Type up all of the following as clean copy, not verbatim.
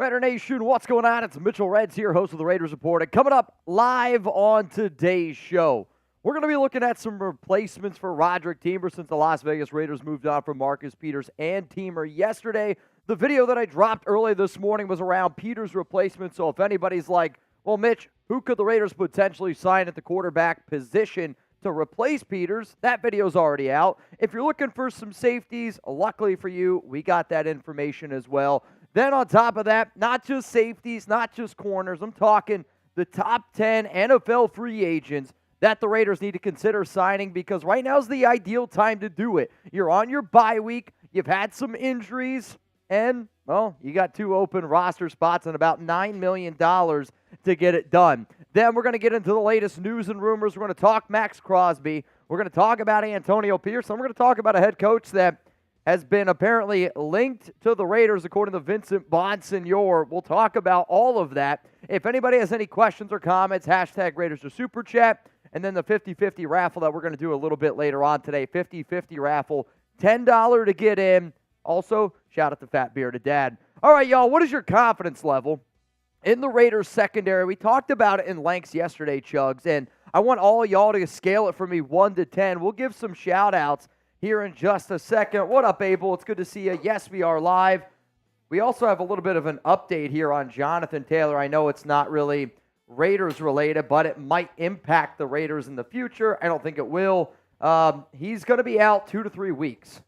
Raider Nation, what's going on? It's Mitchell Renz here, host of the Raiders Report. And coming up live on today's show, we're going to be looking at some replacements for Roderic since the Las Vegas Raiders moved on from Marcus Peters and Teamer yesterday. The video that I dropped early this morning was around Peters' replacement, so if anybody's like, well, Mitch, who could the Raiders potentially sign at the quarterback position to replace Peters? That video's already out. If you're looking for some safeties, luckily for you, we got that information as well. Then on top of that, not just safeties, not just corners. I'm talking the top 10 NFL free agents that the Raiders need to consider signing because right now is the ideal time to do it. You're on your bye week. You've had some injuries. And, well, you got 2 open roster spots and about $9 million to get it done. Then we're going to get into the latest news and rumors. We're going to talk Maxx Crosby. We're going to talk about Antonio Pierce. And we're going to talk about a head coach that has been apparently linked to the Raiders, according to Vincent Bonsignor. We'll talk about all of that. If anybody has any questions or comments, hashtag Raiders or Super Chat. And then the 50-50 raffle that we're going to do a little bit later on today. 50-50 raffle, $10 to get in. Also, shout out to Fat Bearded Dad. All right, y'all, what is your confidence level in the Raiders secondary? We talked about it in lengths yesterday, Chugs, and I want all y'all to scale it for me 1 to 10. We'll give some shout-outs here in just a second. What up, Abel? It's good to see you. Yes, we are live. We also have a little bit of an update here on Jonathan Taylor. I know it's not really Raiders related, but it might impact the Raiders in the future. I don't think it will. He's going to be out 2 to 3 weeks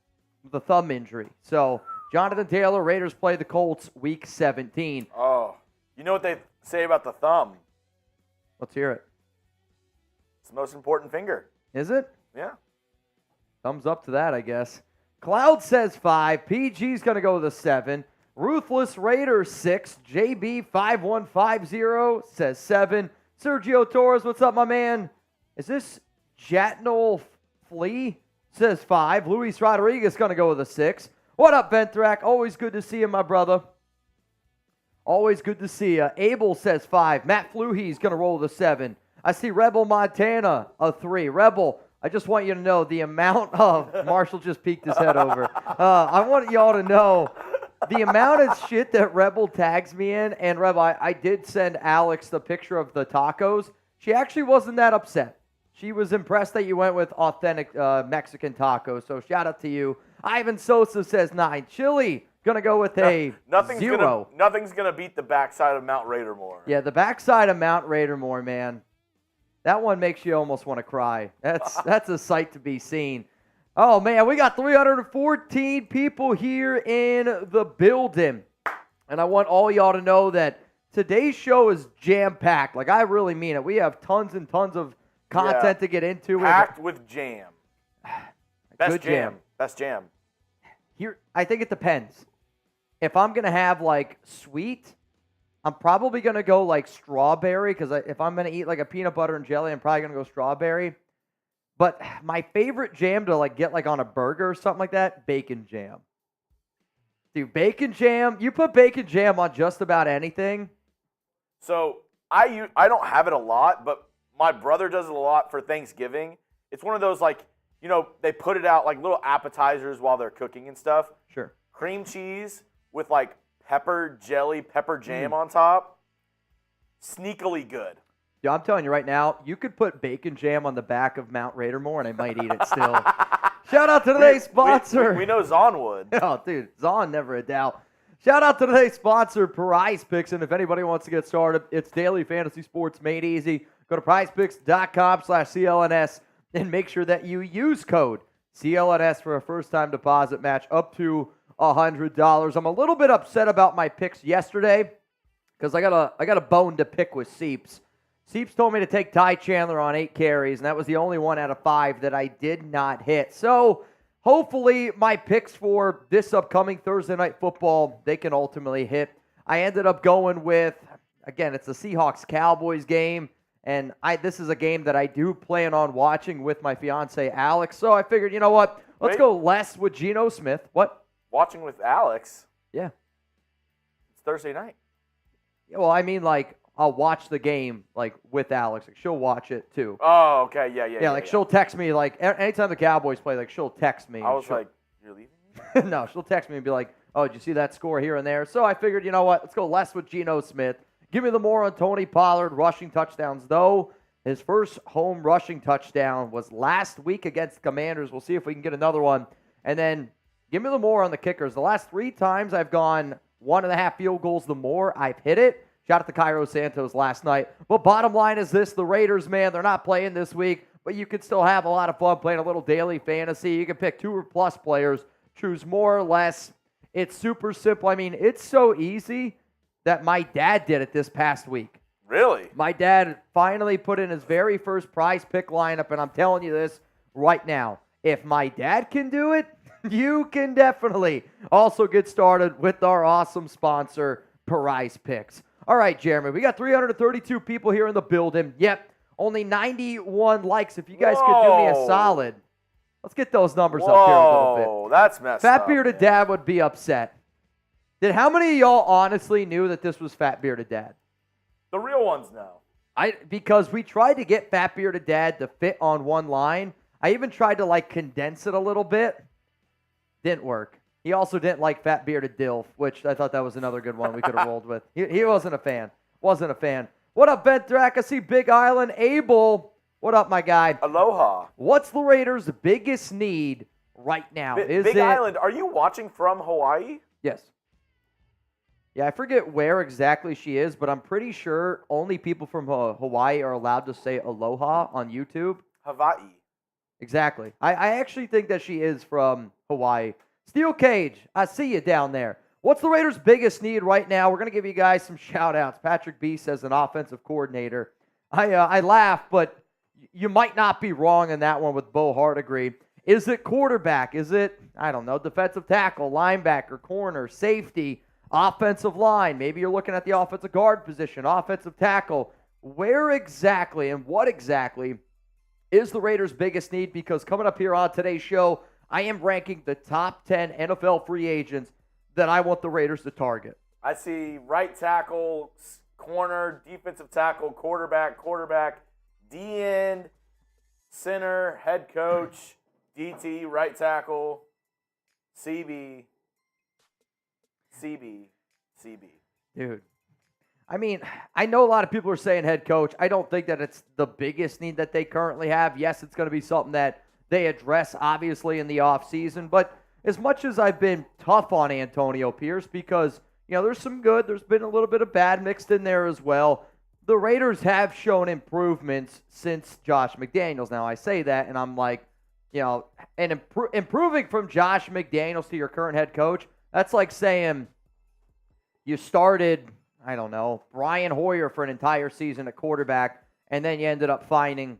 with a thumb injury. So, Jonathan Taylor, Raiders play the Colts week 17. Oh, you know what they say about the thumb? Let's hear it. It's the most important finger. Is it? Yeah. Thumbs up to that, I guess. Cloud says 5. PG's going to go with a 7. Ruthless Raiders 6. JB5150 says 7. Sergio Torres, what's up, my man? Is this Jatnol Flea? Says 5. Luis Rodriguez going to go with a 6. What up, Ventrac? Always good to see you, my brother. Always good to see you. Abel says 5. Matt Fluhey's going to roll with a 7. I see Rebel Montana, a 3. Rebel, I just want you to know the amount of... Marshall just peeked his head over. I want y'all to know the amount of shit that Rebel tags me in. And Rebel, I did send Alex the picture of the tacos. She actually wasn't that upset. She was impressed that you went with authentic Mexican tacos. So shout out to you. Ivan Sosa says 9. Chili, going to go with a 0. Nothing's going to beat the backside of Mount Raidermore. Yeah, the backside of Mount Raidermore, man. That one makes you almost want to cry. That's a sight to be seen. Oh, man, we got 314 people here in the building. And I want all y'all to know that today's show is jam-packed. Like, I really mean it. We have tons and tons of content to get into. Packed with jam. Best jam. Best jam. Here, I think it depends. If I'm going to have, like, sweet... I'm probably going to go like strawberry because if I'm going to eat like a peanut butter and jelly, I'm probably going to go strawberry. But my favorite jam to like get like on a burger or something like that, bacon jam. Dude, bacon jam, you put bacon jam on just about anything. So I don't have it a lot, but my brother does it a lot for Thanksgiving. It's one of those like, you know, they put it out like little appetizers while they're cooking and stuff. Sure. Cream cheese with like pepper jam on top. Sneakily good. Yeah, I'm telling you right now, you could put bacon jam on the back of Mount Raidermore and I might eat it still. Shout out to today's sponsor. We know Zahn would. Oh, dude, Zahn, never a doubt. Shout out to today's sponsor, PrizePicks. And if anybody wants to get started, it's daily fantasy sports made easy. Go to prizepicks.com/CLNS and make sure that you use code CLNS for a first-time deposit match up to $100. I'm a little bit upset about my picks yesterday because I got a bone to pick with Seeps. Seeps told me to take Ty Chandler on 8 carries, and that was the only 1 out of 5 that I did not hit. So hopefully my picks for this upcoming Thursday Night Football, they can ultimately hit. I ended up going with, again, it's a Seahawks-Cowboys game, and this is a game that I do plan on watching with my fiance Alex. So I figured, you know what, let's go less with Geno Smith. What? Watching with Alex? Yeah. It's Thursday night. Yeah, well, I mean, like, I'll watch the game, like, with Alex. Like, she'll watch it, too. Oh, okay. Yeah, she'll text me, like, anytime the Cowboys play, like, she'll text me. I was like, you're leaving me? No, she'll text me and be like, Oh, did you see that score here and there? So I figured, you know what? Let's go less with Geno Smith. Give me the more on Tony Pollard rushing touchdowns, though. His first home rushing touchdown was last week against the Commanders. We'll see if we can get another one. And then give me the more on the kickers. The last 3 times I've gone 1.5 field goals the more, I've hit it. Shout out to Cairo Santos last night. But bottom line is this, the Raiders, man, they're not playing this week, but you can still have a lot of fun playing a little daily fantasy. You can pick 2 or plus players, choose more or less. It's super simple. I mean, it's so easy that my dad did it this past week. Really? My dad finally put in his very first prize pick lineup, and I'm telling you this right now. If my dad can do it, you can definitely also get started with our awesome sponsor, PrizePicks. All right, Jeremy, we got 332 people here in the building. Yep, only 91 likes. If you guys could do me a solid, let's get those numbers up here a little bit. Oh, that's messed up. Fat Bearded Dad would be upset. How many of y'all honestly knew that this was Fat Bearded Dad? The real ones know. Because we tried to get Fat Bearded Dad to fit on one line. I even tried to condense it a little bit. Didn't work. He also didn't like Fat Bearded Dilf, which I thought that was another good one we could have rolled with. He wasn't a fan. Wasn't a fan. What up, Ben Drac? I see Big Island. Abel. What up, my guy? Aloha. What's the Raiders' biggest need right now? Big Island, are you watching from Hawaii? Yes. Yeah, I forget where exactly she is, but I'm pretty sure only people from Hawaii are allowed to say aloha on YouTube. Hawaii. Exactly. I actually think that she is from Hawaii. Steel Cage, I see you down there. What's the Raiders' biggest need right now? We're going to give you guys some shout-outs. Patrick B says an offensive coordinator. I laugh, but you might not be wrong in that one with Bo Hardigree. Is it quarterback? Is it, I don't know, defensive tackle, linebacker, corner, safety, offensive line? Maybe you're looking at the offensive guard position, offensive tackle. Where exactly and what exactly is the Raiders' biggest need? Because coming up here on today's show, I am ranking the top 10 NFL free agents that I want the Raiders to target. I see right tackle, corner, defensive tackle, quarterback, D-end, center, head coach, DT, right tackle, CB. Dude, I mean, I know a lot of people are saying head coach. I don't think that it's the biggest need that they currently have. Yes, it's going to be something that they address, obviously, in the offseason. But as much as I've been tough on Antonio Pierce because, there's some good, there's been a little bit of bad mixed in there as well. The Raiders have shown improvements since Josh McDaniels. Now, I say that, and I'm like, and improving from Josh McDaniels to your current head coach, that's like saying you started, I don't know, Brian Hoyer for an entire season at quarterback, and then you ended up finding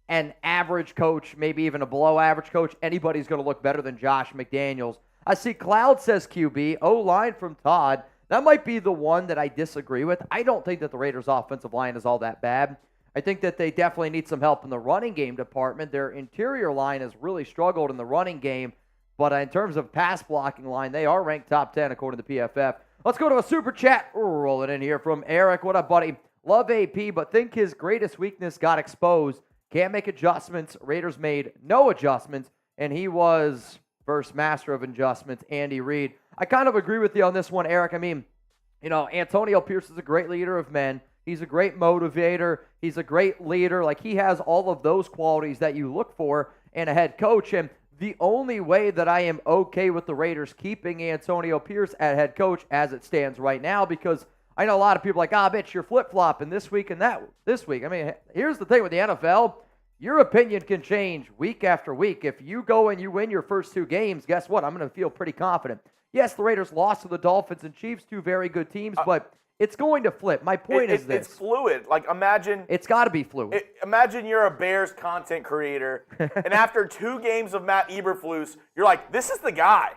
an average coach, maybe even a below-average coach. Anybody's going to look better than Josh McDaniels. I see Cloud says QB, O-line from Todd. That might be the one that I disagree with. I don't think that the Raiders' offensive line is all that bad. I think that they definitely need some help in the running game department. Their interior line has really struggled in the running game, but in terms of pass blocking line, they are ranked top 10 according to PFF. Let's go to a super chat. Roll it in here from Eric. What up, buddy? Love AP, but think his greatest weakness got exposed. Can't make adjustments. Raiders made no adjustments, and he was first master of adjustments, Andy Reid. I kind of agree with you on this one, Eric. I mean, Antonio Pierce is a great leader of men. He's a great motivator. He's a great leader. He has all of those qualities that you look for in a head coach, and the only way that I am okay with the Raiders keeping Antonio Pierce at head coach as it stands right now, because I know a lot of people bitch, you're flip-flopping this week and that this week. I mean, here's the thing with the NFL. Your opinion can change week after week. If you go and you win your first 2 games, guess what? I'm going to feel pretty confident. Yes, the Raiders lost to the Dolphins and Chiefs, 2 very good teams, but it's going to flip. My point is this. It's fluid. Imagine. It's got to be fluid. Imagine you're a Bears content creator, and after 2 games of Matt Eberflus, you're like, this is the guy.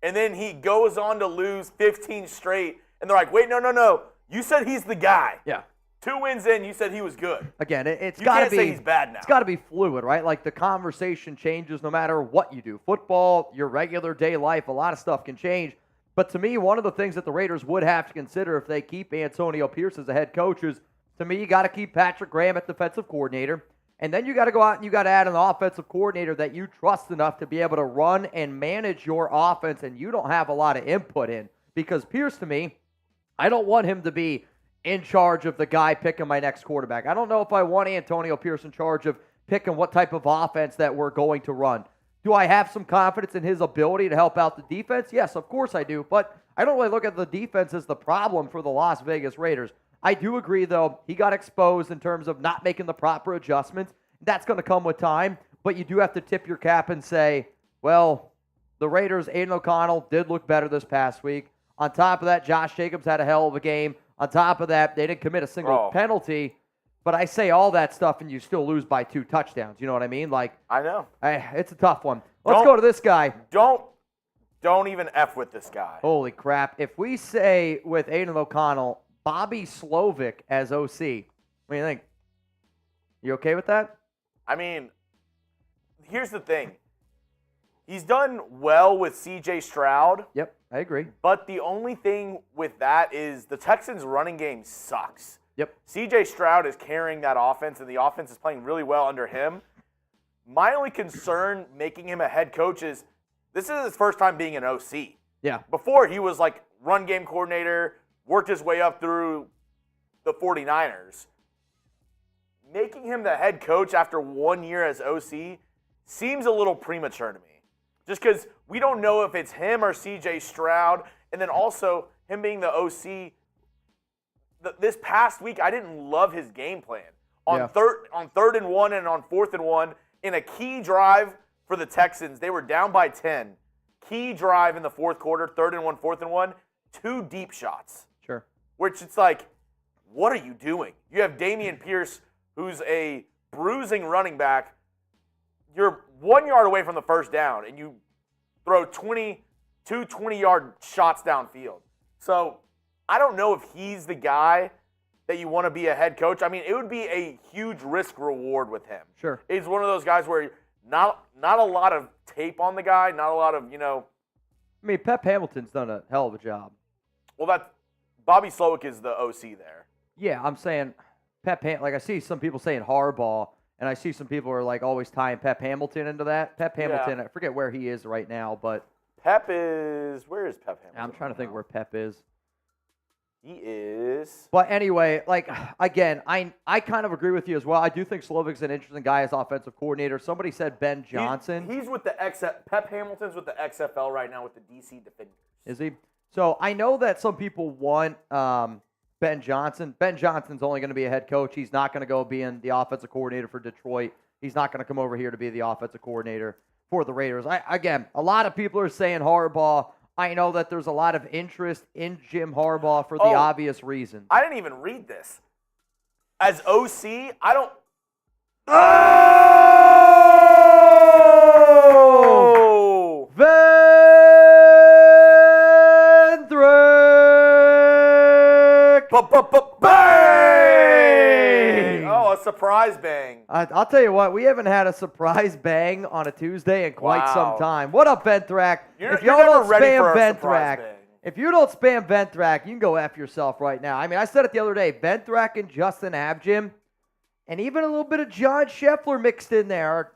And then he goes on to lose 15 straight, and they're like, wait, no. You said he's the guy. Yeah. 2 wins in, you said he was good. Again, it's you got to can't be. Say he's bad now. It's got to be fluid, right? The conversation changes no matter what you do. Football, your regular day life, a lot of stuff can change. But to me, one of the things that the Raiders would have to consider if they keep Antonio Pierce as a head coach is, to me, you got to keep Patrick Graham at defensive coordinator. And then you got to go out and you got to add an offensive coordinator that you trust enough to be able to run and manage your offense, and you don't have a lot of input in. Because Pierce, to me, I don't want him to be in charge of the guy picking my next quarterback. I don't know if I want Antonio Pierce in charge of picking what type of offense that we're going to run. Do I have some confidence in his ability to help out the defense? Yes, of course I do. But I don't really look at the defense as the problem for the Las Vegas Raiders. I do agree, though, he got exposed in terms of not making the proper adjustments. That's going to come with time. But you do have to tip your cap and say, well, the Raiders, Aiden O'Connell, did look better this past week. On top of that, Josh Jacobs had a hell of a game. On top of that, they didn't commit a single penalty. But I say all that stuff, and you still lose by 2 touchdowns. You know what I mean? Like, I know. It's a tough one. Let's go to this guy. Don't even F with this guy. Holy crap. If we say with Aiden O'Connell, Bobby Slovic as OC, what do you think? You okay with that? I mean, here's the thing. He's done well with C.J. Stroud. Yep, I agree. But the only thing with that is the Texans' running game sucks. Yep. C.J. Stroud is carrying that offense, and the offense is playing really well under him. My only concern making him a head coach is this is his first time being an OC. Yeah. Before, he was like run game coordinator, worked his way up through the 49ers. Making him the head coach after 1 year as OC seems a little premature to me. Just because we don't know if it's him or C.J. Stroud, and then also him being the OC. This past week, I didn't love his game plan. On third and 1 and on 4th and 1, in a key drive for the Texans, they were down by 10. Key drive in the fourth quarter, 3rd and 1, 4th and 1, 2 deep shots. Sure. Which it's like, what are you doing? You have Dameon Pierce, who's a bruising running back. You're 1 yard away from the first down, and you throw 2 20-yard shots downfield. So I don't know if he's the guy that you want to be a head coach. I mean, it would be a huge risk reward with him. Sure. He's one of those guys where not a lot of tape on the guy, not a lot of, I mean, Pep Hamilton's done a hell of a job. Well, Bobby Slowick is the OC there. Yeah, I'm saying like I see some people saying Harbaugh, and I see some people are like always tying Pep Hamilton into that. Pep Hamilton, I forget where he is right now, but where is Pep Hamilton? I'm trying to think where Pep is. He is. But anyway, like, again, I kind of agree with you as well. I do think Slovic's an interesting guy as offensive coordinator. Somebody said Ben Johnson. He's with the Pep Hamilton's with the XFL right now with the DC Defenders. Is he? So I know that some people want Ben Johnson. Ben Johnson's only going to be a head coach. He's not going to go being the offensive coordinator for Detroit. He's not going to come over here to be the offensive coordinator for the Raiders. Again, a lot of people are saying Harbaugh. I know that there's a lot of interest in Jim Harbaugh for the obvious reasons. I didn't even read this. As OC, I don't... Oh! Vendrick! Bang! Oh, a surprise bang. I'll tell you what, we haven't had a surprise bang on a Tuesday in quite some time. What up, Venthrak? If y'all don't spam Venthrak, if you don't spam Venthrak, you can go F yourself right now. I mean, I said it the other day, Venthrak and Justin Abjim, and even a little bit of John Scheffler mixed in there.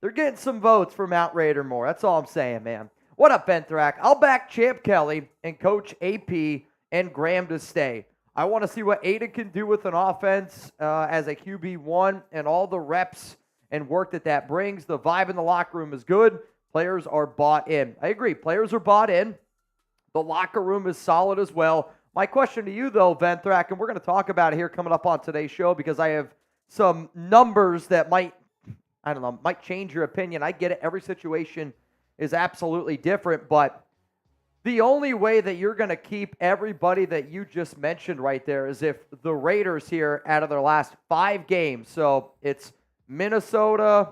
They're getting some votes for Mount Raider more. That's all I'm saying, man. What up, Venthrak? I'll back Champ Kelly and Coach AP and Graham to stay. I want to see what Aiden can do with an offense as a QB1 and all the reps and work that brings. The vibe in the locker room is good. Players are bought in. I agree. Players are bought in. The locker room is solid as well. My question to you, though, Venthrak, and we're going to talk about it here coming up on today's show because I have some numbers that might change your opinion. I get it. Every situation is absolutely different, but the only way that you're going to keep everybody that you just mentioned right there is if the Raiders here, out of their last 5 games, so it's Minnesota,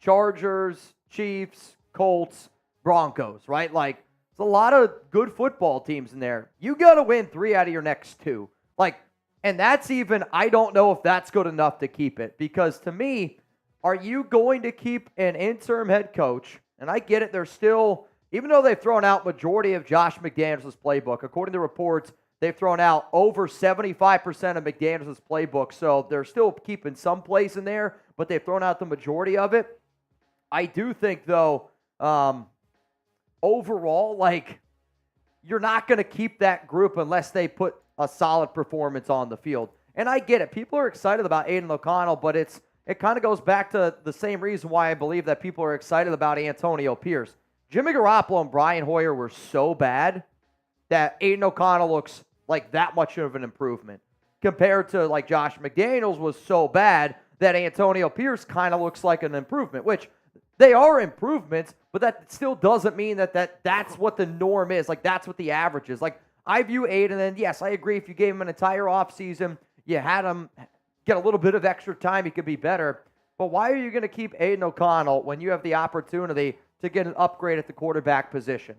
Chargers, Chiefs, Colts, Broncos, right? Like, there's a lot of good football teams in there. You got to win 3 out of your next 2. Like, and that's even, I don't know if that's good enough to keep it. Because to me, are you going to keep an interim head coach? And I get it, they're still, even though they've thrown out majority of Josh McDaniels' playbook, according to reports, they've thrown out over 75% of McDaniels' playbook. So they're still keeping some place in there. but they've thrown out the majority of it. I do think, though, overall, like, you're not going to keep that group unless they put a solid performance on the field. And I get it. People are excited about Aiden O'Connell, but it kind of goes back to the same reason why I believe that people are excited about Antonio Pierce. Jimmy Garoppolo and Brian Hoyer were so bad that Aiden O'Connell looks like that much of an improvement compared to, like, Josh McDaniels was so bad that Antonio Pierce kind of looks like an improvement, which they are improvements, but that still doesn't mean that's what the norm is. Like, that's what the average is. Like, I view Aiden, and yes, I agree, if you gave him an entire offseason, you had him get a little bit of extra time, he could be better. But why are you going to keep Aiden O'Connell when you have the opportunity to get an upgrade at the quarterback position?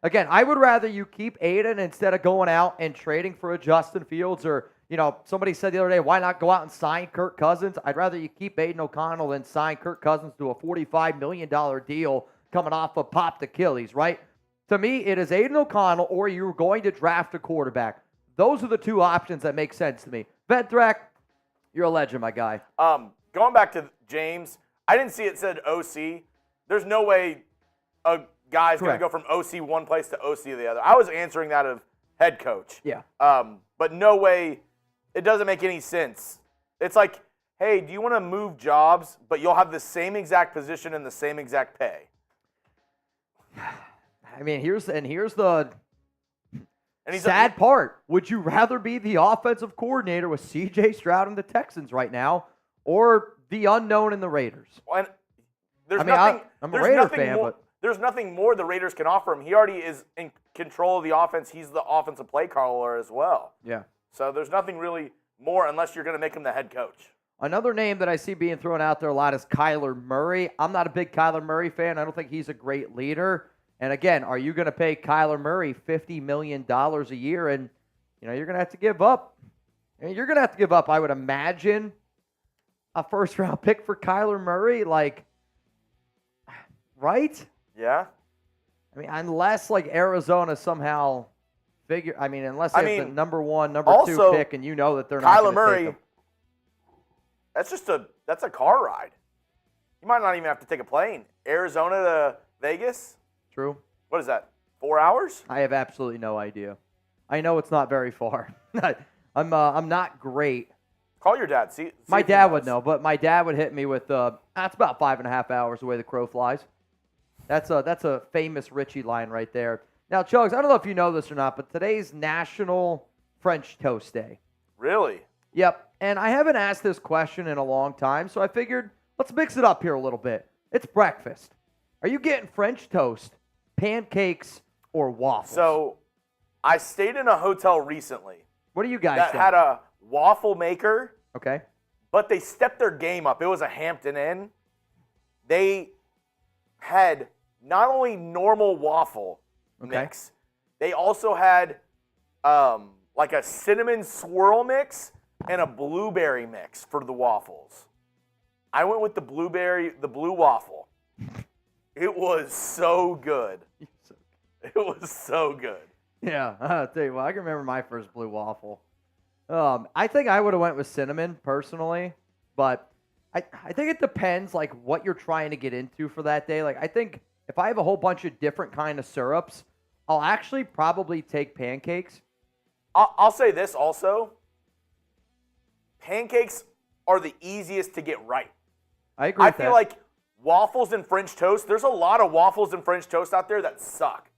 Again, I would rather you keep Aiden instead of going out and trading for a Justin Fields or, somebody said the other day, why not go out and sign Kirk Cousins? I'd rather you keep Aiden O'Connell than sign Kirk Cousins to a $45 million deal coming off of popped Achilles, right? To me, it is Aiden O'Connell or you're going to draft a quarterback. Those are the two options that make sense to me. Vedrak, you're a legend, my guy. Going back to James, I didn't see it said OC. There's no way a guy's going to go from OC one place to OC the other. I was answering that of head coach. Yeah. But no way. It doesn't make any sense. It's like, hey, do you want to move jobs, but you'll have the same exact position and the same exact pay? I mean, here's the sad part. Would you rather be the offensive coordinator with C.J. Stroud and the Texans right now, or the unknown in the Raiders? Well, I'm a Raider fan, but there's nothing more the Raiders can offer him. He already is in control of the offense. He's the offensive play caller as well. Yeah. So there's nothing really more unless you're going to make him the head coach. Another name that I see being thrown out there a lot is Kyler Murray. I'm not a big Kyler Murray fan. I don't think he's a great leader. And again, are you going to pay Kyler Murray $50 million a year? And, you're going to have to give up. You're going to have to give up, I would imagine, a first-round pick for Kyler Murray. Like, right? Yeah. I mean, unless, like, Arizona somehow unless they have the number one, number two pick, and that they're not going to take him. That's a car ride. You might not even have to take a plane. Arizona to Vegas? True. What is that, 4 hours? I have absolutely no idea. I know it's not very far. I'm not great. Call your dad. See my dad would know, but my dad would hit me with that's about 5.5 hours away the crow flies. That's a famous Richie line right there. Now, Chugs, I don't know if you know this or not, but today's National French Toast Day. Really? Yep. And I haven't asked this question in a long time, so I figured let's mix it up here a little bit. It's breakfast. Are you getting French toast, pancakes, or waffles? So, I stayed in a hotel recently. What do you guys that think? Had a waffle maker. Okay. But they stepped their game up. It was a Hampton Inn. They had not only normal waffle mix, they also had like a cinnamon swirl mix and a blueberry mix for the waffles. I went with the blue waffle. It was so good. It was so good. Yeah, I'll tell you what, I can remember my first blue waffle. I think I would have went with cinnamon personally, but I think it depends like what you're trying to get into for that day. Like I think if I have a whole bunch of different kind of syrups, I'll actually probably take pancakes. I'll say this also. Pancakes are the easiest to get right. I agree with that. I feel like waffles and French toast, there's a lot of waffles and French toast out there that suck.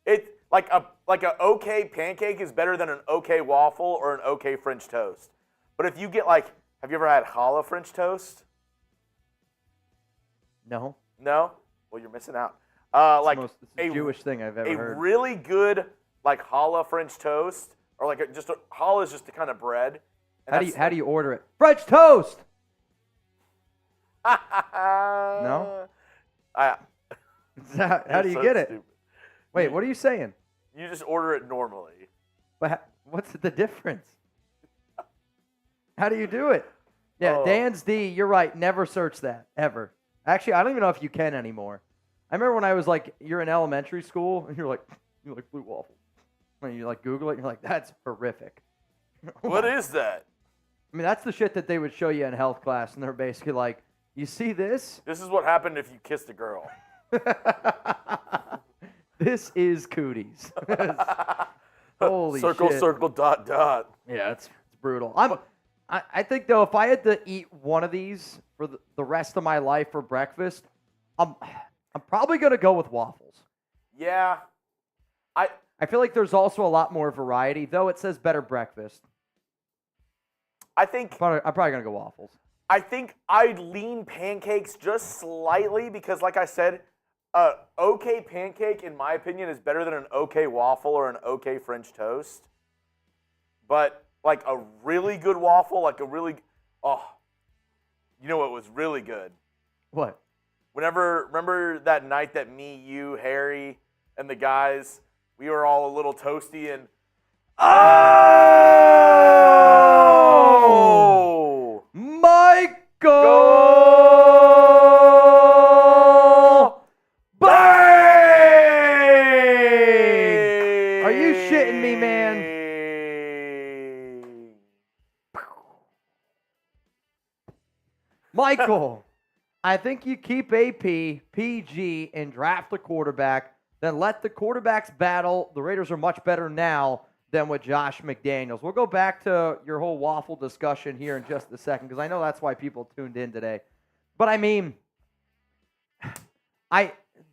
It like a okay pancake is better than an okay waffle or an okay French toast. But if you get have you ever had challah French toast? No. No? Well, you're missing out. It's a Jewish thing I've ever heard. A really good challah French toast, or challah is just a kind of bread. How do you order it? French toast. No. How do you get it? Stupid. Wait, what are you saying? You just order it normally. But what's the difference? How do you do it? Yeah, Dan's D, you're right. Never search that, ever. Actually, I don't even know if you can anymore. I remember when I was you're in elementary school, and you're like blue waffle. When you Google it, you're like, that's horrific. What is that? I mean, that's the shit that they would show you in health class, and they're basically like, you see this? This is what happened if you kissed a girl. This is cooties. Holy circle, shit. circle, dot, dot. Yeah, it's brutal. I think, though, if I had to eat one of these for the rest of my life for breakfast, I'm probably going to go with waffles. Yeah. I feel like there's also a lot more variety, though it says better breakfast. I think I'm probably going to go waffles. I think I'd lean pancakes just slightly because, like I said, okay pancake, in my opinion, is better than an okay waffle or an okay French toast. But, like, a really good waffle, like a really – you know what was really good? What? Remember that night that me, you, Harry, and the guys, we were all a little toasty and – Oh! Michael! Bang! Are you shitting me, man? Michael, I think you keep AP, PG, and draft a quarterback, then let the quarterbacks battle. The Raiders are much better now than with Josh McDaniels. We'll go back to your whole waffle discussion here in just a second because I know that's why people tuned in today. But I mean,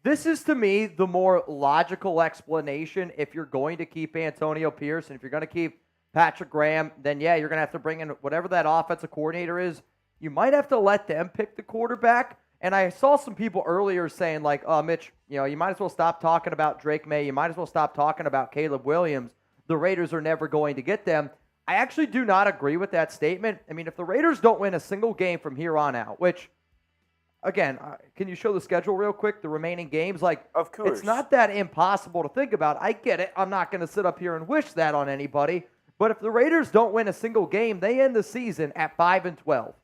this is to me the more logical explanation. If you're going to keep Antonio Pierce and if you're going to keep Patrick Graham, then yeah, you're going to have to bring in whatever that offensive coordinator is. You might have to let them pick the quarterback. And I saw some people earlier saying like, Mitch, you might as well stop talking about Drake May. You might as well stop talking about Caleb Williams. The Raiders are never going to get them. I actually do not agree with that statement. I mean, if the Raiders don't win a single game from here on out, which, again, can you show the schedule real quick, the remaining games? Like, of course. It's not that impossible to think about. I get it. I'm not going to sit up here and wish that on anybody. But if the Raiders don't win a single game, they end the season at 5-12.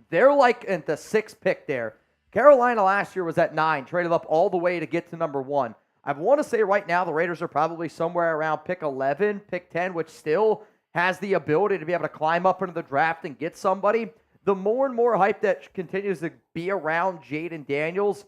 They're like at the 6th pick there. Carolina last year was at 9, traded up all the way to get to number 1. I want to say right now the Raiders are probably somewhere around pick 11, pick 10, which still has the ability to be able to climb up into the draft and get somebody. The more and more hype that continues to be around Jaden Daniels,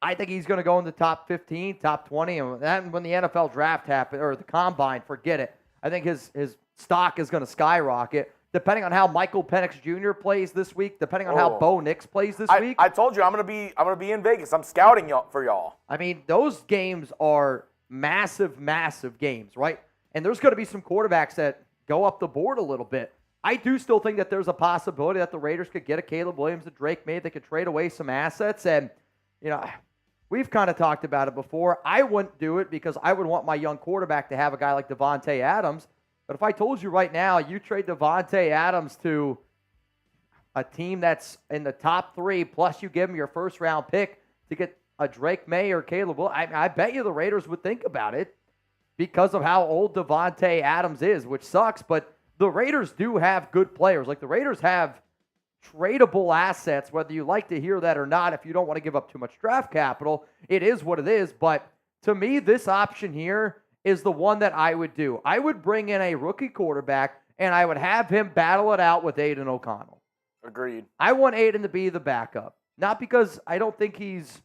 I think he's going to go in the top 15, top 20. And when the NFL draft happens, or the combine, forget it. I think his stock is going to skyrocket. Depending on how Michael Penix Jr. plays this week, depending on how Bo Nix plays this week. I told you I'm gonna be in Vegas. I'm scouting for y'all. I mean, those games are massive, massive games, right? And there's going to be some quarterbacks that go up the board a little bit. I do still think that there's a possibility that the Raiders could get a Caleb Williams, a Drake May. They could trade away some assets. And, we've kind of talked about it before. I wouldn't do it because I would want my young quarterback to have a guy like Devontae Adams. But if I told you right now, you trade Devontae Adams to a team that's in the top 3, plus you give him your first-round pick to get a Drake May or Caleb Williams, I bet you the Raiders would think about it because of how old Devontae Adams is, which sucks. But the Raiders do have good players. Like, the Raiders have tradable assets, whether you like to hear that or not. If you don't want to give up too much draft capital, it is what it is. But to me, this option here is the one that I would do. I would bring in a rookie quarterback, and I would have him battle it out with Aiden O'Connell. Agreed. I want Aiden to be the backup. Not because I don't think he's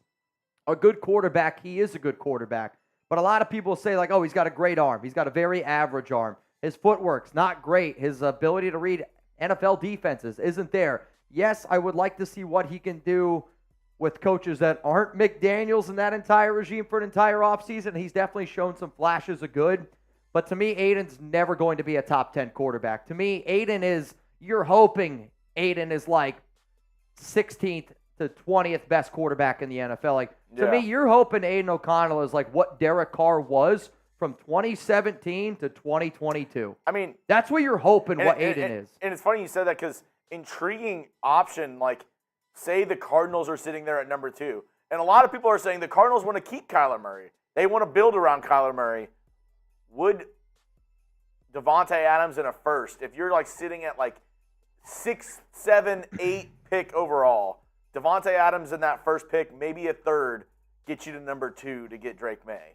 a good quarterback. He is a good quarterback. But a lot of people say, like, oh, he's got a great arm. He's got a very average arm. His footwork's not great. His ability to read NFL defenses isn't there. Yes, I would like to see what he can do with coaches that aren't McDaniels and that entire regime for an entire offseason. He's definitely shown some flashes of good. But to me, Aiden's never going to be a top 10 quarterback. To me, you're hoping Aiden is like 16th to 20th best quarterback in the NFL. To me, you're hoping Aiden O'Connell is like what Derek Carr was from 2017 to 2022. I mean, that's what you're hoping Aiden is. And it's funny you said that because intriguing option, like, say the Cardinals are sitting there at number 2. And a lot of people are saying the Cardinals want to keep Kyler Murray. They want to build around Kyler Murray. Would Devontae Adams in a first, if you're like sitting at like 6, 7, 8 pick overall, Devontae Adams in that first pick, maybe a third, get you to number 2 to get Drake May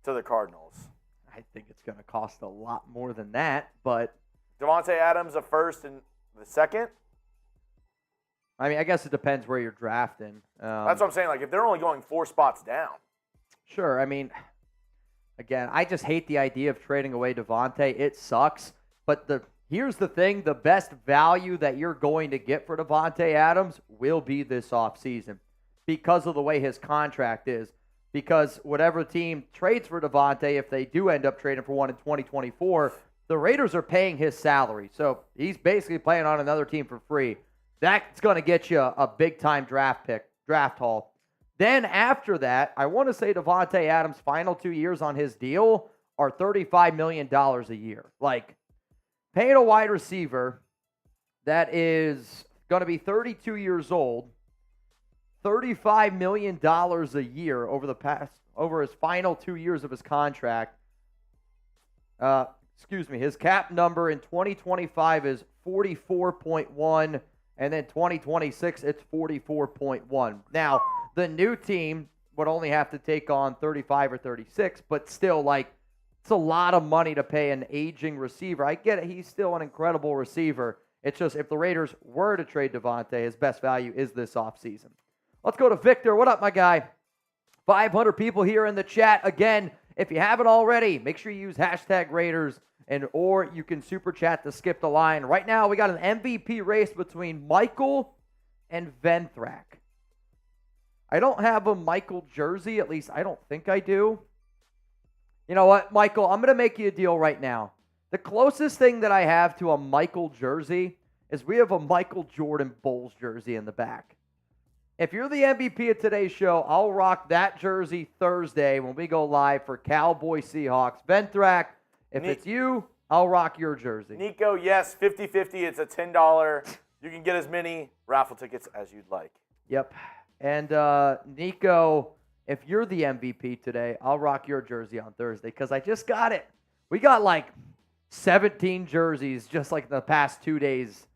to the Cardinals? I think it's going to cost a lot more than that, but Devontae Adams a first and the second? I mean, I guess it depends where you're drafting. That's what I'm saying. Like, if they're only going 4 spots down. Sure. I mean, again, I just hate the idea of trading away Devontae. It sucks. But here's the thing. The best value that you're going to get for Devontae Adams will be this offseason because of the way his contract is. Because whatever team trades for Devontae, if they do end up trading for one in 2024, the Raiders are paying his salary. So he's basically playing on another team for free. That's going to get you a big-time draft haul. Then after that, I want to say Devontae Adams' final 2 years on his deal are $35 million a year. Like, paying a wide receiver that is going to be 32 years old, $35 million a year over his final 2 years of his contract. His cap number in 2025 is 44.1, and then 2026 it's 44.1. Now, the new team would only have to take on 35 or 36, but still, like, it's a lot of money to pay an aging receiver. I get it. He's still an incredible receiver. It's just if the Raiders were to trade Devontae, his best value is this offseason. Let's go to Victor. What up, my guy? 500 people here in the chat. Again, if you haven't already, make sure you use hashtag Raiders, or you can super chat to skip the line. Right now, we got an MVP race between Michael and Venthrak. I don't have a Michael jersey. At least I don't think I do. You know what, Michael? I'm going to make you a deal right now. The closest thing that I have to a Michael jersey is we have a Michael Jordan Bulls jersey in the back. If you're the MVP of today's show, I'll rock that jersey Thursday when we go live for Cowboy Seahawks. Venthrak, if it's you, I'll rock your jersey. Nico, yes, 50-50. It's a $10. You can get as many raffle tickets as you'd like. Yep. And Nico, if you're the MVP today, I'll rock your jersey on Thursday because I just got it. We got like 17 jerseys just like the past 2 days.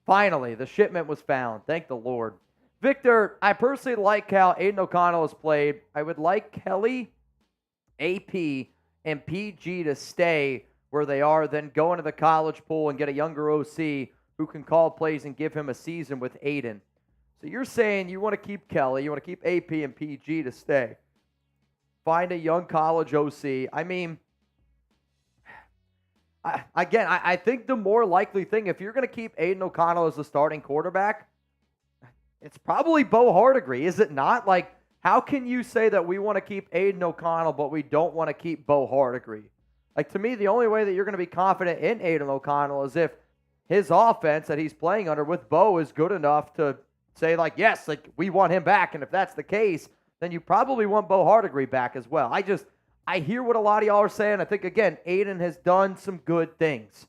Finally, the shipment was found. Thank the Lord. Victor, I personally like how Aiden O'Connell has played. I would like Kelly, AP, and PG to stay where they are, then go into the college pool and get a younger OC who can call plays and give him a season with Aiden. So you're saying you want to keep Kelly, you want to keep AP and PG to stay. Find a young college OC. I mean, I think the more likely thing, if you're going to keep Aiden O'Connell as the starting quarterback, it's probably Bo Hardigree, is it not? Like, how can you say that we want to keep Aiden O'Connell, but we don't want to keep Bo Hardigree? Like, to me, the only way that you're going to be confident in Aiden O'Connell is if his offense that he's playing under with Bo is good enough to say, like, yes, like, we want him back. And if that's the case, then you probably want Bo Hardigree back as well. I hear what a lot of y'all are saying. I think, again, Aiden has done some good things.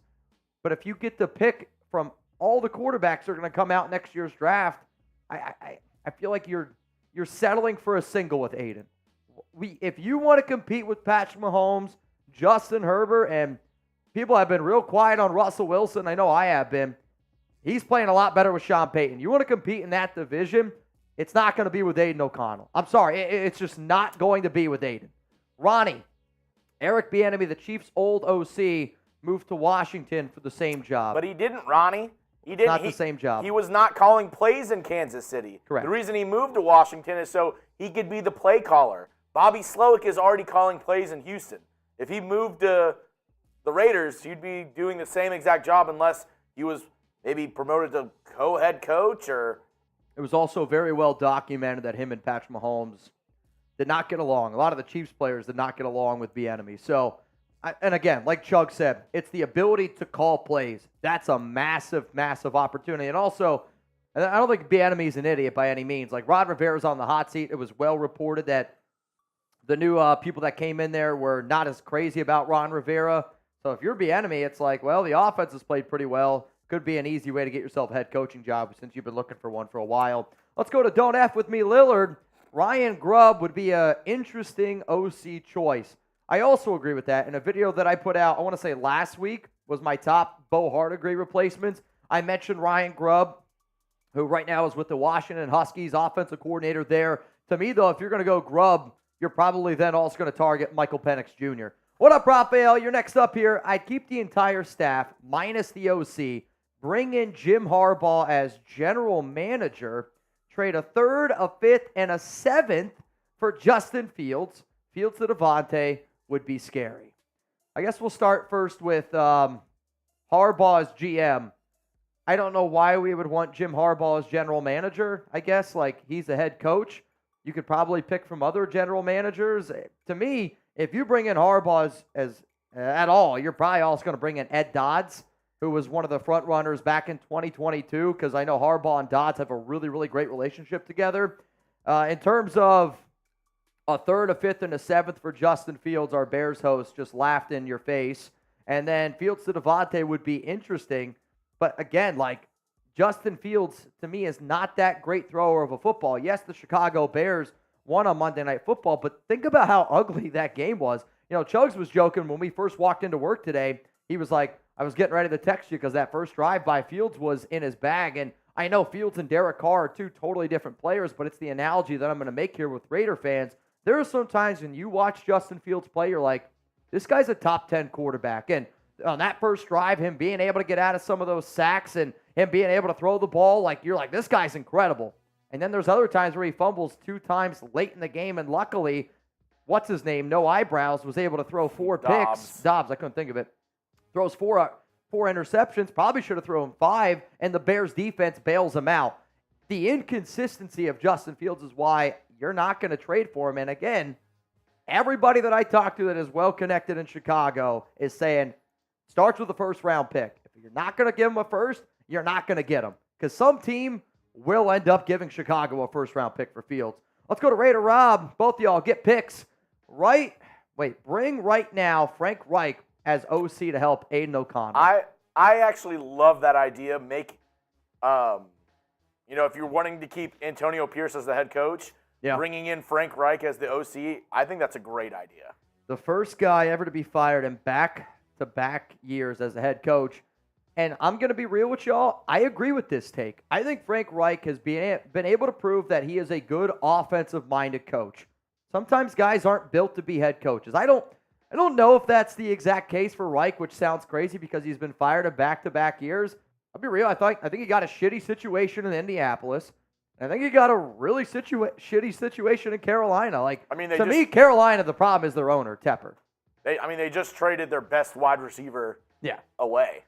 But if you get to pick from all the quarterbacks that are going to come out next year's draft, I feel like you're settling for a single with Aiden. If you want to compete with Patrick Mahomes, Justin Herbert, and people have been real quiet on Russell Wilson, I know I have been, he's playing a lot better with Sean Payton. You want to compete in that division, it's not going to be with Aiden O'Connell. I'm sorry, it's just not going to be with Aiden. Ronnie, Eric Bieniemy, the Chiefs' old OC, moved to Washington for the same job. But he didn't, Ronnie. He didn't. Not the same job. He was not calling plays in Kansas City. Correct. The reason he moved to Washington is so he could be the play caller. Bobby Slowick is already calling plays in Houston. If he moved to the Raiders, he'd be doing the same exact job unless he was maybe promoted to co-head coach or... It was also very well documented that him and Patrick Mahomes did not get along. A lot of the Chiefs players did not get along with Bieniemy. So, and again, like Chug said, it's the ability to call plays. That's a massive, massive opportunity. And also, I don't think Bieniemy is an idiot by any means. Like, Ron Rivera's on the hot seat. It was well reported that the new people that came in there were not as crazy about Ron Rivera. So if you're Bieniemy, it's like, well, the offense has played pretty well. Could be an easy way to get yourself a head coaching job since you've been looking for one for a while. Let's go to Don't F With Me Lillard. Ryan Grubb would be an interesting OC choice. I also agree with that. In a video that I put out, I want to say last week, was my top Bo Hardigree replacements. I mentioned Ryan Grubb, who right now is with the Washington Huskies, offensive coordinator there. To me, though, if you're going to go Grubb, you're probably then also going to target Michael Penix Jr. What up, Raphael? You're next up here. I'd keep the entire staff minus the OC, bring in Jim Harbaugh as general manager, trade a third, a fifth, and a seventh for Justin Fields. Fields to Devontae would be scary. I guess we'll start first with Harbaugh as GM. I don't know why we would want Jim Harbaugh as general manager. I guess he's the head coach. You could probably pick from other general managers. To me, if you bring in Harbaugh as at all, you're probably also going to bring in Ed Dodds, who was one of the front runners back in 2022, because I know Harbaugh and Dodds have a really, really great relationship together. In terms of a third, a fifth, and a seventh for Justin Fields, our Bears host just laughed in your face. And then Fields to Devontae would be interesting. But again, Justin Fields, to me, is not that great thrower of a football. Yes, the Chicago Bears won on Monday Night Football, but think about how ugly that game was. Chugs was joking when we first walked into work today. He was like, I was getting ready to text you because that first drive by Fields was in his bag. And I know Fields and Derek Carr are two totally different players, but it's the analogy that I'm going to make here with Raider fans. There are some times when you watch Justin Fields play, you're like, this guy's a top 10 quarterback. And on that first drive, him being able to get out of some of those sacks and him being able to throw the ball, you're like, this guy's incredible. And then there's other times where he fumbles 2 times late in the game, and luckily, what's his name, no eyebrows, was able to throw 4 picks. Dobbs, I couldn't think of it. Throws 4 interceptions, probably should have thrown 5, and the Bears defense bails him out. The inconsistency of Justin Fields is why you're not going to trade for him. And again, everybody that I talk to that is well-connected in Chicago is saying, starts with a first-round pick. If you're not going to give him a first, you're not going to get him. Because some team will end up giving Chicago a first-round pick for Fields. Let's go to Raider Rob. Both of y'all get picks. Bring right now Frank Reich as OC to help Aiden O'Connell. I actually love that idea. Make, if you're wanting to keep Antonio Pierce as the head coach, bringing in Frank Reich as the OC, I think that's a great idea. The first guy ever to be fired in back-to-back years as a head coach. And I'm going to be real with y'all. I agree with this take. I think Frank Reich has been able to prove that he is a good offensive-minded coach. Sometimes guys aren't built to be head coaches. I don't know if that's the exact case for Reich, which sounds crazy because he's been fired in back-to-back years. I'll be real. I think he got a shitty situation in Indianapolis. I think he got a really shitty situation in Carolina. To me, Carolina, the problem is their owner, Tepper. They just traded their best wide receiver away.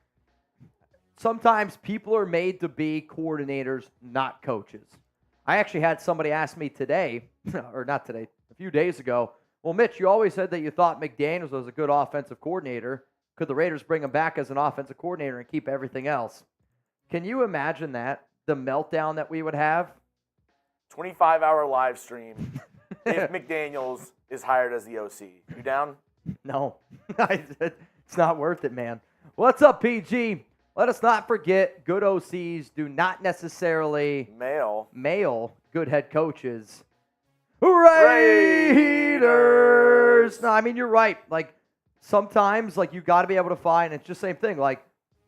Sometimes people are made to be coordinators, not coaches. I actually had somebody ask me today, or not today, a few days ago, well, Mitch, you always said that you thought McDaniels was a good offensive coordinator. Could the Raiders bring him back as an offensive coordinator and keep everything else? Can you imagine that? The meltdown that we would have? 25-hour live stream if McDaniels is hired as the OC. You down? No. It's not worth it, man. What's up, PG? Let us not forget, good OCs do not necessarily mail good head coaches. Raiders! No, you're right. Sometimes, you got to be able to find, it's just the same thing.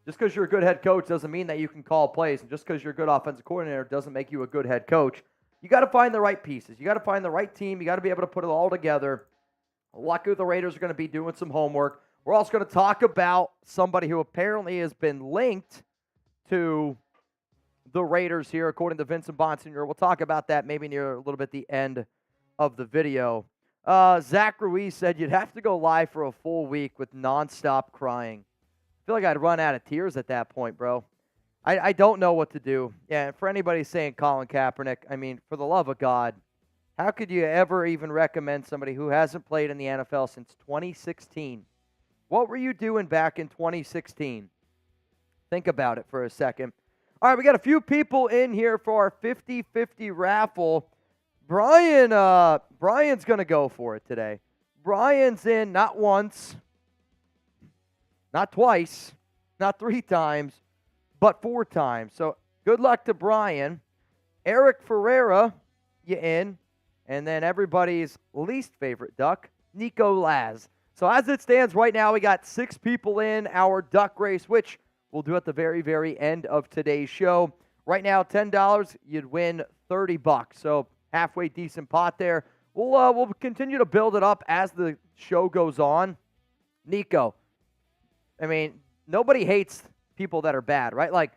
Just because you're a good head coach doesn't mean that you can call plays. And just because you're a good offensive coordinator doesn't make you a good head coach. You got to find the right pieces. You got to find the right team. You got to be able to put it all together. Luckily, the Raiders are going to be doing some homework. We're also going to talk about somebody who apparently has been linked to the Raiders here, according to Vincent Bonsignor. We'll talk about that maybe near a little bit the end of the video. Zach Ruiz said you'd have to go live for a full week with nonstop crying. I feel like I'd run out of tears at that point, bro. I don't know what to do. Yeah, for anybody saying Colin Kaepernick, for the love of God, how could you ever even recommend somebody who hasn't played in the NFL since 2016? What were you doing back in 2016? Think about it for a second. All right, we got a few people in here for our 50-50 raffle. Brian's going to go for it today. Brian's in not once, not twice, not 3 times, but 4 times. So good luck to Brian. Eric Ferreira, you in. And then everybody's least favorite duck, Nico Laz. So as it stands right now, we got 6 people in our duck race, which we'll do at the very, very end of today's show. Right now, $10, you'd win $30. So halfway decent pot there. We'll continue to build it up as the show goes on. Nico. I mean, nobody hates people that are bad, right? Like,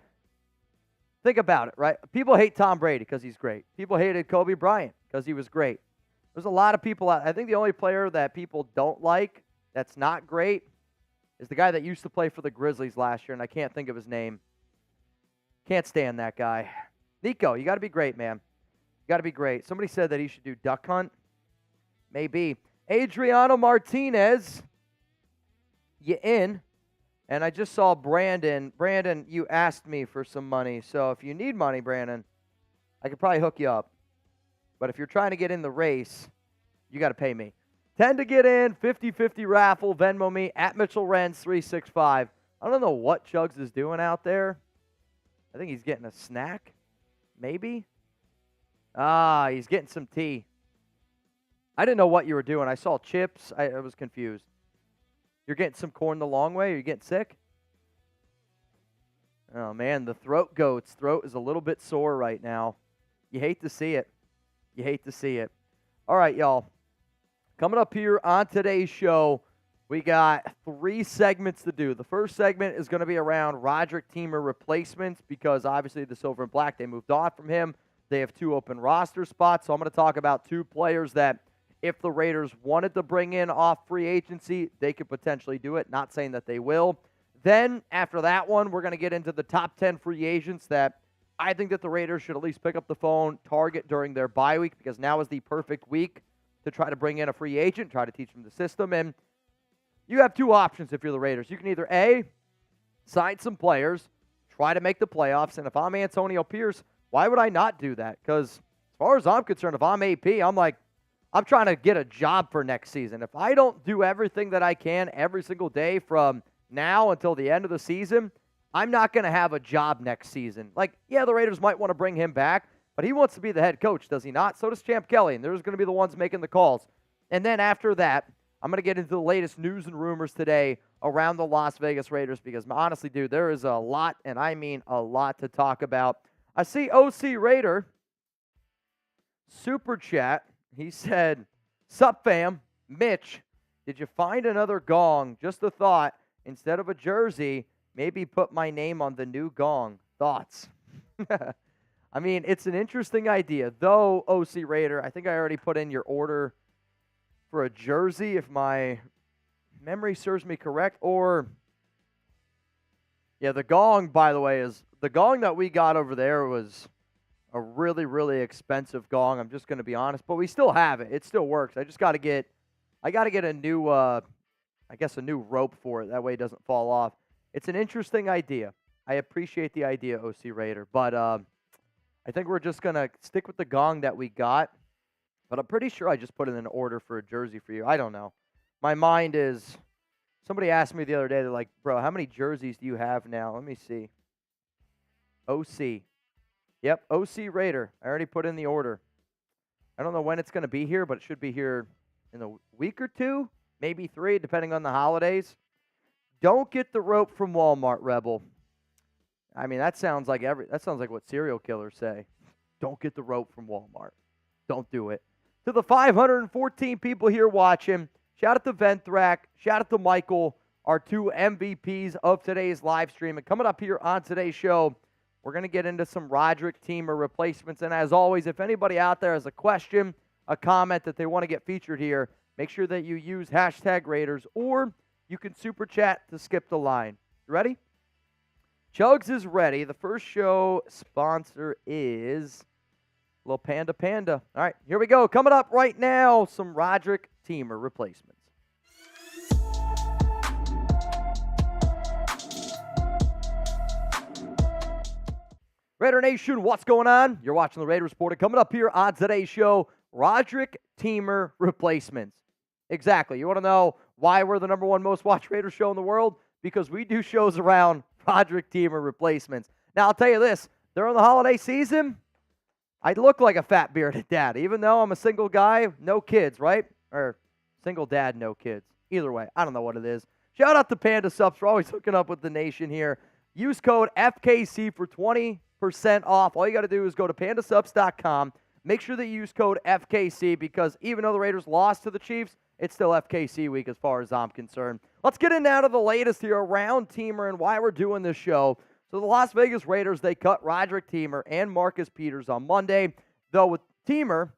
think about it, right? People hate Tom Brady because he's great. People hated Kobe Bryant because he was great. There's a lot of people out. I think the only player that people don't like that's not great is the guy that used to play for the Grizzlies last year, and I can't think of his name. Can't stand that guy. Nico, you got to be great, man. You got to be great. Somebody said that he should do duck hunt. Maybe. Adriano Martinez, you in? And I just saw Brandon. Brandon, you asked me for some money. So if you need money, Brandon, I could probably hook you up. But if you're trying to get in the race, you got to pay me. 10 to get in, 50-50 raffle, Venmo me, at Mitchell Renz 365. I don't know what Chugs is doing out there. I think he's getting a snack, maybe. He's getting some tea. I didn't know what you were doing. I saw chips. I was confused. You're getting some corn the long way? Are you getting sick? Oh, man, the throat goat's throat is a little bit sore right now. You hate to see it. You hate to see it. All right, y'all. Coming up here on today's show, we got 3 segments to do. The first segment is going to be around Roderic Teamer replacements because obviously the Silver and Black, they moved on from him. They have 2 open roster spots, so I'm going to talk about 2 players that if the Raiders wanted to bring in off free agency, they could potentially do it. Not saying that they will. Then, after that one, we're going to get into the top 10 free agents that I think that the Raiders should at least pick up the phone, target during their bye week, because now is the perfect week to try to bring in a free agent, try to teach them the system. And you have 2 options if you're the Raiders. You can either A, sign some players, try to make the playoffs, and if I'm Antonio Pierce, why would I not do that? Because as far as I'm concerned, if I'm AP, I'm trying to get a job for next season. If I don't do everything that I can every single day from now until the end of the season, I'm not going to have a job next season. Like, yeah, the Raiders might want to bring him back, but he wants to be the head coach, does he not? So does Champ Kelly, and there's going to be the ones making the calls. And then after that, I'm going to get into the latest news and rumors today around the Las Vegas Raiders because, honestly, dude, there is a lot, and I mean a lot to talk about. I see OC Raider super chat. He said, "Sup, fam? Mitch, did you find another gong? Just a thought. Instead of a jersey, maybe put my name on the new gong. Thoughts?" I mean, it's an interesting idea. Though, OC Raider, I think I already put in your order for a jersey, if my memory serves me correct. Or, yeah, the gong, by the way, is the gong that we got over there was a really, really expensive gong. I'm just going to be honest. But we still have it. It still works. I got to get a new, a new rope for it. That way it doesn't fall off. It's an interesting idea. I appreciate the idea, OC Raider. But I think we're just going to stick with the gong that we got. But I'm pretty sure I just put in an order for a jersey for you. I don't know. My mind is, somebody asked me the other day, they're like, "Bro, how many jerseys do you have now?" Let me see. OC. Yep, OC Raider. I already put in the order. I don't know when it's going to be here, but it should be here in a week or 2, maybe 3, depending on the holidays. Don't get the rope from Walmart, Rebel. I mean, that sounds like what serial killers say. Don't get the rope from Walmart. Don't do it. To the 514 people here watching, shout out to Venthrak, shout out to Michael, our 2 MVPs of today's live stream. And coming up here on today's show, we're going to get into some Roderic Teamer replacements. And as always, if anybody out there has a question, a comment that they want to get featured here, make sure that you use #Raiders, or you can super chat to skip the line. You ready? Chugs is ready. The first show sponsor is little Panda. All right, here we go. Coming up right now, some Roderic Teamer replacements. Raider Nation, what's going on? You're watching the Raiders Report. Coming up here on today's show, Roderic Teamer replacements. Exactly. You want to know why we're the #1 most watched Raiders show in the world? Because we do shows around Roderic Teamer replacements. Now, I'll tell you this. During the holiday season, I look like a fat bearded dad, even though I'm a single guy, no kids, right? Or single dad, no kids. Either way, I don't know what it is. Shout out to Panda Supps for always hooking up with the nation here. Use code FKC for 20% off. All you got to do is go to pandasupps.com. make sure that you use code FKC because even though the Raiders lost to the Chiefs, it's still FKC week as far as I'm concerned. Let's get in now to the latest here around Teamer and why we're doing this show. So the Las Vegas Raiders, they cut Roderic Teamer and Marcus Peters on Monday. Though with Teamer,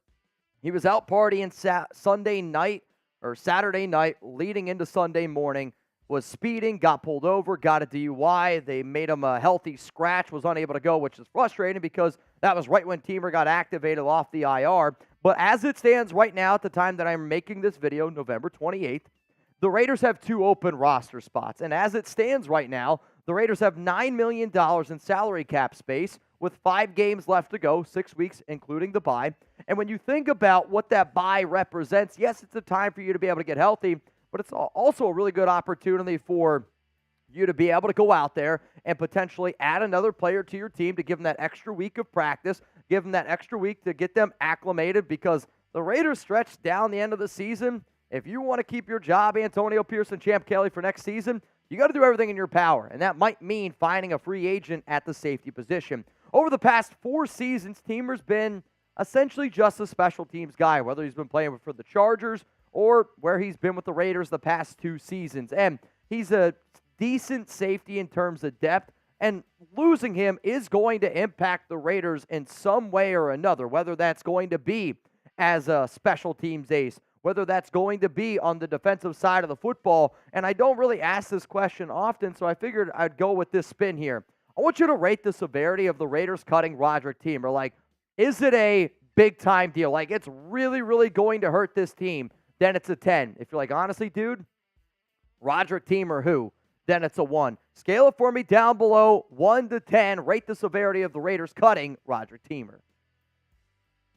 he was out partying Saturday night leading into Sunday morning, was speeding, got pulled over, got a DUI. They made him a healthy scratch, was unable to go, which is frustrating because that was right when Teamer got activated off the IR. But as it stands right now, at the time that I'm making this video, November 28th, the Raiders have 2 open roster spots. And as it stands right now, the Raiders have $9 million in salary cap space with 5 games left to go, 6 weeks, including the bye. And when you think about what that bye represents, yes, it's a time for you to be able to get healthy, but it's also a really good opportunity for you to be able to go out there and potentially add another player to your team to give them that extra week of practice, give them that extra week to get them acclimated because the Raiders stretch down the end of the season. If you want to keep your job, Antonio Pearson, Champ Kelly, for next season, you got to do everything in your power, and that might mean finding a free agent at the safety position. Over the past 4 seasons, Teamer's been essentially just a special teams guy, whether he's been playing for the Chargers or where he's been with the Raiders the past 2 seasons. And he's a decent safety in terms of depth, and losing him is going to impact the Raiders in some way or another, whether that's going to be as a special teams ace, whether that's going to be on the defensive side of the football. And I don't really ask this question often, so I figured I'd go with this spin here. I want you to rate the severity of the Raiders cutting Roderic Teamer. Like, is it a big-time deal? Like, it's really, really going to hurt this team? Then it's a 10. If you're like, honestly, dude, Roderic Teamer who? Then it's a 1. Scale it for me down below, 1 to 10. Rate the severity of the Raiders cutting Roderic Teamer.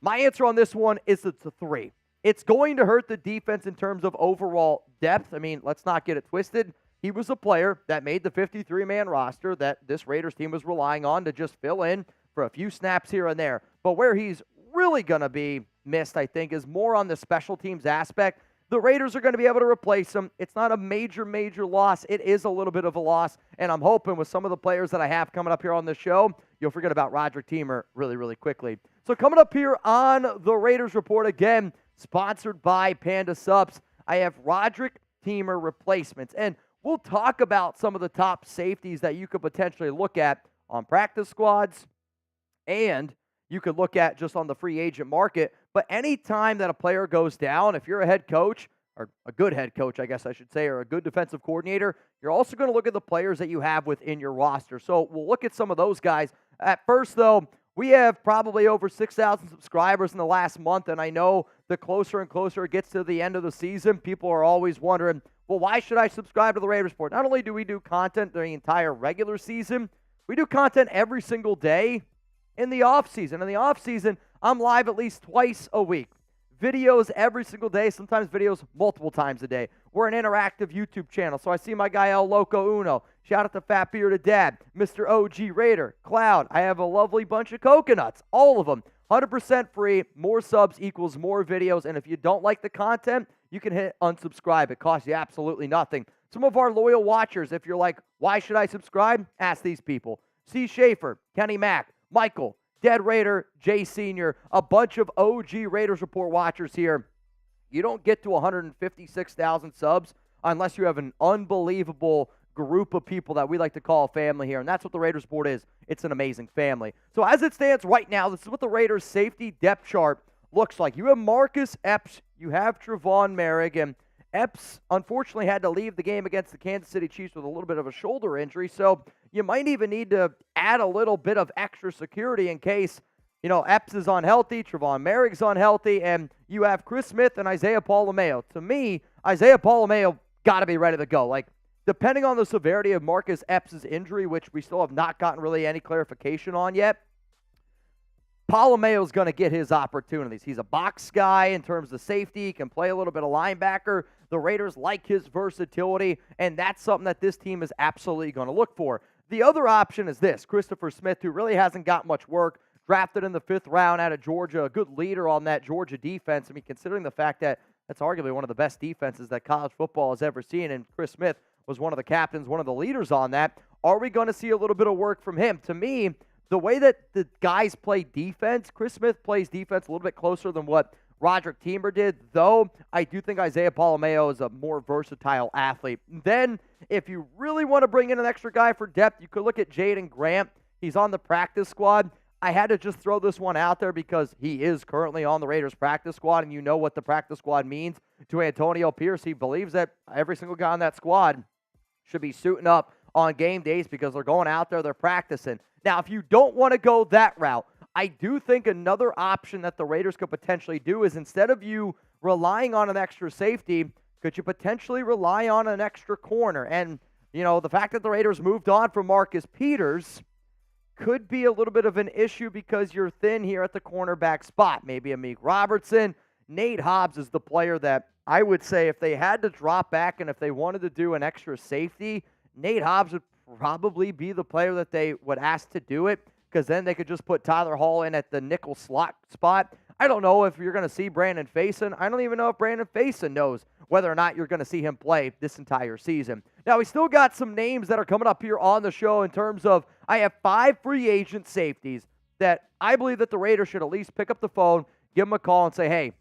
My answer on this one is it's a 3. It's going to hurt the defense in terms of overall depth. I mean, let's not get it twisted. He was a player that made the 53-man roster that this Raiders team was relying on to just fill in for a few snaps here and there. But where he's really going to be missed, I think, is more on the special teams aspect. The Raiders are going to be able to replace him. It's not a major, major loss. It is a little bit of a loss, and I'm hoping with some of the players that I have coming up here on this show, you'll forget about Roderic Teamer really, really quickly. So coming up here on the Raiders Report, again, sponsored by Panda Supps, I have Roderic Teamer replacements, and we'll talk about some of the top safeties that you could potentially look at on practice squads, and you could look at just on the free agent market. But any time that a player goes down, if you're a head coach, or a good head coach, I guess I should say, or a good defensive coordinator, you're also going to look at the players that you have within your roster. So we'll look at some of those guys. At first, though, we have probably over 6,000 subscribers in the last month, and I know the closer and closer it gets to the end of the season, people are always wondering, well, why should I subscribe to the Raiders Report? Not only do we do content during the entire regular season, we do content every single day in the offseason. In the offseason, I'm live at least twice a week. Videos every single day, sometimes videos multiple times a day. We're an interactive YouTube channel, so I see my guy El Loco Uno. Shout out to Fat Bearded Dad, Mr. OG Raider, Cloud. I have a lovely bunch of coconuts, all of them. 100% free. More subs equals more videos, and if you don't like the content, you can hit unsubscribe. It costs you absolutely nothing. Some of our loyal watchers, if you're like, why should I subscribe? Ask these people. C. Schaefer, Kenny Mack, Michael, Dead Raider, Jay Sr., a bunch of OG Raiders Report watchers here. You don't get to 156,000 subs unless you have an unbelievable group of people that we like to call family here, and that's what the Raiders Report is. It's an amazing family. So as it stands right now, this is what the Raiders safety depth chart looks like. You have Marcus Epps, you have Trevon Merrick, and Epps unfortunately had to leave the game against the Kansas City Chiefs with a little bit of a shoulder injury, so you might even need to add a little bit of extra security in case, you know, Epps is unhealthy, Trevon Merrick's unhealthy, and you have Chris Smith and Isaiah Polameo. To me, Isaiah Polameo got to be ready to go. Like, depending on the severity of Marcus Epps' injury, which we still have not gotten really any clarification on yet, Polomeo's going to get his opportunities. He's a box guy in terms of safety. He can play a little bit of linebacker. The Raiders like his versatility, and that's something that this team is absolutely going to look for. The other option is this, Christopher Smith, who really hasn't got much work, drafted in the 5th round out of Georgia, a good leader on that Georgia defense. I mean, considering the fact that that's arguably one of the best defenses that college football has ever seen, and Chris Smith was one of the captains, one of the leaders on that. Are we going to see a little bit of work from him? To me, the way that the guys play defense, Chris Smith plays defense a little bit closer than what Roderic Teamer did, though I do think Isaiah Palomeo is a more versatile athlete. Then, if you really want to bring in an extra guy for depth, you could look at Jaden Grant. He's on the practice squad. I had to just throw this one out there because he is currently on the Raiders practice squad, and you know what the practice squad means to Antonio Pierce. He believes that every single guy on that squad should be suiting up on game days because they're going out there, they're practicing. Now, if you don't want to go that route, I do think another option that the Raiders could potentially do is instead of you relying on an extra safety, could you potentially rely on an extra corner? And, the fact that the Raiders moved on from Marcus Peters could be a little bit of an issue because you're thin here at the cornerback spot. Maybe Amik Robertson. Nate Hobbs is the player that I would say if they had to drop back and if they wanted to do an extra safety, Nate Hobbs would probably be the player that they would ask to do it because then they could just put Tyler Hall in at the nickel slot spot. I don't know if you're going to see Brandon Faison. I don't even know if Brandon Faison knows whether or not you're going to see him play this entire season. Now, we still got some names that are coming up here on the show in terms of I have 5 free agent safeties that I believe that the Raiders should at least pick up the phone, give them a call, and say, hey,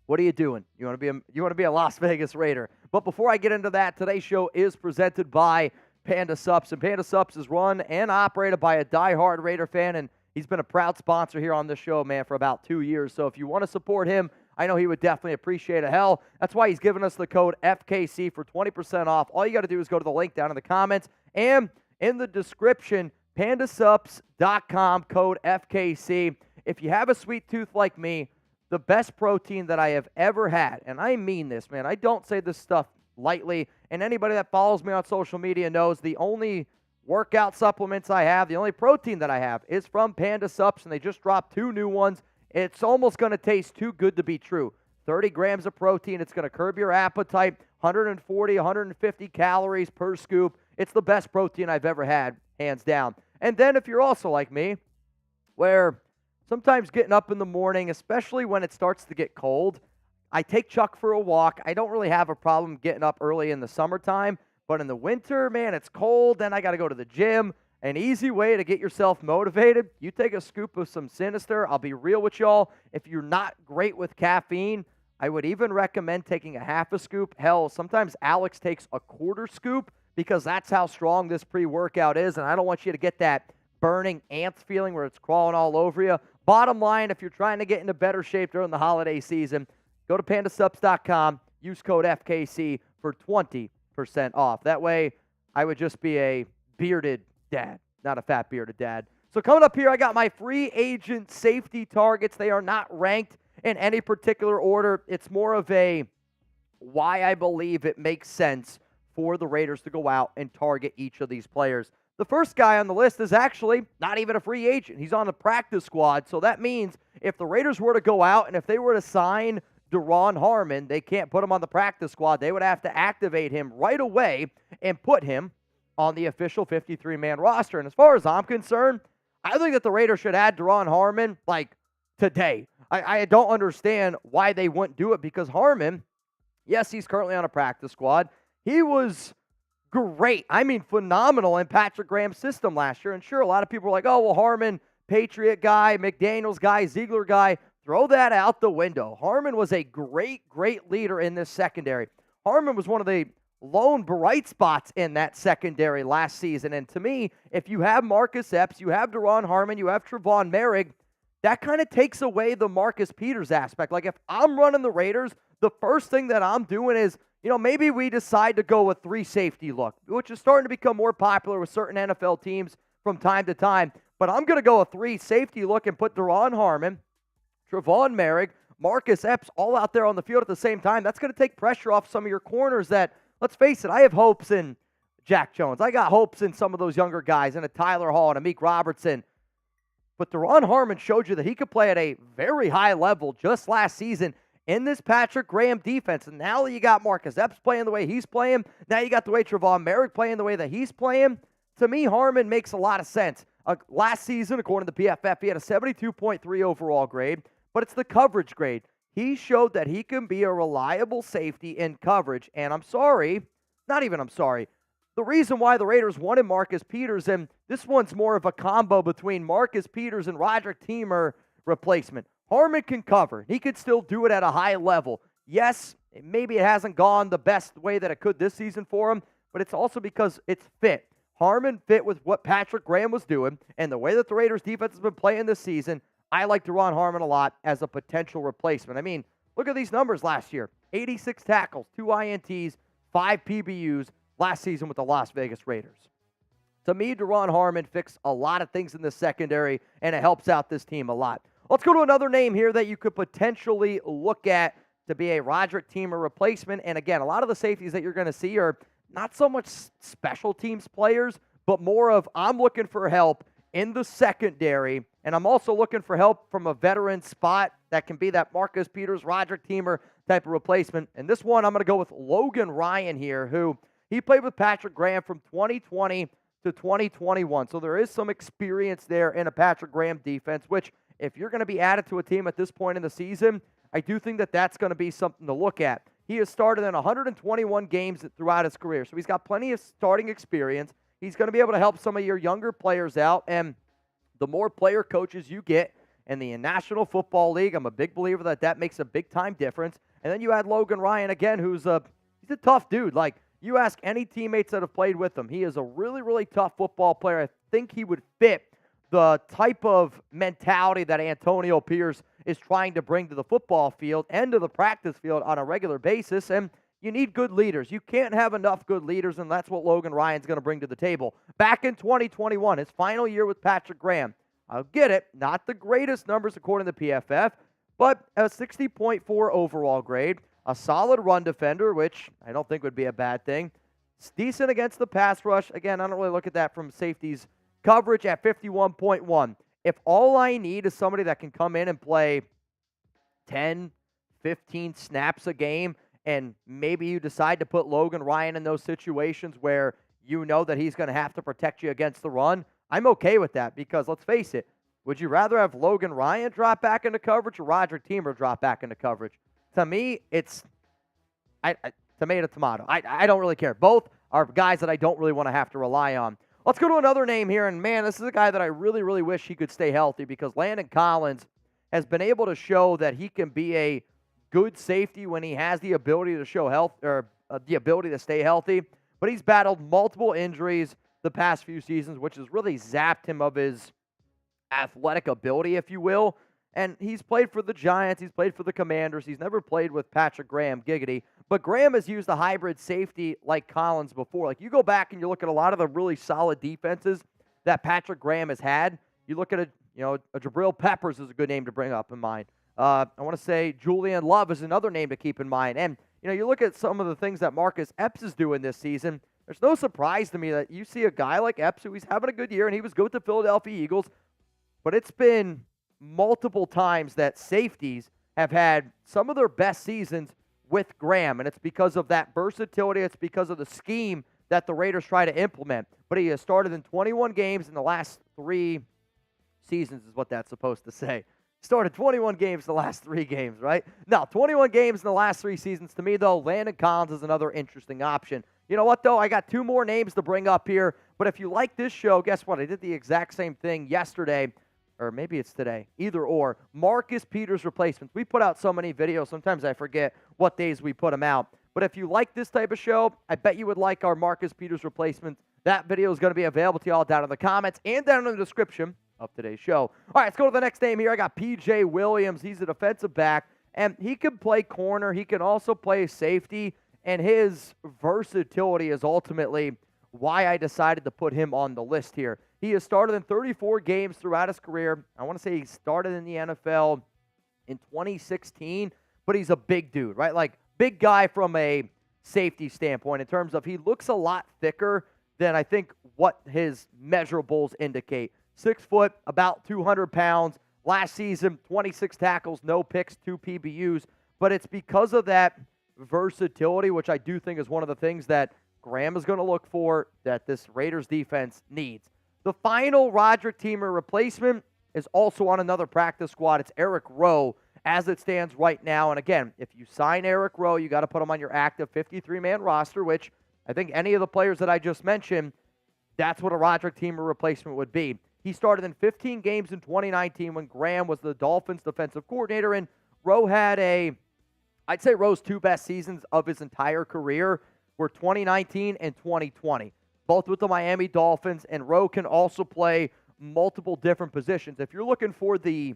what are you doing? You want to be a Las Vegas Raider. But before I get into that, today's show is presented by Panda Supps. And Panda Supps is run and operated by a diehard Raider fan, and he's been a proud sponsor here on this show, man, for about 2 years. So if you want to support him, I know he would definitely appreciate a hell. That's why he's given us the code FKC for 20% off. All you got to do is go to the link down in the comments and in the description, pandasupps.com, code FKC. If you have a sweet tooth like me, the best protein that I have ever had, and I mean this, man. I don't say this stuff lightly, and anybody that follows me on social media knows the only workout supplements I have, the only protein that I have is from Panda Supps, and they just dropped 2 new ones. It's almost going to taste too good to be true. 30 grams of protein. It's going to curb your appetite. 140, 150 calories per scoop. It's the best protein I've ever had, hands down. And then if you're also like me, where sometimes getting up in the morning, especially when it starts to get cold, I take Chuck for a walk. I don't really have a problem getting up early in the summertime, but in the winter, man, it's cold. Then I got to go to the gym. An easy way to get yourself motivated, you take a scoop of some Sinister. I'll be real with y'all. If you're not great with caffeine, I would even recommend taking a half a scoop. Hell, sometimes Alex takes a quarter scoop because that's how strong this pre-workout is, and I don't want you to get that burning ants feeling where it's crawling all over you. Bottom line, if you're trying to get into better shape during the holiday season, go to pandasupps.com, use code FKC for 20% off. That way, I would just be a bearded dad, not a fat bearded dad. So coming up here, I got my free agent safety targets. They are not ranked in any particular order. It's more of a why I believe it makes sense for the Raiders to go out and target each of these players. The first guy on the list is actually not even a free agent. He's on the practice squad, so that means if the Raiders were to go out and if they were to sign Duron Harmon, they can't put him on the practice squad. They would have to activate him right away and put him on the official 53-man roster. And as far as I'm concerned, I think that the Raiders should add Duron Harmon, today. I don't understand why they wouldn't do it because Harmon, yes, he's currently on a practice squad. He was great. I mean, phenomenal in Patrick Graham's system last year. And sure, a lot of people were like, oh, well, Harmon, Patriot guy, McDaniels guy, Ziegler guy. Throw that out the window. Harmon was a great, great leader in this secondary. Harmon was one of the lone bright spots in that secondary last season. And to me, if you have Marcus Epps, you have Duron Harmon, you have Trevon Merrick, that kind of takes away the Marcus Peters aspect. Like if I'm running the Raiders, the first thing that I'm doing is, maybe we decide to go with 3 safety look, which is starting to become more popular with certain NFL teams from time to time. But I'm going to go a 3 safety look and put Duron Harmon, Trevon Merrick, Marcus Epps all out there on the field at the same time. That's going to take pressure off some of your corners that, let's face it, I have hopes in Jack Jones. I got hopes in some of those younger guys, and a Tyler Hall and a Amik Robertson. But Duron Harmon showed you that he could play at a very high level just last season in this Patrick Graham defense. And now that you got Marcus Epps playing the way he's playing, now you got the way Trevon Merrick playing the way that he's playing, to me, Harmon makes a lot of sense. Last season, according to the PFF, he had a 72.3 overall grade, but it's the coverage grade. He showed that he can be a reliable safety in coverage, and the the reason why the Raiders wanted Marcus Peters, and this one's more of a combo between Marcus Peters and Roderic Teamer replacement. Harmon can cover. He could still do it at a high level. Yes, maybe it hasn't gone the best way that it could this season for him, but it's also because it's fit. Harmon fit with what Patrick Graham was doing, and the way that the Raiders defense has been playing this season, I like Deron Harmon a lot as a potential replacement. I mean, look at these numbers last year. 86 tackles, 2 INTs, 5 PBUs last season with the Las Vegas Raiders. To me, Deron Harmon fixed a lot of things in the secondary, and it helps out this team a lot. Let's go to another name here that you could potentially look at to be a Roderic Teamer replacement. And again, a lot of the safeties that you're going to see are not so much special teams players, but more of I'm looking for help in the secondary, and I'm also looking for help from a veteran spot that can be that Marcus Peters, Roderic Teamer type of replacement. And this one, I'm going to go with Logan Ryan here, who he played with Patrick Graham from 2020 to 2021. So there is some experience there in a Patrick Graham defense, which if you're going to be added to a team at this point in the season, I do think that that's going to be something to look at. He has started in 121 games throughout his career, so he's got plenty of starting experience. He's going to be able to help some of your younger players out, and the more player coaches you get in the National Football League, I'm a big believer that that makes a big-time difference. And then you add Logan Ryan again, he's a tough dude. Like, you ask any teammates that have played with him, he is a really, really tough football player. I think he would fit the type of mentality that Antonio Pierce is trying to bring to the football field and to the practice field on a regular basis, and you need good leaders. You can't have enough good leaders, and that's what Logan Ryan's going to bring to the table. Back in 2021, his final year with Patrick Graham, I'll get it, not the greatest numbers according to PFF, but a 60.4 overall grade, a solid run defender, which I don't think would be a bad thing. It's decent against the pass rush. Again, I don't really look at that from safeties. Coverage at 51.1. If all I need is somebody that can come in and play 10, 15 snaps a game, and maybe you decide to put Logan Ryan in those situations where you know that he's going to have to protect you against the run, I'm okay with that because, let's face it, would you rather have Logan Ryan drop back into coverage or Roderic Teamer drop back into coverage? To me, it's tomato. I don't really care. Both are guys that I don't really want to have to rely on. Let's go to another name here, and man, this is a guy that I really, really wish he could stay healthy because Landon Collins has been able to show that he can be a good safety when he has the ability to show health or the ability to stay healthy, but he's battled multiple injuries the past few seasons, which has really zapped him of his athletic ability, if you will. And he's played for the Giants. He's played for the Commanders. He's never played with Patrick Graham, giggity. But Graham has used a hybrid safety like Collins before. Like, you go back and you look at a lot of the really solid defenses that Patrick Graham has had. You look at a Jabril Peppers is a good name to bring up in mind. I want to say Julian Love is another name to keep in mind. And, you look at some of the things that Marcus Epps is doing this season. There's no surprise to me that you see a guy like Epps who he's having a good year, and he was good with the Philadelphia Eagles. But it's been multiple times that safeties have had some of their best seasons with Graham, and it's because of that versatility. It's because of the scheme that the Raiders try to implement. But he has started in 21 games in the last 3 seasons is what that's supposed to say. Started 21 games the last 3 games, right? Now, 21 games in the last 3 seasons. To me, though, Landon Collins is another interesting option. You know what, though? I got 2 more names to bring up here. But if you like this show, guess what? I did the exact same thing yesterday. Or maybe it's today, either or. Marcus Peters replacements. We put out so many videos, sometimes I forget what days we put them out. But if you like this type of show, I bet you would like our Marcus Peters replacements. That video is going to be available to y'all down in the comments and down in the description of today's show. All right, let's go to the next name here. I got P.J. Williams. He's a defensive back, and he can play corner. He can also play safety, and his versatility is ultimately why I decided to put him on the list here. He has started in 34 games throughout his career. I want to say he started in the NFL in 2016, but he's a big dude, right? Like, big guy from a safety standpoint in terms of he looks a lot thicker than I think what his measurables indicate. 6 foot, about 200 pounds. Last season, 26 tackles, no picks, 2 PBUs. But it's because of that versatility, which I do think is one of the things that Graham is going to look for, that this Raiders defense needs. The final Roderic Teamer replacement is also on another practice squad. It's Eric Rowe as it stands right now. And again, if you sign Eric Rowe, you got to put him on your active 53-man roster, which I think any of the players that I just mentioned, that's what a Roderic Teamer replacement would be. He started in 15 games in 2019 when Graham was the Dolphins defensive coordinator, and Rowe had I'd say Rowe's two best seasons of his entire career were 2019 and 2020, both with the Miami Dolphins, and Rowe can also play multiple different positions. If you're looking for the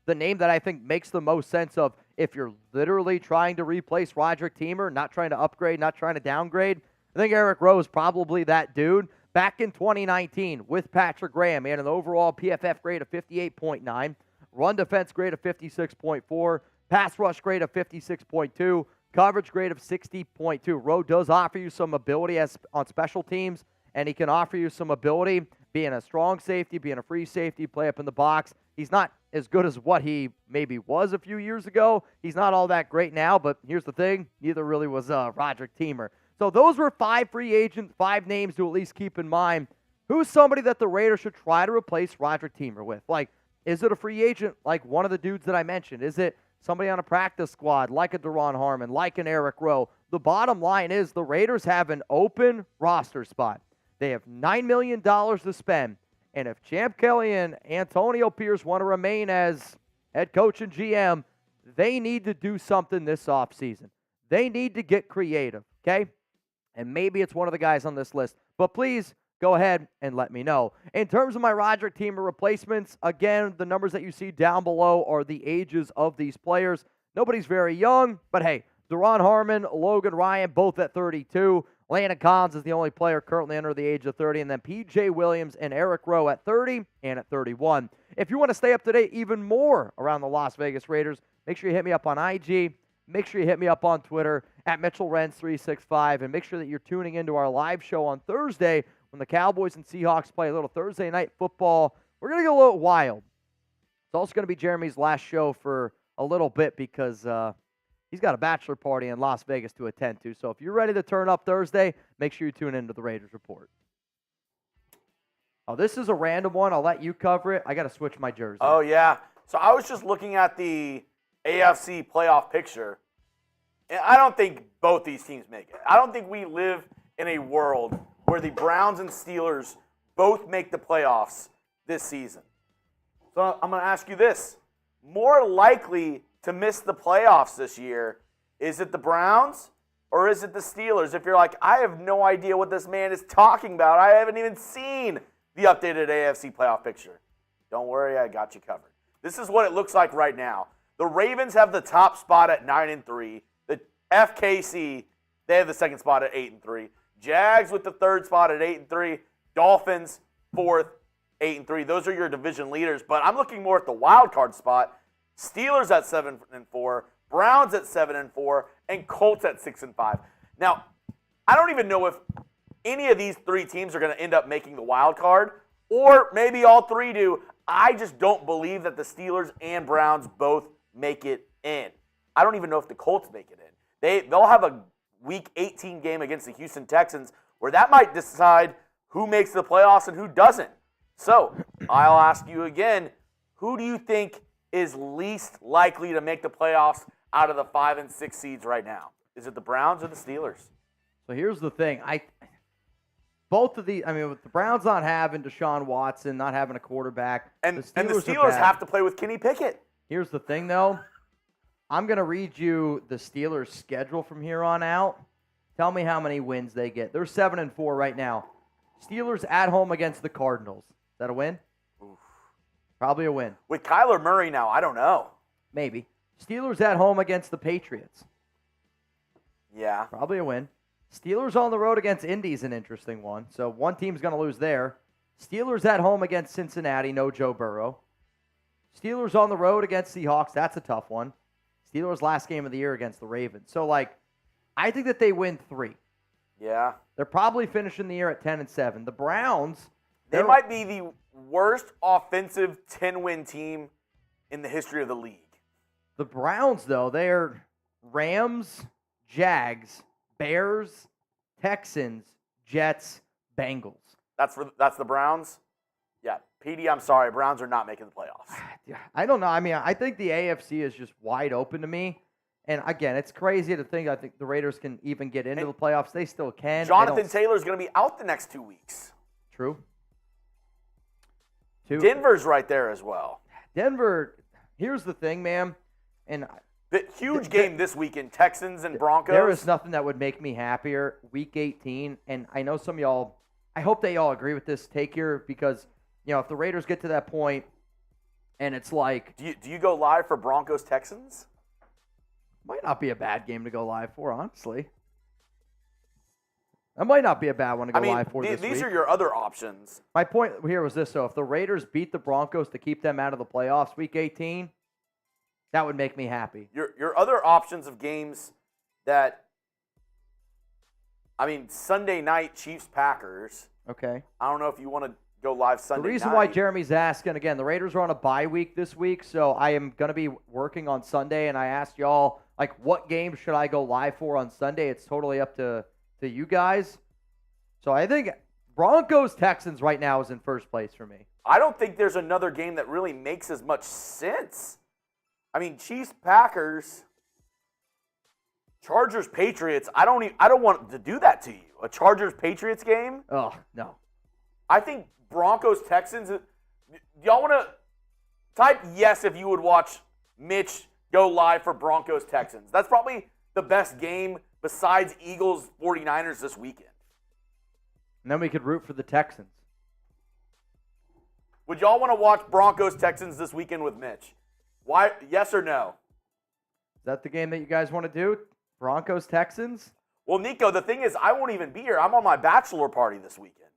name that I think makes the most sense of if you're literally trying to replace Roderic Teamer, not trying to upgrade, not trying to downgrade, I think Eric Rowe is probably that dude. Back in 2019 with Patrick Graham, he had an overall PFF grade of 58.9, run defense grade of 56.4, pass rush grade of 56.2, coverage grade of 60.2. Rowe does offer you some ability on special teams, and he can offer you some ability being a strong safety, being a free safety, play up in the box. He's not as good as what he maybe was a few years ago. He's not all that great now, but here's the thing, neither really was Roderic Teamer. So those were 5 free agents, 5 names to at least keep in mind. Who's somebody that the Raiders should try to replace Roderic Teamer with? Like, is it a free agent like one of the dudes that I mentioned? Is it somebody on a practice squad like a Deron Harmon, like an Eric Rowe? The bottom line is the Raiders have an open roster spot. They have $9 million to spend. And if Champ Kelly and Antonio Pierce want to remain as head coach and GM, they need to do something this offseason. They need to get creative, okay? And maybe it's one of the guys on this list. But please go ahead and let me know. In terms of my Roderic Teamer replacements, again, the numbers that you see down below are the ages of these players. Nobody's very young, but hey, Deron Harmon, Logan Ryan, both at 32. Landon Collins is the only player currently under the age of 30, and then P.J. Williams and Eric Rowe at 30 and at 31. If you want to stay up to date even more around the Las Vegas Raiders, make sure you hit me up on IG. Make sure you hit me up on Twitter at Mitchell Renz 365, and make sure that you're tuning into our live show on Thursday when the Cowboys and Seahawks play a little Thursday night football. We're going to go a little wild. It's also going to be Jeremy's last show for a little bit because he's got a bachelor party in Las Vegas to attend to. So if you're ready to turn up Thursday, make sure you tune into the Raiders Report. Oh, this is a random one. I'll let you cover it. I got to switch my jersey. Oh, yeah. So I was just looking at the AFC playoff picture, and I don't think both these teams make it. I don't think we live in a world where the Browns and Steelers both make the playoffs this season. So I'm going to ask you this. More likely to miss the playoffs this year, is it the Browns or is it the Steelers? If you're like, I have no idea what this man is talking about. I haven't even seen the updated AFC playoff picture. Don't worry, I got you covered. This is what it looks like right now. The Ravens have the top spot at 9-3. The FKC, they have the second spot at 8-3. Jags with the third spot at 8-3. Dolphins, fourth, 8-3. Those are your division leaders. But I'm looking more at the wild card spot. Steelers at 7-4, Browns at 7-4, and Colts at 6-5. Now, I don't even know if any of these 3 teams are going to end up making the wild card, or maybe all 3 do. I just don't believe that the Steelers and Browns both make it in. I don't even know if the Colts make it in. They'll have a Week 18 game against the Houston Texans where that might decide who makes the playoffs and who doesn't. So, I'll ask you again, who do you think is least likely to make the playoffs out of the 5 and 6 seeds right now? Is it the Browns or the Steelers? So here's the thing. With the Browns not having Deshaun Watson, not having a quarterback, and the Steelers have to play with Kenny Pickett. Here's the thing, though. I'm going to read you the Steelers' schedule from here on out. Tell me how many wins they get. They're 7-4 right now. Steelers at home against the Cardinals. Is that a win? Oof. Probably a win. With Kyler Murray now, I don't know. Maybe. Steelers at home against the Patriots. Yeah. Probably a win. Steelers on the road against Indy is an interesting one. So one team's going to lose there. Steelers at home against Cincinnati, no Joe Burrow. Steelers on the road against Seahawks, that's a tough one. Steelers last game of the year against the Ravens. So, I think that they win 3. Yeah. They're probably finishing the year at 10-7. The Browns, they might be the worst offensive 10-win team in the history of the league. The Browns, though, they're Rams, Jags, Bears, Texans, Jets, Bengals. That's the Browns? Yeah. PD, I'm sorry. Browns are not making the playoffs. I don't know. I mean, I think the AFC is just wide open to me. And again, it's crazy to think. I think the Raiders can even get into the playoffs. They still can. Jonathan Taylor's going to be out the next 2 weeks. True. Denver's right there as well. Denver. Here's the thing, man. And the huge game this weekend, Texans and Broncos. There is nothing that would make me happier. Week 18, and I know some of y'all. I hope they all agree with this take here because if the Raiders get to that point, and it's like, do you go live for Broncos Texans? Might not be a bad game to go live for, honestly. That might not be a bad one to go live for this week. These are your other options. My point here was this, though. If the Raiders beat the Broncos to keep them out of the playoffs week 18, that would make me happy. Your other options of games that, Sunday night Chiefs-Packers. Okay. I don't know if you want to go live Sunday night. The reason why Jeremy's asking, again, the Raiders are on a bye week this week, so I am going to be working on Sunday, and I asked y'all, what game should I go live for on Sunday? It's totally up to you guys. So I think Broncos-Texans right now is in first place for me. I don't think there's another game that really makes as much sense. Chiefs-Packers, Chargers-Patriots, I don't want to do that to you. A Chargers-Patriots game? Oh, no. I think Broncos-Texans, do y'all want to type yes if you would watch Mitch go live for Broncos-Texans? That's probably the best game besides Eagles-49ers this weekend. And then we could root for the Texans. Would y'all want to watch Broncos-Texans this weekend with Mitch? Why? Yes or no? Is that the game that you guys want to do? Broncos-Texans? Well, Nico, the thing is, I won't even be here. I'm on my bachelor party this weekend.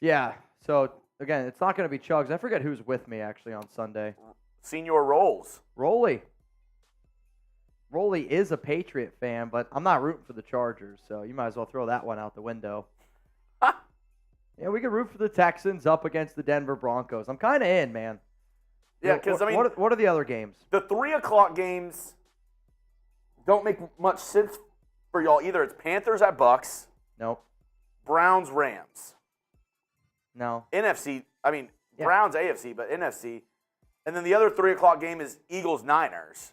Yeah. So, again, it's not going to be Chugs. I forget who's with me, actually, on Sunday. Senior Rolls. Rolly is a Patriot fan, but I'm not rooting for the Chargers, so you might as well throw that one out the window. Yeah, we could root for the Texans up against the Denver Broncos. I'm kind of in, man. Yeah, because, what are the other games? The 3 o'clock games don't make much sense for y'all either. It's Panthers at Bucks. Nope. Browns, Rams. No. NFC, Browns, AFC, but NFC. And then the other 3 o'clock game is Eagles, Niners,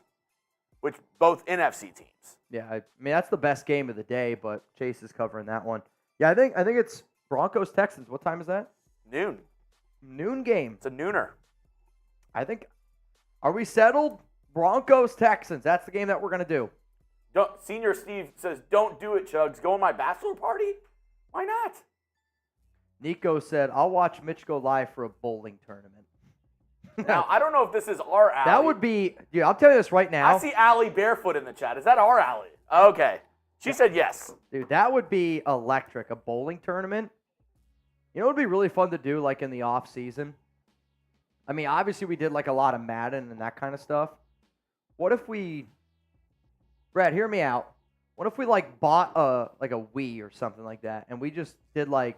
which both NFC teams. Yeah, that's the best game of the day, but Chase is covering that one. Yeah, I think it's Broncos, Texans. What time is that? Noon game. It's a nooner. Are we settled? Broncos, Texans. That's the game that we're going to do. Senior Steve says, don't do it, Chugs. Go on my bachelor party? Why not? Nico said, I'll watch Mitch go live for a bowling tournament. Now, I don't know if this is our alley. That would be, dude, I'll tell you this right now. I see Allie Barefoot in the chat. Is that our alley? Okay. She said yes. Dude, that would be electric, a bowling tournament. You know what would be really fun to do, in the off season? Obviously we did, a lot of Madden and that kind of stuff. What if we, Brad, hear me out. What if we, bought a Wii or something like that, and we just did, I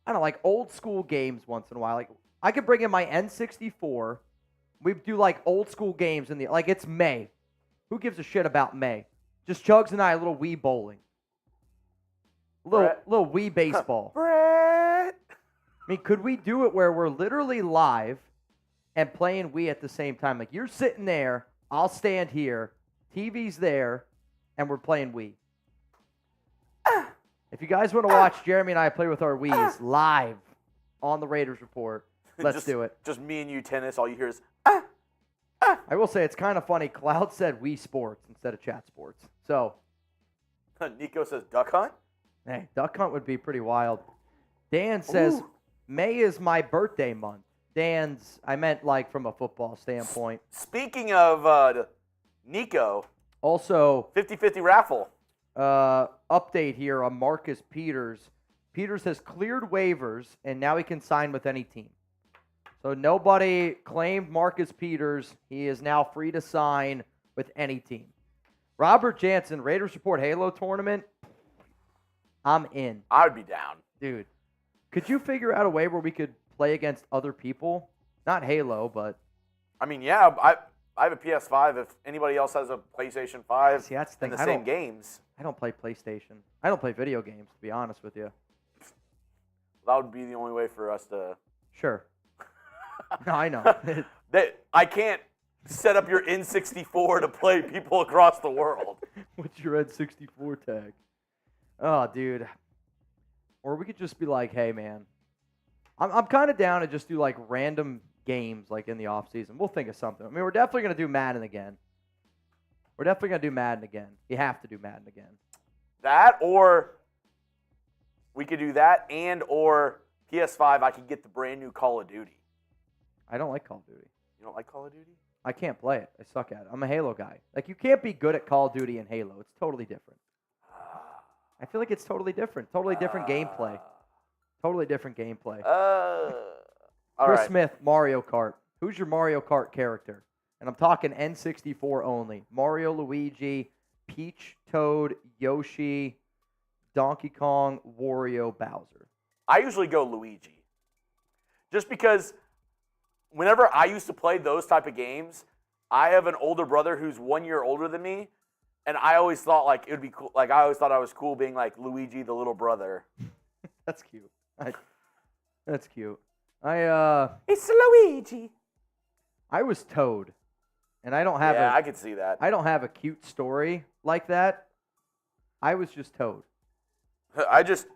don't know, old school games once in a while. I could bring in my N64. We do, old school games in the, it's May. Who gives a shit about May? Just Chugs and I, a little Wii bowling. Little Wii baseball. Brett. Could we do it where we're literally live and playing Wii at the same time? You're sitting there, I'll stand here, TV's there, and we're playing Wii. If you guys want to watch Jeremy and I play with our Wiis live on the Raiders Report, let's do it. Just me and you tennis, all you hear is, I will say it's kind of funny. Cloud said Wii Sports instead of Chat Sports. So, Nico says Duck Hunt? Hey, Duck Hunt would be pretty wild. Dan says, May is my birthday month. Dan's, I meant from a football standpoint. Speaking of Nico. Also. 50-50 raffle. Update here on Marcus Peters. Peters has cleared waivers, and now he can sign with any team. So nobody claimed Marcus Peters. He is now free to sign with any team. Robert Jansen, Raiders Report Halo Tournament. I'm in. I would be down. Dude, could you figure out a way where we could play against other people? Not Halo, but... yeah, I have a PS5. If anybody else has a PlayStation 5 See, that's the thing. and the same games. I don't play PlayStation. I don't play video games, to be honest with you. That would be the only way for us to... Sure. No, I know. I can't set up your N64 to play people across the world. What's your N64 tag? Oh, dude. Or we could just be like, hey, man, I'm kind of down to just do like random games like in the off season. We'll think of something. I mean, we're definitely going to do Madden again. You have to do Madden again. That, or we could do that, and or PS5, I could get the brand new Call of Duty. I don't like Call of Duty. You don't like Call of Duty? I can't play it. I suck at it. I'm a Halo guy. Like, you can't be good at Call of Duty and Halo. It's totally different. I feel like it's totally different. Totally different gameplay. Totally different gameplay. All Chris right. Smith, Mario Kart. Who's your Mario Kart character? And I'm talking N64 only. Mario, Luigi, Peach, Toad, Yoshi, Donkey Kong, Wario, Bowser. I usually go Luigi. Just because whenever I used to play those type of games, I have an older brother who's 1 year older than me, and I always thought like it would be cool. Like I always thought I was cool being like Luigi, the little brother. That's cute. That's cute. It's Luigi. I was Toad, and I don't have I could see that. I don't have a cute story like that. I was just Toad. I just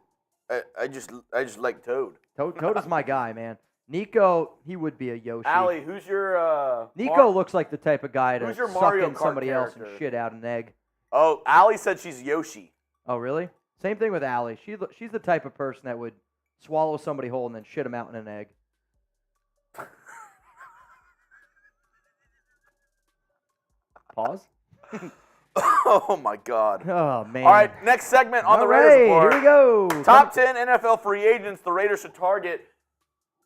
like Toad. Toad is my guy, man. Nico, he would be a Yoshi. Allie, who's your Nico looks like the type of guy to Who's your suck Mario in Kart somebody else and character? shit out an egg. Oh, Allie said she's Yoshi. Oh, really? Same thing with Allie. She's the type of person that would swallow somebody whole and then shit him out in an egg. Pause. Oh my God. Oh man. All right, next segment on the All Raiders right, Report. here we go. Top 10 NFL free agents the Raiders should target.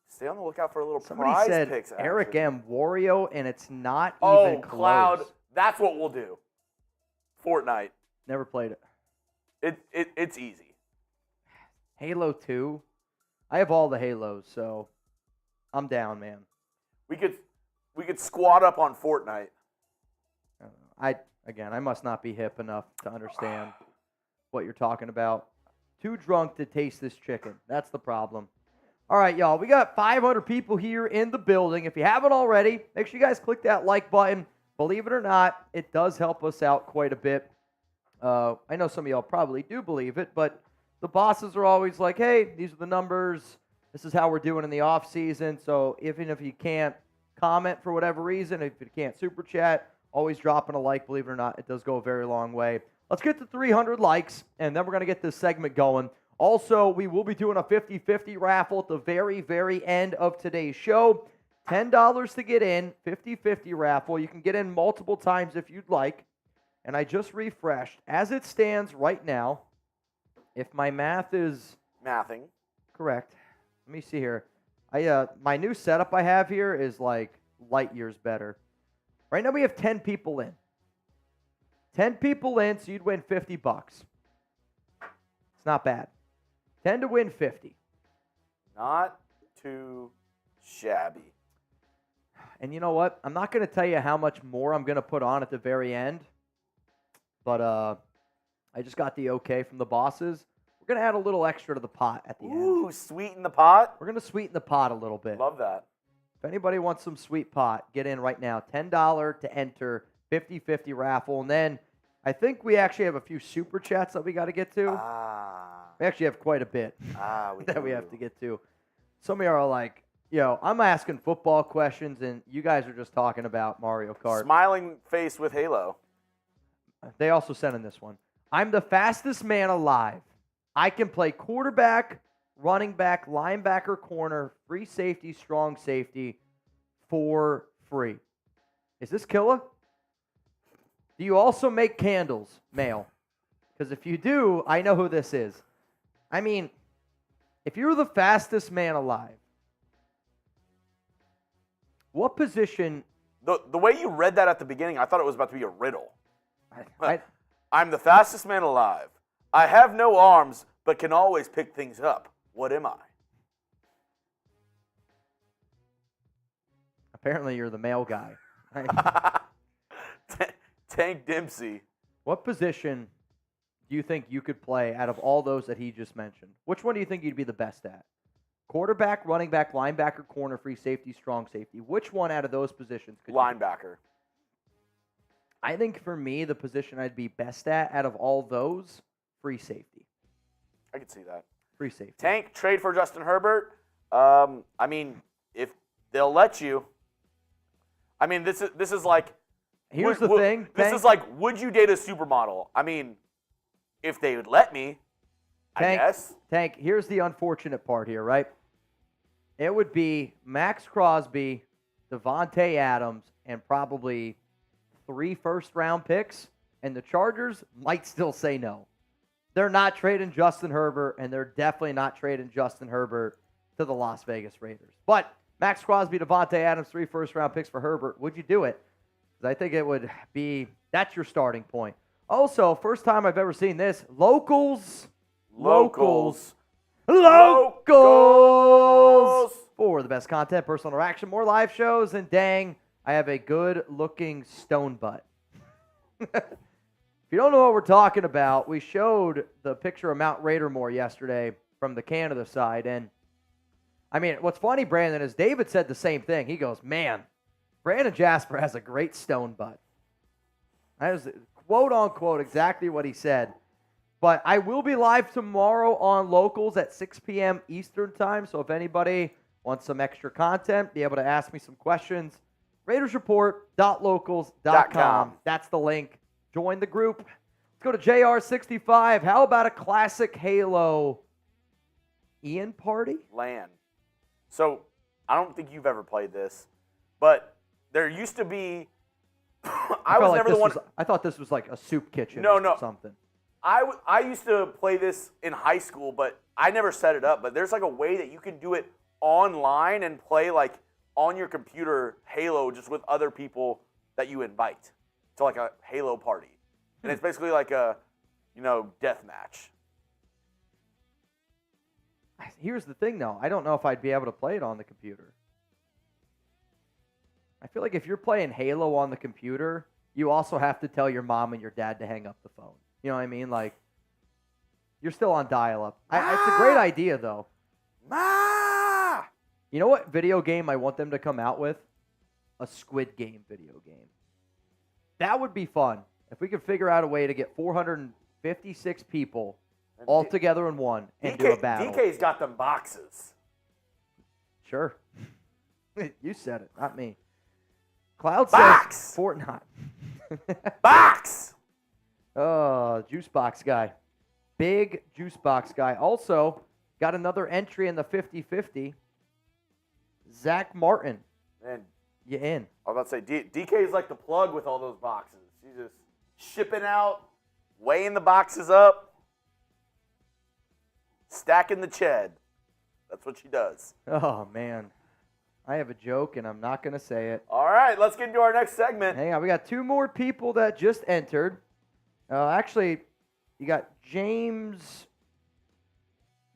Stay on the lookout for a little Somebody prize said picks. Eric action. M. Wario, and it's not Oh, even close. Cloud. That's what we'll do. Fortnite. Never played it. It's easy. Halo 2. I have all the Halos, so I'm down, man. We could squat up on Fortnite. I must not be hip enough to understand what you're talking about. Too drunk to taste this chicken. That's the problem. All right, y'all. We got 500 people here in the building. If you haven't already, make sure you guys click that like button. Believe it or not, it does help us out quite a bit. I know some of y'all probably do believe it, but the bosses are always like, hey, these are the numbers. This is how we're doing in the off season. So even if you can't comment for whatever reason, if you can't super chat, always dropping a like. Believe it or not, it does go a very long way. Let's get to 300 likes, and then we're going to get this segment going. Also, we will be doing a 50-50 raffle at the very, very end of today's show. $10 to get in, 50-50 raffle. You can get in multiple times if you'd like. And I just refreshed. As it stands right now, if my math is Mathing. correct, let me see here. My new setup I have here is like light years better. Right now we have 10 people in. 10 people in, so you'd win $50. It's not bad. 10 to win 50. Not too shabby. And you know what? I'm not going to tell you how much more I'm going to put on at the very end. But I just got the okay from the bosses. We're going to add a little extra to the pot at the end. Ooh, sweeten the pot. We're going to sweeten the pot a little bit. Love that. If anybody wants some sweet pot, get in right now. $10 to enter, 50-50 raffle. And then I think we actually have a few super chats that we got to get to. We actually have quite a bit that we have to get to. Some of you are like, I'm asking football questions, and you guys are just talking about Mario Kart. Smiling face with Halo. They also sent in this one. I'm the fastest man alive. I can play quarterback, running back, linebacker, corner, free safety, strong safety for free. Is this Killa? Do you also make candles, male? Because if you do, I know who this is. I mean, if you're the fastest man alive, what position? The way you read that at the beginning, I thought it was about to be a riddle. I I'm the fastest man alive. I have no arms, but can always pick things up. What am I? Apparently, you're the male guy. Tank Dempsey. What position do you think you could play out of all those that he just mentioned? Which one do you think you'd be the best at? Quarterback, running back, linebacker, corner, free safety, strong safety. Which one out of those positions could you Linebacker. I think for me, the position I'd be best at out of all those, free safety. I can see that. Free safety. Tank, trade for Justin Herbert. I mean, if they'll let you. I mean, this is like. Here's the thing. This is like, would you date a supermodel? I mean, if they would let me, I guess. Tank, here's the unfortunate part here, right? It would be Maxx Crosby, Devontae Adams, and probably 3 first-round picks, and the Chargers might still say no. They're not trading Justin Herbert, and they're definitely not trading Justin Herbert to the Las Vegas Raiders. But Maxx Crosby, Devontae Adams, 3 first-round picks for Herbert. Would you do it? Because I think it would be – that's your starting point. Also, first time I've ever seen this, locals. For the best content, personal interaction, more live shows, and dang, I have a good-looking stone butt. If you don't know what we're talking about, we showed the picture of Mount Raidermore yesterday from the Canada side, and I mean, what's funny, Brandon, is David said the same thing. He goes, man, Brandon Jasper has a great stone butt. That is quote-unquote exactly what he said. But I will be live tomorrow on Locals at 6 p.m. Eastern Time, so if anybody wants some extra content, be able to ask me some questions, RaidersReport.locals.com. That's the link. Join the group. Let's go to JR65. How about a classic Halo Ian party? LAN. So, I don't think you've ever played this, but there used to be I thought this was like a soup kitchen or something. I used to play this in high school, but I never set it up. But there's like a way that you can do it online and play like on your computer Halo just with other people that you invite to like a Halo party. And it's basically like a, death match. Here's the thing, though. I don't know if I'd be able to play it on the computer. I feel like if you're playing Halo on the computer, you also have to tell your mom and your dad to hang up the phone. You know what I mean? Like, you're still on dial-up. It's a great idea, though. Ma! You know what video game I want them to come out with? A Squid Game video game. That would be fun. If we could figure out a way to get 456 people all together in one and do a battle. DK's got them boxes. Sure. You said it, not me. Cloud Box! says Fortnite. Box! Oh, juice box guy. Big juice box guy. Also, got another entry in the 50-50. Zach Martin. Man, you in. I was about to say, DK is like the plug with all those boxes. He's just shipping out, weighing the boxes up, stacking the ched. That's what she does. Oh, man. I have a joke, and I'm not going to say it. All right, let's get into our next segment. Hang on. We got 2 more people that just entered. Actually, you got James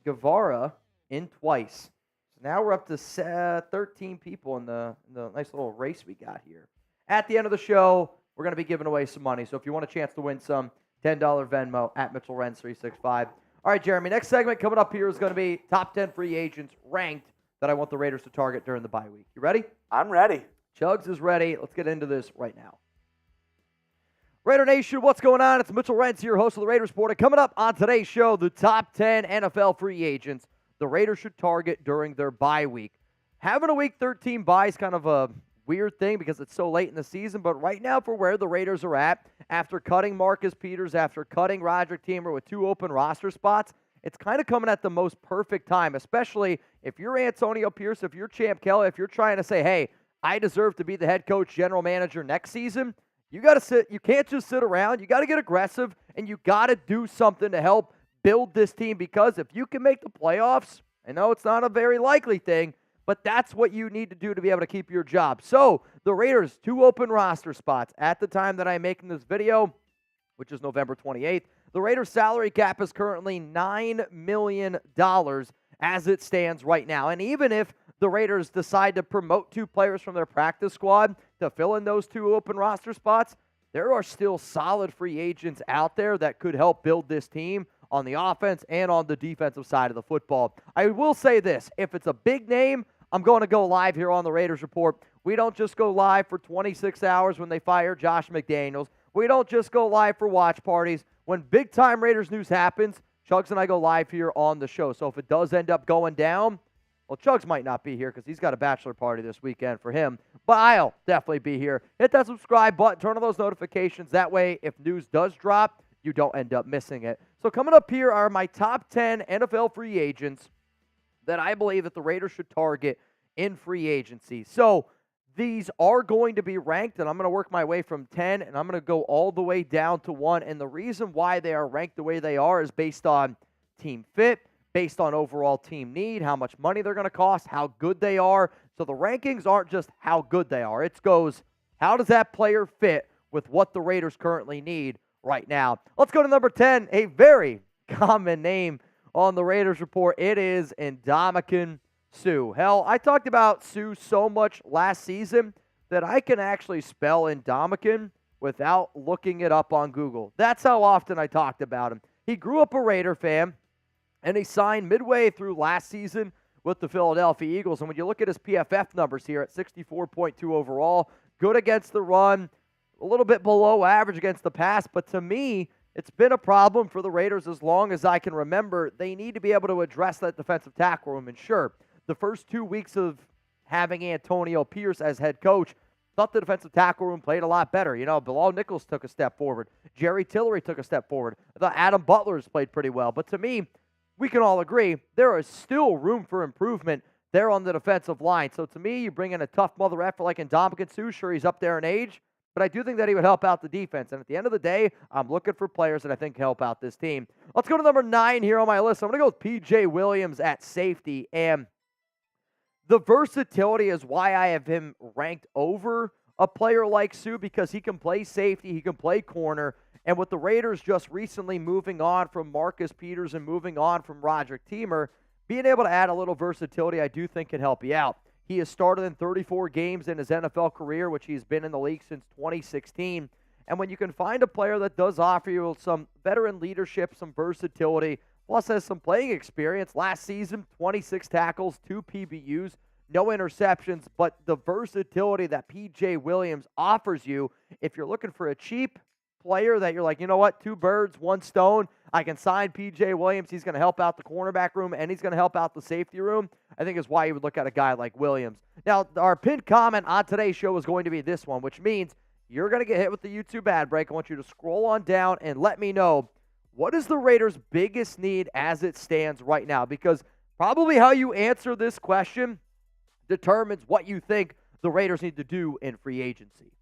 Guevara in twice. So now we're up to 13 people in the nice little race we got here. At the end of the show, we're going to be giving away some money. So if you want a chance to win some, $10 Venmo at Mitchell Renz 365. All right, Jeremy, next segment coming up here is going to be top 10 free agents ranked that I want the Raiders to target during the bye week. You ready? I'm ready. Chugs is ready. Let's get into this right now. Raider Nation, what's going on? It's Mitchell Renz here, host of the Raiders Report. Coming up on today's show, the top 10 NFL free agents the Raiders should target during their bye week. Having a Week 13 bye is kind of a weird thing because it's so late in the season, but right now for where the Raiders are at, after cutting Marcus Peters, after cutting Roderic with 2 open roster spots, it's kind of coming at the most perfect time, especially if you're Antonio Pierce, if you're Champ Kelly, if you're trying to say, hey, I deserve to be the head coach, general manager next season. You can't just sit around. You got to get aggressive, and you got to do something to help build this team, because if you can make the playoffs, I know it's not a very likely thing, but that's what you need to do to be able to keep your job. So the Raiders, 2 open roster spots at the time that I'm making this video, which is November 28th. The Raiders' salary cap is currently $9 million as it stands right now. And even if the Raiders decide to promote 2 players from their practice squad to fill in those 2 open roster spots, there are still solid free agents out there that could help build this team on the offense and on the defensive side of the football. I will say this, if it's a big name, I'm going to go live here on the Raiders Report. We don't just go live for 26 hours when they fire Josh McDaniels. We don't just go live for watch parties. When big-time Raiders news happens, Chugs and I go live here on the show. So if it does end up going down, well, Chugs might not be here because he's got a bachelor party this weekend for him. But I'll definitely be here. Hit that subscribe button. Turn on those notifications. That way, if news does drop, you don't end up missing it. So coming up here are my top 10 NFL free agents that I believe that the Raiders should target in free agency. So these are going to be ranked, and I'm going to work my way from 10, and I'm going to go all the way down to 1. And the reason why they are ranked the way they are is based on team fit, based on overall team need, how much money they're going to cost, how good they are. So the rankings aren't just how good they are. It goes, how does that player fit with what the Raiders currently need right now? Let's go to number 10, a very common name on the Raiders Report. It is Ndamukong Suh. Hell, I talked about Suh so much last season that I can actually spell Ndamukong without looking it up on Google. That's how often I talked about him. He grew up a Raider fan, and he signed midway through last season with the Philadelphia Eagles. And when you look at his PFF numbers here at 64.2 overall, good against the run, a little bit below average against the pass, but to me, it's been a problem for the Raiders as long as I can remember. They need to be able to address that defensive tackle room. And sure, the first 2 weeks of having Antonio Pierce as head coach, thought the defensive tackle room played a lot better. You know, Bilal Nichols took a step forward. Jerry Tillery took a step forward. I thought Adam Butler's played pretty well. But to me, we can all agree there is still room for improvement there on the defensive line. So to me, you bring in a tough mother effer like Ndamukong Suh. Sure, he's up there in age, but I do think that he would help out the defense. And at the end of the day, I'm looking for players that I think help out this team. Let's go to number 9 here on my list. I'm going to go with P.J. Williams at safety. And the versatility is why I have him ranked over a player like Suh, because he can play safety, he can play corner. And with the Raiders just recently moving on from Marcus Peters and moving on from Roderic, being able to add a little versatility I do think can help you out. He has started in 34 games in his NFL career, which he's been in the league since 2016. And when you can find a player that does offer you some veteran leadership, some versatility, plus has some playing experience, last season, 26 tackles, 2 PBUs, no interceptions, but the versatility that P.J. Williams offers you, if you're looking for a cheap player that you're like, you know what, 2 birds, 1 stone, I can sign P.J. Williams, he's going to help out the cornerback room, and he's going to help out the safety room, I think is why you would look at a guy like Williams. Now, our pinned comment on today's show is going to be this one, which means you're going to get hit with the YouTube ad break. I want you to scroll on down and let me know, what is the Raiders' biggest need as it stands right now? Because probably how you answer this question determines what you think the Raiders need to do in free agency.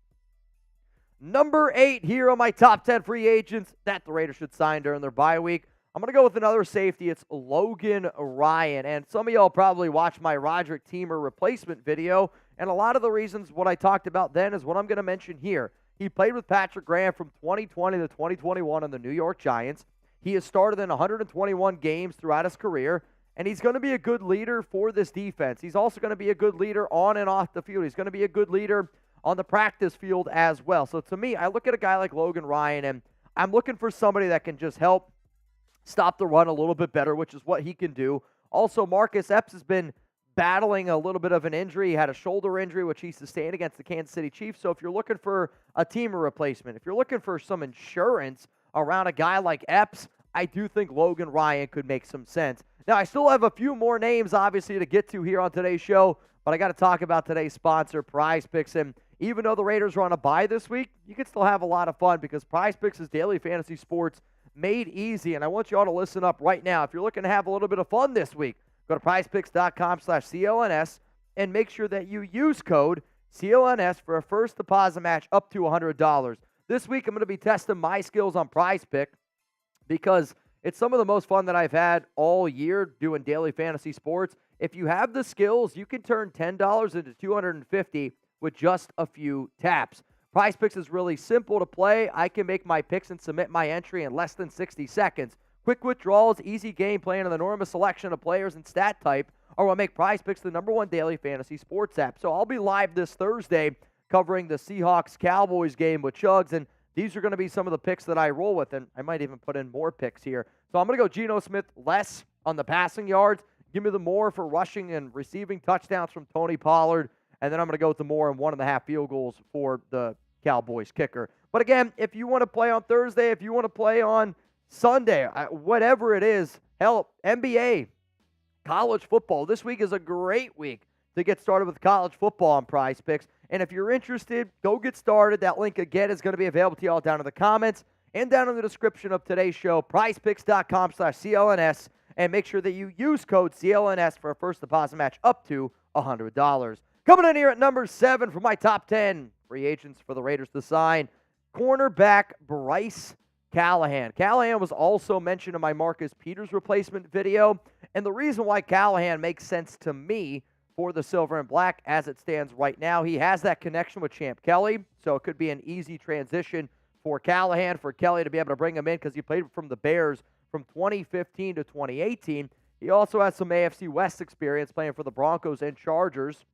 Number 8 here on my top 10 free agents that the Raiders should sign during their bye week. I'm going to go with another safety. It's Logan Ryan. And some of y'all probably watched my Roderic Teamer replacement video. And a lot of the reasons what I talked about then is what I'm going to mention here. He played with Patrick Graham from 2020 to 2021 on the New York Giants. He has started in 121 games throughout his career. And he's going to be a good leader for this defense. He's also going to be a good leader on and off the field. He's going to be a good leader on the practice field as well. So to me, I look at a guy like Logan Ryan, and I'm looking for somebody that can just help stop the run a little bit better, which is what he can do. Also, Marcus Epps has been battling a little bit of an injury. He had a shoulder injury, which he sustained against the Kansas City Chiefs. So if you're looking for a team replacement, if you're looking for some insurance around a guy like Epps, I do think Logan Ryan could make some sense. Now, I still have a few more names, obviously, to get to here on today's show, but I got to talk about today's sponsor, PrizePicks. And even though the Raiders are on a bye this week, you can still have a lot of fun because PrizePicks is daily fantasy sports made easy. And I want you all to listen up right now. If you're looking to have a little bit of fun this week, go to prizepicks.com/CLNS and make sure that you use code CLNS for a first deposit match up to $100. This week, I'm going to be testing my skills on PrizePick because it's some of the most fun that I've had all year doing daily fantasy sports. If you have the skills, you can turn $10 into $250 with just a few taps. PrizePicks is really simple to play. I can make my picks and submit my entry in less than 60 seconds. Quick withdrawals, easy gameplay, and an enormous selection of players and stat type are what make PrizePicks the #1 daily fantasy sports app. So I'll be live this Thursday covering the Seahawks-Cowboys game with Chugs, and these are going to be some of the picks that I roll with, and I might even put in more picks here. So I'm going to go Geno Smith less on the passing yards, Give me the more for rushing and receiving touchdowns from Tony Pollard. And then I'm going to go with the more and 1.5 field goals for the Cowboys kicker. But again, if you want to play on Thursday, if you want to play on Sunday, whatever it is, hell, NBA, college football, this week is a great week to get started with college football on PrizePicks. And if you're interested, go get started. That link, again, is going to be available to you all down in the comments and down in the description of today's show, prizepicks.com/CLNS. And make sure that you use code CLNS for a first deposit match up to $100. Coming in here at number 7 for my top 10 free agents for the Raiders to sign, cornerback Bryce Callahan. Callahan was also mentioned in my Marcus Peters replacement video. And the reason why Callahan makes sense to me for the silver and black as it stands right now, he has that connection with Champ Kelly. So it could be an easy transition for Callahan, for Kelly to be able to bring him in because he played from the Bears from 2015 to 2018. He also has some AFC West experience playing for the Broncos and Chargers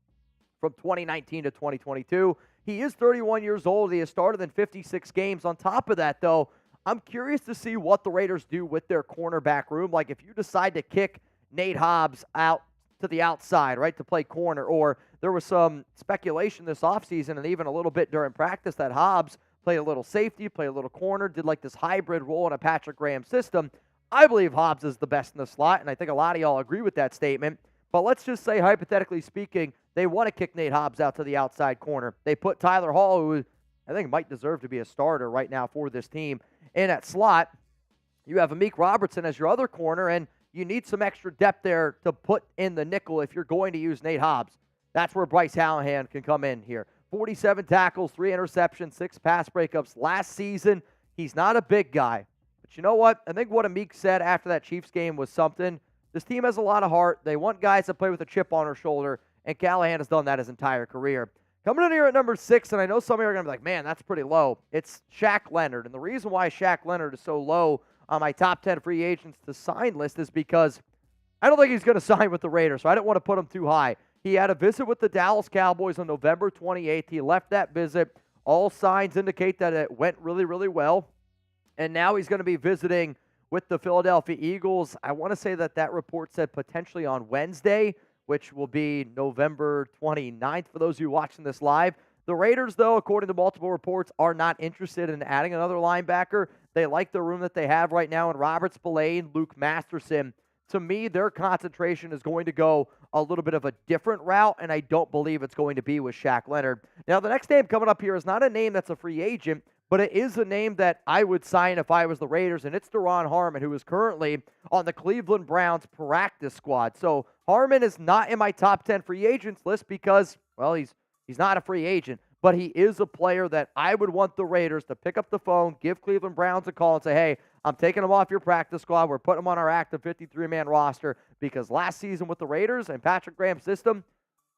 from 2019 to 2022. He is 31 years old. He has started in 56 games. On top of that, though, I'm curious to see what the Raiders do with their cornerback room. Like if you decide to kick Nate Hobbs out to the outside, right, to play corner, or there was some speculation this offseason and even a little bit during practice that Hobbs played a little safety, played a little corner, did like this hybrid role in a Patrick Graham system. I believe Hobbs is the best in the slot, and I think a lot of y'all agree with that statement. But let's just say, hypothetically speaking, they want to kick Nate Hobbs out to the outside corner. They put Tyler Hall, who I think might deserve to be a starter right now for this team, in at slot. You have Amik Robertson as your other corner, and you need some extra depth there to put in the nickel if you're going to use Nate Hobbs. That's where Bryce Callahan can come in here. 47 tackles, 3 interceptions, 6 pass breakups last season. He's not a big guy. But you know what? I think what Amik said after that Chiefs game was something. This team has a lot of heart. They want guys that play with a chip on their shoulder, and Callahan has done that his entire career. Coming in here at number 6, and I know some of you are going to be like, man, that's pretty low. It's Shaq Leonard. And the reason why Shaq Leonard is so low on my top 10 free agents to sign list is because I don't think he's going to sign with the Raiders, so I didn't want to put him too high. He had a visit with the Dallas Cowboys on November 28th. He left that visit. All signs indicate that it went really, really well. And now he's going to be visiting with the Philadelphia Eagles. I want to say that that report said potentially on Wednesday, which will be November 29th for those of you watching this live. The Raiders, though, according to multiple reports, are not interested in adding another linebacker. They like the room that they have right now in Robert Spillane, Luke Masterson. To me, their concentration is going to go a little bit of a different route, and I don't believe it's going to be with Shaq Leonard. Now, the next name coming up here is not a name that's a free agent, but it is a name that I would sign if I was the Raiders, and it's Deron Harmon, who is currently on the Cleveland Browns practice squad. So Harmon is not in my top 10 free agents list because, well, he's not a free agent, but he is a player that I would want the Raiders to pick up the phone, give Cleveland Browns a call, and say, hey, I'm taking him off your practice squad. We're putting him on our active 53-man roster because last season with the Raiders and Patrick Graham's system,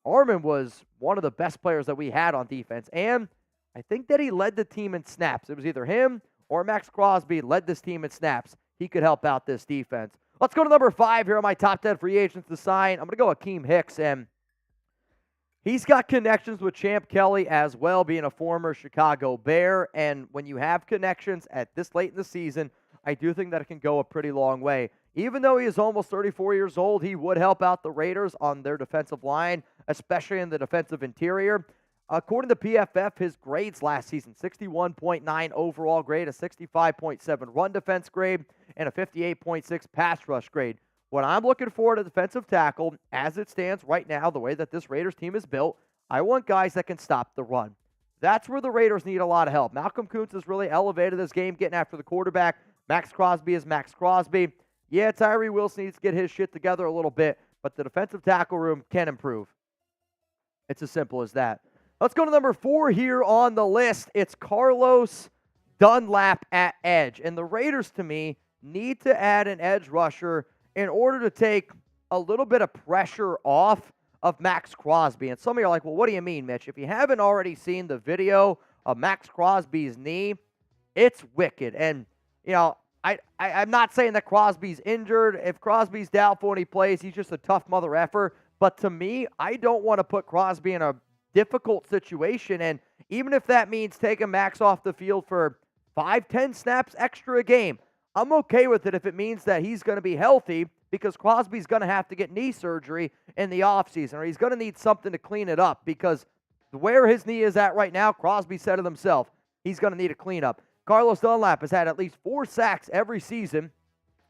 Harmon was one of the best players that we had on defense, and I think that he led the team in snaps. It was either him or Maxx Crosby led this team in snaps. He could help out this defense. Let's go to number 5 here on my top 10 free agents to sign. I'm going to go Akeem Hicks, and he's got connections with Champ Kelly as well, being a former Chicago Bear. And when you have connections at this late in the season, I do think that it can go a pretty long way. Even though he is almost 34 years old, he would help out the Raiders on their defensive line, especially in the defensive interior. According to PFF, his grades last season, 61.9 overall grade, a 65.7 run defense grade, and a 58.6 pass rush grade. What I'm looking for at a defensive tackle, as it stands right now, the way that this Raiders team is built, I want guys that can stop the run. That's where the Raiders need a lot of help. Malcolm Koonce has really elevated this game, getting after the quarterback. Maxx Crosby is Maxx Crosby. Yeah, Tyree Wilson needs to get his shit together a little bit, but the defensive tackle room can improve. It's as simple as that. Let's go to number 4 here on the list. It's Carlos Dunlap at edge. And the Raiders, to me, need to add an edge rusher in order to take a little bit of pressure off of Maxx Crosby. And some of you are like, well, what do you mean, Mitch? If you haven't already seen the video of Maxx Crosby's knee, it's wicked. And, you know, I'm not saying that Crosby's injured. If Crosby's doubtful when he plays, he's just a tough mother effer. But to me, I don't want to put Crosby in a difficult situation, and even if that means taking Max off the field for 5-10 snaps extra a game, I'm okay with it if it means that he's going to be healthy because Crosby's going to have to get knee surgery in the offseason, or he's going to need something to clean it up, because where his knee is at right now, Crosby said it himself, he's going to need a cleanup. Carlos Dunlap has had at least 4 sacks every season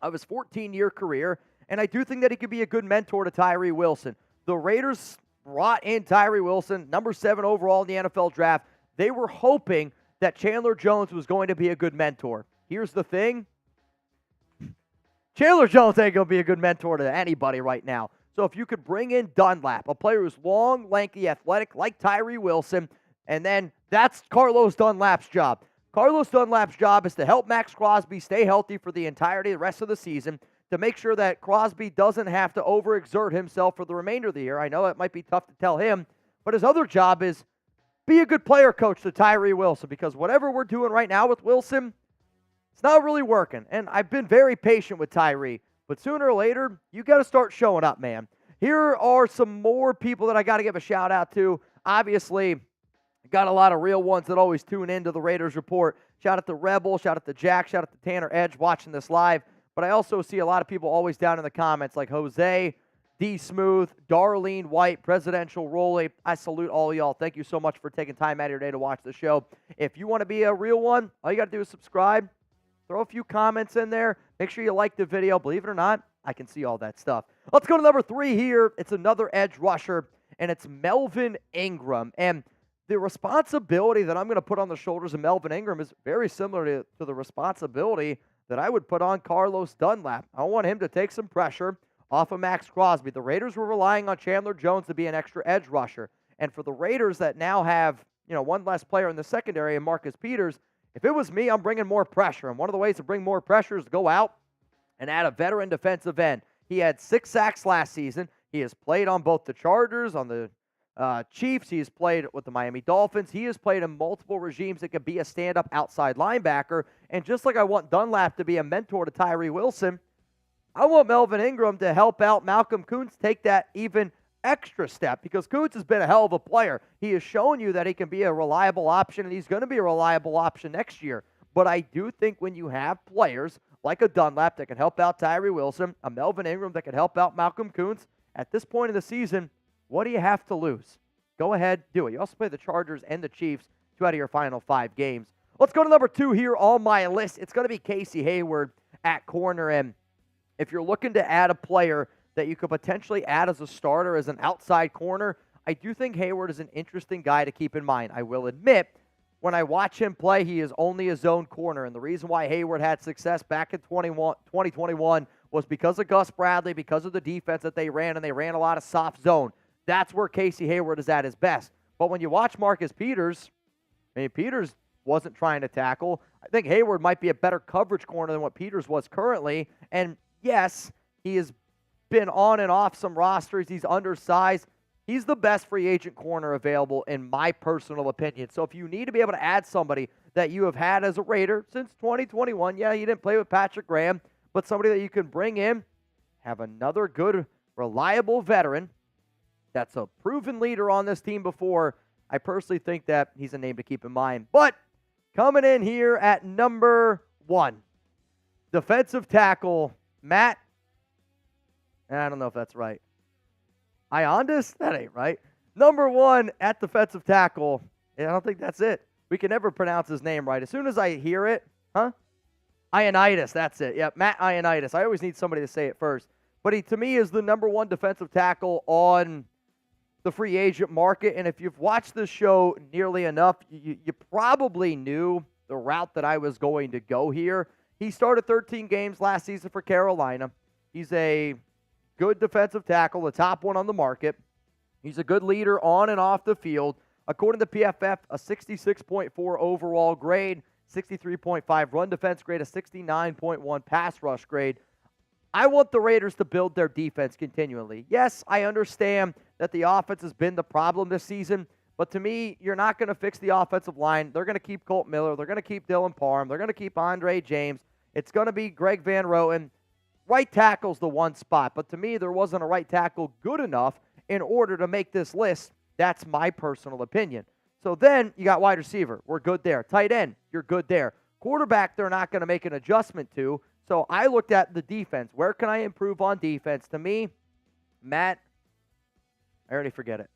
of his 14-year career, and I do think that he could be a good mentor to Tyree Wilson. The Raiders brought in Tyree Wilson, number 7 overall in the NFL draft. They were hoping that Chandler Jones was going to be a good mentor. Here's the thing. Chandler Jones ain't going to be a good mentor to anybody right now. So if you could bring in Dunlap, a player who's long, lanky, athletic, like Tyree Wilson, and then that's Carlos Dunlap's job. Carlos Dunlap's job is to help Maxx Crosby stay healthy for the entirety of the rest of the season, to make sure that Crosby doesn't have to overexert himself for the remainder of the year. I know it might be tough to tell him, but his other job is be a good player coach to Tyree Wilson, because whatever we're doing right now with Wilson, it's not really working. And I've been very patient with Tyree, but sooner or later, you got to start showing up, man. Here are some more people that I got to give a shout out to. Obviously, got a lot of real ones that always tune into the Raiders Report. Shout out to Rebel, shout out to Jack, shout out to Tanner Edge watching this live. But I also see a lot of people always down in the comments, like Jose, D Smooth, Darlene White, Presidential Rolly. I salute all of y'all. Thank you so much for taking time out of your day to watch the show. If you want to be a real one, all you got to do is subscribe. Throw a few comments in there. Make sure you like the video. Believe it or not, I can see all that stuff. Let's go to number 3 here. It's another edge rusher, and it's Melvin Ingram. And the responsibility that I'm going to put on the shoulders of Melvin Ingram is very similar to the responsibility that I would put on Carlos Dunlap. I want him to take some pressure off of Maxx Crosby. The Raiders were relying on Chandler Jones to be an extra edge rusher. And for the Raiders that now have, one less player in the secondary, and Marcus Peters, if it was me, I'm bringing more pressure. And one of the ways to bring more pressure is to go out and add a veteran defensive end. He had 6 sacks last season. He has played on both the Chargers, on the Chiefs. He has played with the Miami Dolphins. He has played in multiple regimes that could be a stand-up outside linebacker. And just like I want Dunlap to be a mentor to Tyree Wilson, I want Melvin Ingram to help out Malcolm Koonce take that even extra step, because Koonce has been a hell of a player. He has shown you that he can be a reliable option, and he's going to be a reliable option next year. But I do think when you have players like a Dunlap that can help out Tyree Wilson, a Melvin Ingram that can help out Malcolm Koonce, at this point in the season, what do you have to lose? Go ahead, do it. You also play the Chargers and the Chiefs 2 out of your final 5 games. Let's go to number 2 here on my list. It's going to be Casey Hayward at corner. And if you're looking to add a player that you could potentially add as a starter, as an outside corner, I do think Hayward is an interesting guy to keep in mind. I will admit, when I watch him play, he is only a zone corner. And the reason why Hayward had success back in 2021 was because of Gus Bradley, because of the defense that they ran, and they ran a lot of soft zone. That's where Casey Hayward is at his best. But when you watch Marcus Peters, Peters wasn't trying to tackle. I think Hayward might be a better coverage corner than what Peters was currently. And yes, he has been on and off some rosters. He's undersized. He's the best free agent corner available in my personal opinion. So if you need to be able to add somebody that you have had as a Raider since 2021, yeah, you didn't play with Patrick Graham, but somebody that you can bring in, have another good, reliable veteran that's a proven leader on this team before, I personally think that he's a name to keep in mind. But coming in here at number 1, defensive tackle, Matt, I don't know if that's right. Iondas? That ain't right. Number 1 at defensive tackle, I don't think that's it. We can never pronounce his name right. As soon as I hear it, Ioannidis, that's it. Yep, Matt Ioannidis. I always need somebody to say it first. But he, to me, is the number 1 defensive tackle on the free agent market. And if you've watched this show nearly enough, you probably knew the route that I was going to go here. He started 13 games last season for Carolina. He's a good defensive tackle, the top one on the market. He's a good leader on and off the field. According to PFF, a 66.4 overall grade, 63.5 run defense grade, a 69.1 pass rush grade. I want the Raiders to build their defense continually. Yes, I understand that the offense has been the problem this season, but to me, you're not going to fix the offensive line. They're going to keep Colt Miller. They're going to keep Dylan Parham. They're going to keep Andre James. It's going to be Greg Van Roten. Right tackle's the one spot, but to me, there wasn't a right tackle good enough in order to make this list. That's my personal opinion. So then you got wide receiver. We're good there. Tight end, you're good there. Quarterback, they're not going to make an adjustment to So I looked at the defense. Where can I improve on defense? To me, Matt, I already forget it.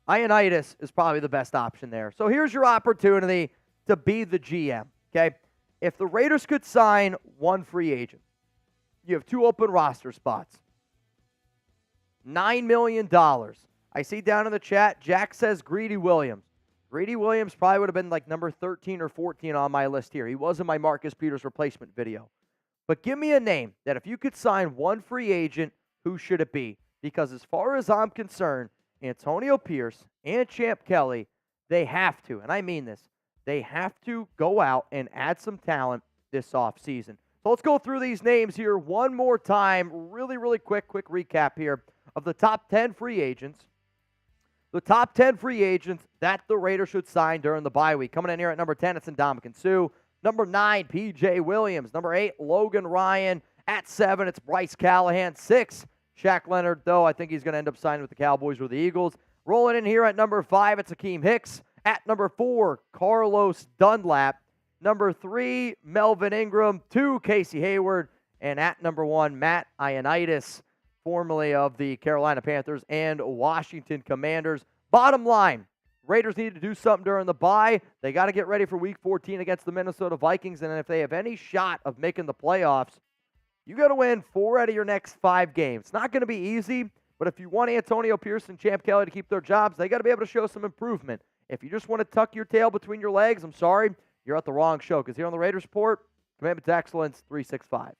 Ioannidis is probably the best option there. So here's your opportunity to be the GM, okay? If the Raiders could sign one free agent, you have 2 open roster spots. $9 million. I see down in the chat, Jack says Greedy Williams. Greedy Williams probably would have been like number 13 or 14 on my list here. He was in my Marcus Peters replacement video. But give me a name that if you could sign one free agent, who should it be? Because as far as I'm concerned, Antonio Pierce and Champ Kelly, they have to, and I mean this, they have to go out and add some talent this offseason. So let's go through these names here one more time. Really quick recap here of the top 10 free agents. The top 10 free agents that the Raiders should sign during the bye week. Coming in here at number 10, it's Ndamukong Suh. Number 9, P.J. Williams. Number 8, Logan Ryan. At 7, it's Bryce Callahan. 6, Shaq Leonard, though I think he's going to end up signing with the Cowboys or the Eagles. Rolling in here at number 5, it's Akeem Hicks. At number 4, Carlos Dunlap. Number 3, Melvin Ingram. 2, Casey Hayward. And at number 1, Matt Ioannidis, formerly of the Carolina Panthers and Washington Commanders. Bottom line, Raiders need to do something during the bye. They got to get ready for Week 14 against the Minnesota Vikings. And if they have any shot of making the playoffs, you got to win 4 out of your next 5 games. It's not going to be easy, but if you want Antonio Pierce and Champ Kelly to keep their jobs, they got to be able to show some improvement. If you just want to tuck your tail between your legs, I'm sorry, you're at the wrong show. Because here on the Raiders Report, Commitment to Excellence 365.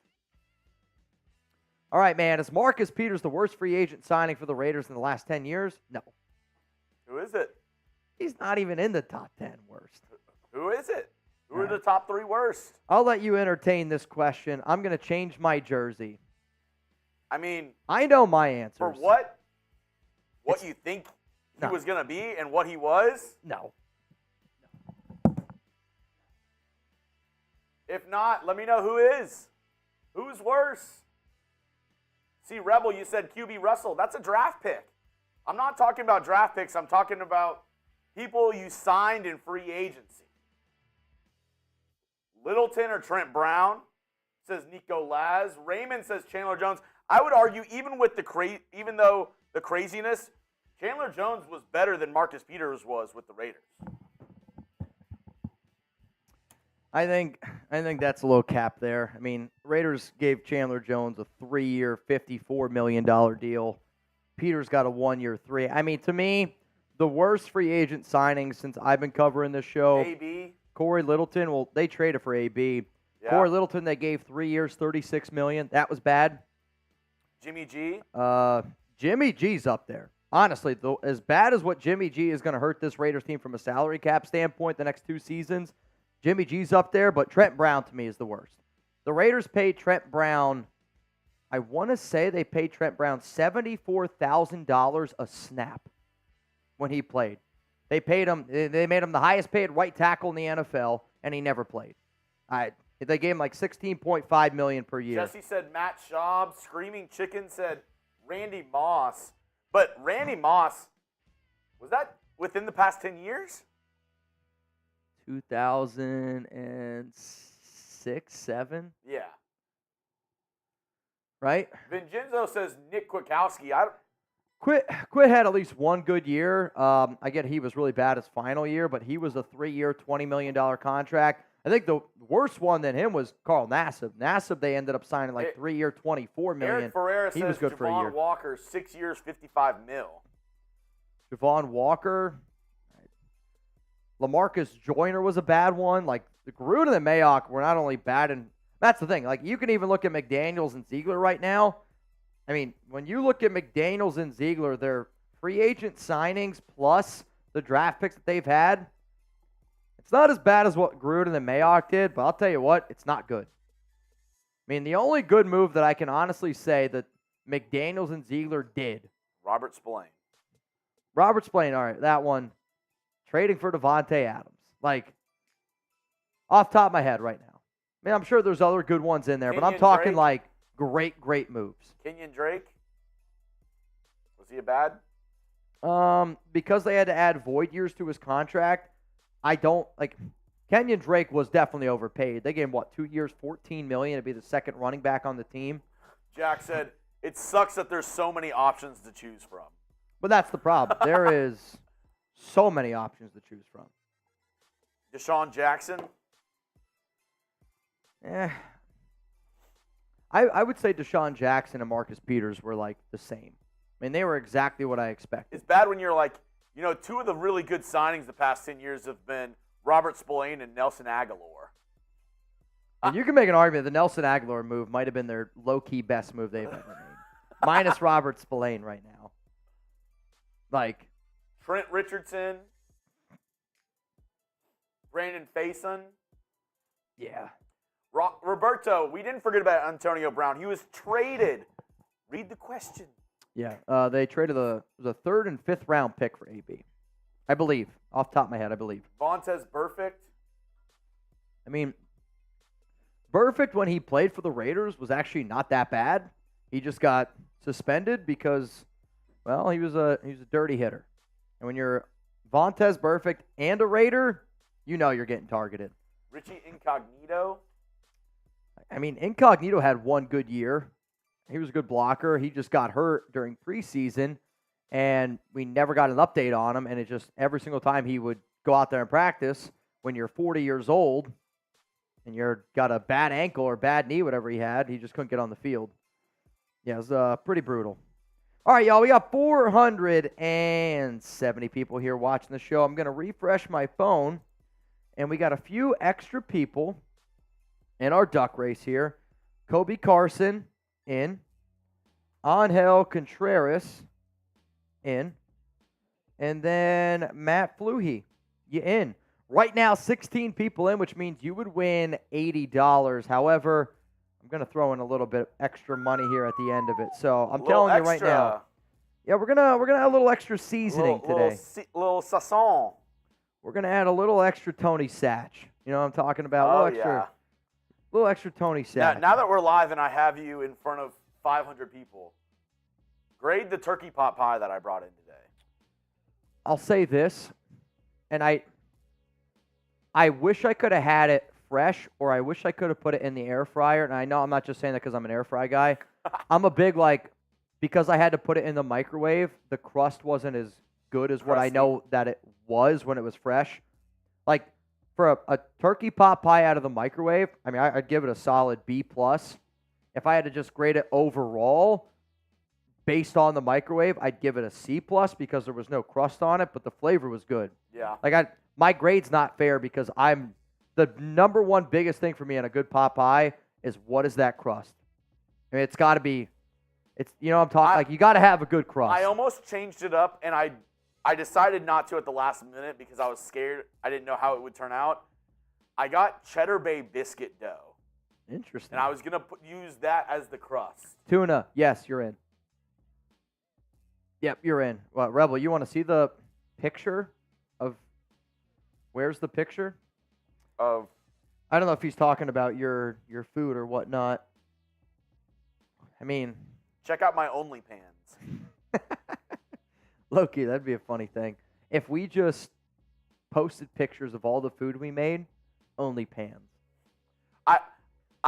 All right, man, is Marcus Peters the worst free agent signing for the Raiders in the last 10 years? No. Who is it? He's not even in the top 10 worst. Who is it? Who are the top 3 worst? I'll let you entertain this question. I'm going to change my jersey. I mean, I know my answers. For what? What you think he was going to be and what he was? No. If not, let me know who is. Who's worse? See, Rebel, you said QB Russell. That's a draft pick. I'm not talking about draft picks. I'm talking about people you signed in free agency. Littleton or Trent Brown, says Nico Laz. Raymond says Chandler Jones. I would argue, even though the craziness, Chandler Jones was better than Marcus Peters was with the Raiders. I think that's a little cap there. I mean, Raiders gave Chandler Jones a 3-year, $54 million deal. Peters got a 1-year, 3. I mean, to me, the worst free agent signings since I've been covering this show. AB. Corey Littleton. Well, they traded for AB. Yeah. Corey Littleton, they gave 3 years, $36 million. That was bad. Jimmy G. Jimmy G's up there. Honestly, though, as bad as what Jimmy G is going to hurt this Raiders team from a salary cap standpoint the next 2 seasons, Jimmy G's up there, but Trent Brown to me is the worst. The Raiders paid Trent Brown, I want to say they paid Trent Brown $74,000 a snap when he played. They paid him. They made him the highest paid right tackle in the NFL, and he never played. They gave him like $16.5 million per year. Jesse said Matt Schaub. Screaming Chicken said Randy Moss. But Randy Moss, was that within the past 10 years? 2006, 7? Yeah. Right? Vincenzo says Nick Kwiatkowski. Quit had at least one good year. I get he was really bad his final year, but he was a 3-year, $20 million contract. I think the worst one than him was Carl Nassib. Nassib, they ended up signing like 3-year, $24 million. Eric Ferreira he says was good Javon for a year. Walker, 6 years, $55 million. Javon Walker. LaMarcus Joyner was a bad one. Like, the Gruden and Mayock were not only bad, and that's the thing. Like, you can even look at McDaniels and Ziegler right now. I mean, when you look at McDaniels and Ziegler, their free agent signings plus the draft picks that they've had, it's not as bad as what Gruden and Mayock did, but I'll tell you what, it's not good. I mean, the only good move that I can honestly say that McDaniels and Ziegler did. Robert Spillane. Robert Spillane, all right, that one. Trading for Devontae Adams. Like, off the top of my head right now. I mean, I'm sure there's other good ones in there, but I'm talking like great moves. Kenyon Drake? Was he a bad? Because they had to add void years to his contract, I don't, like, Kenyon Drake was definitely overpaid. They gave him, what, 2 years, $14 million to be the second running back on the team? Jack said, it sucks that there's so many options to choose from. But that's the problem. There is so many options to choose from. Deshaun Jackson? I would say Deshaun Jackson and Marcus Peters were like the same. I mean, they were exactly what I expected. It's bad when you're like, two of the really good signings the past 10 years have been Robert Spillane and Nelson Aguilar. And you can make an argument the Nelson Aguilar move might have been their low-key best move they've ever made. Minus Robert Spillane right now. Like Trent Richardson, Brandon Faison. Yeah. Roberto, we didn't forget about Antonio Brown. He was traded. Read the question. Yeah, they traded the third and fifth round pick for AB. I believe. Off the top of my head, I believe. Vontaze Burfict. I mean, Burfict, when he played for the Raiders, was actually not that bad. He just got suspended because, well, he was a dirty hitter. And when you're Vontaze Burfict and a Raider, you know you're getting targeted. Richie Incognito. I mean, Incognito had one good year. He was a good blocker. He just got hurt during preseason, and we never got an update on him. And it just, every single time he would go out there and practice, when you're 40 years old and you're got a bad ankle or bad knee, whatever he had, he just couldn't get on the field. Yeah, it was pretty brutal. All right, y'all, we got 470 people here watching the show. I'm going to refresh my phone, and we got a few extra people in our duck race here. Kobe Carson in. Angel Contreras in. And then Matt Fluhey, you in. Right now, 16 people in, which means you would win $80. However, I'm going to throw in a little bit of extra money here at the end of it. So I'm telling you right now. Yeah, we're gonna add a little extra seasoning today. Little sazon. We're gonna add a little extra Tony Satch. You know what I'm talking about? Little extra Tony Satch. Now that we're live and I have you in front of 500 people, grade the turkey pot pie that I brought in today. I'll say this, and I wish I could have had it fresh, or I wish I could have put it in the air fryer. And I know I'm not just saying that because I'm an air fry guy. I'm a big, because I had to put it in the microwave, the crust wasn't as good as what I know that it was when it was fresh. Like, for a turkey pot pie out of the microwave, I mean, I'd give it a solid B+. If I had to just grade it overall, based on the microwave, I'd give it a C+ because there was no crust on it, but the flavor was good. Yeah. My grade's not fair because the number one biggest thing for me on a good pot pie is what is that crust? I mean, it's got to be, I'm talking, you got to have a good crust. I almost changed it up, and I decided not to at the last minute because I was scared. I didn't know how it would turn out. I got Cheddar Bay biscuit dough. Interesting. And I was going to use that as the crust. Tuna, yes, you're in. Yep, you're in. Well, Rebel, you want to see the picture of, where's the picture? Of? I don't know if he's talking about your food or whatnot. I mean. Check out my OnlyPans. Low-key, that'd be a funny thing. If we just posted pictures of all the food we made, OnlyPans.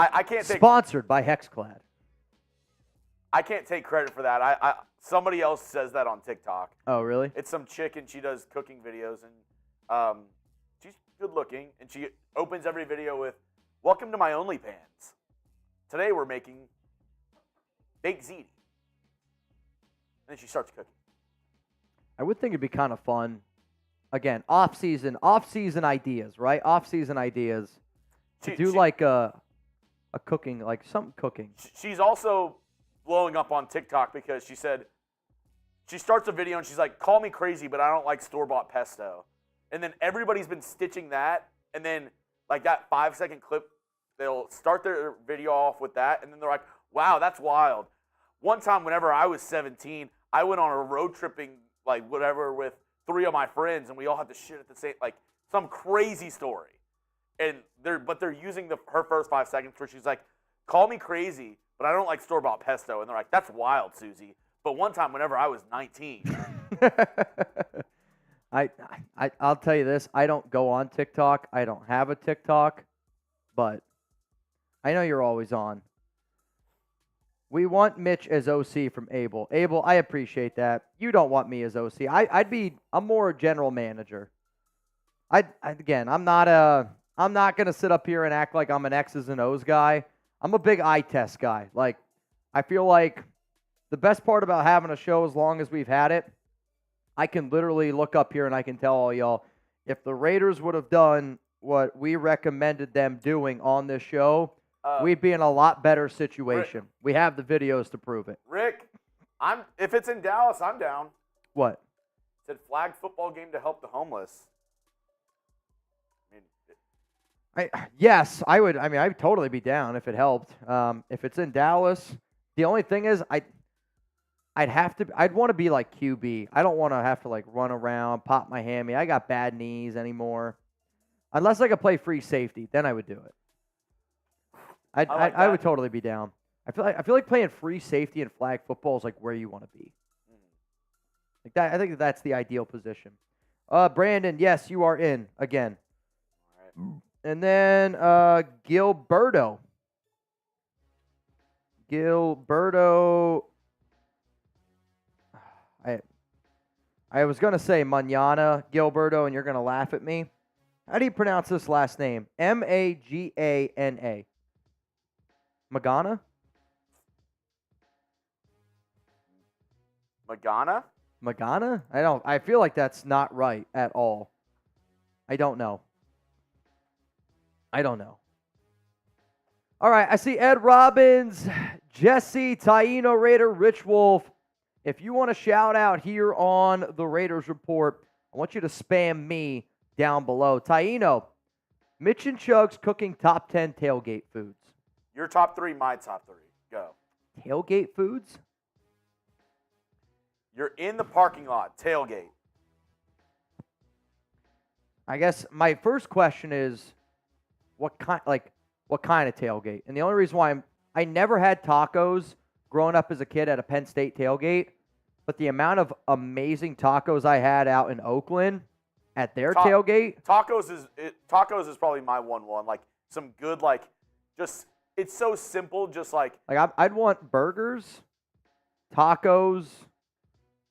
I can't take... Sponsored by HexClad. I can't take credit for that. Somebody else says that on TikTok. Oh, really? It's some chick, and she does cooking videos, and she's good-looking, and she opens every video with, "Welcome to my OnlyPans. Today we're making baked ziti." And then she starts cooking. I would think it'd be kind of fun. Again, off-season ideas, right? Off-season ideas to do like a cooking, like some cooking. She's also blowing up on TikTok because she said she starts a video and she's like, "Call me crazy, but I don't like store-bought pesto." And then everybody's been stitching that, and then like that 5-second clip, they'll start their video off with that, and then they're like, "Wow, that's wild." One time, whenever I was 17, I went on a road tripping with 3 of my friends, and we all had to shit at the same, some crazy story. And they're using her first 5 seconds where she's like, "Call me crazy, but I don't like store-bought pesto." And they're like, "That's wild, Susie." But one time, whenever I was 19. I I'll tell you this. I don't go on TikTok. I don't have a TikTok, but I know you're always on. We want Mitch as OC from Abel. Abel, I appreciate that. You don't want me as OC. I'm more a general manager. Again, I'm not gonna sit up here and act like I'm an X's and O's guy. I'm a big eye test guy. Like, I feel like the best part about having a show, as long as we've had it, I can literally look up here and I can tell all y'all, if the Raiders would have done what we recommended them doing on this show, we'd be in a lot better situation. Rick, we have the videos to prove it. Rick, if it's in Dallas, I'm down. What? It said flag football game to help the homeless. Yes, I would. I mean, I'd totally be down if it helped. If it's in Dallas, the only thing is I'd want to be like QB. I don't want to have to like run around, pop my hammy. I got bad knees anymore. Unless I could play free safety, then I would do it. I would totally be down. I feel like playing free safety and flag football is like where you want to be. Like that, I think that's the ideal position. Brandon, yes, you are in again. All right. And then Gilberto. I was going to say Mañana, Gilberto, and you're going to laugh at me. How do you pronounce this last name? Magana? Magana? Magana? Magana? I feel like that's not right at all. I don't know. All right, I see Ed Robbins, Jesse, Taino Raider, Rich Wolf. If you want to shout out here on the Raiders Report, I want you to spam me down below. Taino, Mitch and Chug's cooking top 10 tailgate foods. Your top 3, my top 3. Go. Tailgate foods? You're in the parking lot, tailgate. I guess my first question is, what kind of tailgate? And the only reason why I never had tacos growing up as a kid at a Penn State tailgate, but the amount of amazing tacos I had out in Oakland at their tailgate. Tacos is probably my 1-1. Like some good, like, just, it's so simple, just like I'd want burgers, tacos.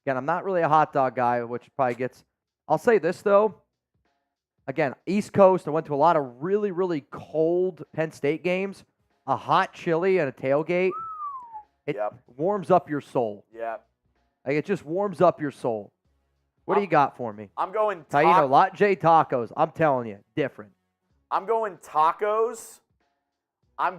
Again, I'm not really a hot dog guy, which probably gets. I'll say this though. Again, East Coast, I went to a lot of really, really cold Penn State games. A hot chili and a tailgate, it warms up your soul. Yeah. Like, it just warms up your soul. What do you got for me? I'm going Taino, Lot J tacos. I'm telling you, different. I'm going tacos. I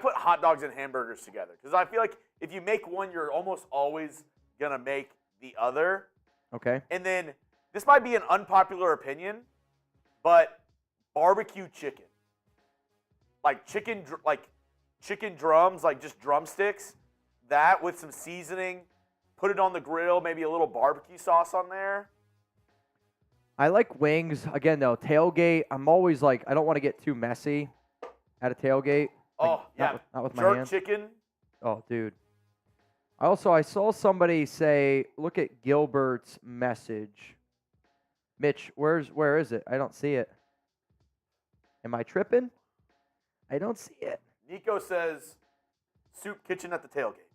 put hot dogs and hamburgers together because I feel like if you make one, you're almost always going to make the other. Okay. And then this might be an unpopular opinion, but barbecue chicken. Like chicken drums, like just drumsticks, that with some seasoning, put it on the grill, maybe a little barbecue sauce on there. I like wings. Again, though, tailgate, I'm always like, I don't want to get too messy at a tailgate. Oh, like, not with my jerk hands. Chicken. Oh, dude. I saw somebody say, look at Gilbert's message. Mitch, where is it? I don't see it. Am I tripping? I don't see it. Nico says, soup kitchen at the tailgate.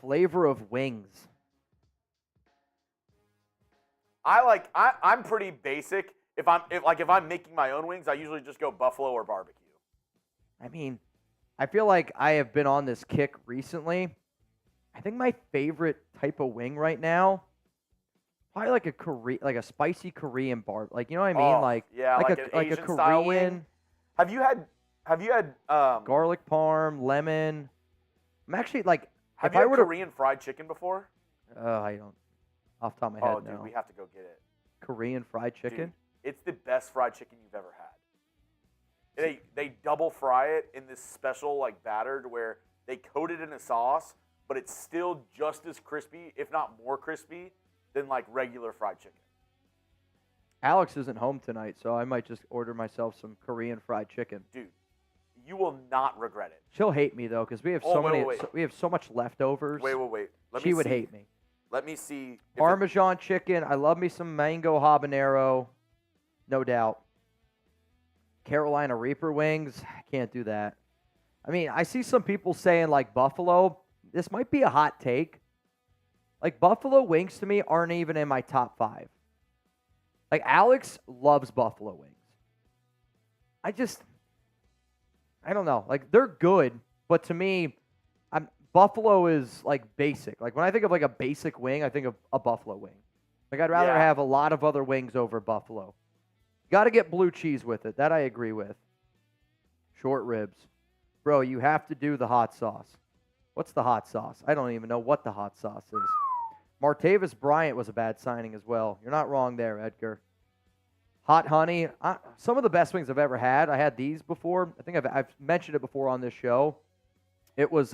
Flavor of wings. I'm pretty basic. If I'm making my own wings, I usually just go buffalo or barbecue. I mean, I feel like I have been on this kick recently. I think my favorite type of wing right now, probably like a spicy Korean bar. Like, you know what I mean? Oh, like an Asian a style Korean. wing. Have you had Garlic parm, lemon. I'm actually like, have if you I had were Korean fried chicken before? I don't. Off the top of my head, Dude, no. we have to go get it. Korean fried chicken? Dude, it's the best fried chicken you've ever had. They double fry it in this special like batter to where they coat it in a sauce, but it's still just as crispy, if not more crispy, than like regular fried chicken. Alex isn't home tonight, so I might just order myself some Korean fried chicken. Dude, you will not regret it. She'll hate me though, because we have we have so much leftovers. Wait. She would hate me. Let me see. Parmesan chicken. I love me some mango habanero. No doubt. Carolina Reaper wings. Can't do that. I mean, I see some people saying like buffalo. This might be a hot take. Like buffalo wings to me aren't even in my top 5. Like Alex loves buffalo wings. I don't know. Like they're good, but to me, buffalo is like basic. Like when I think of like a basic wing, I think of a buffalo wing. Like I'd rather have a lot of other wings over buffalo. Got to get blue cheese with it. That I agree with. Short ribs. Bro, you have to do the hot sauce. What's the hot sauce? I don't even know what the hot sauce is. Martavis Bryant was a bad signing as well. You're not wrong there, Edgar. Hot honey. Some of the best wings I've ever had. I had these before. I think I've mentioned it before on this show. It was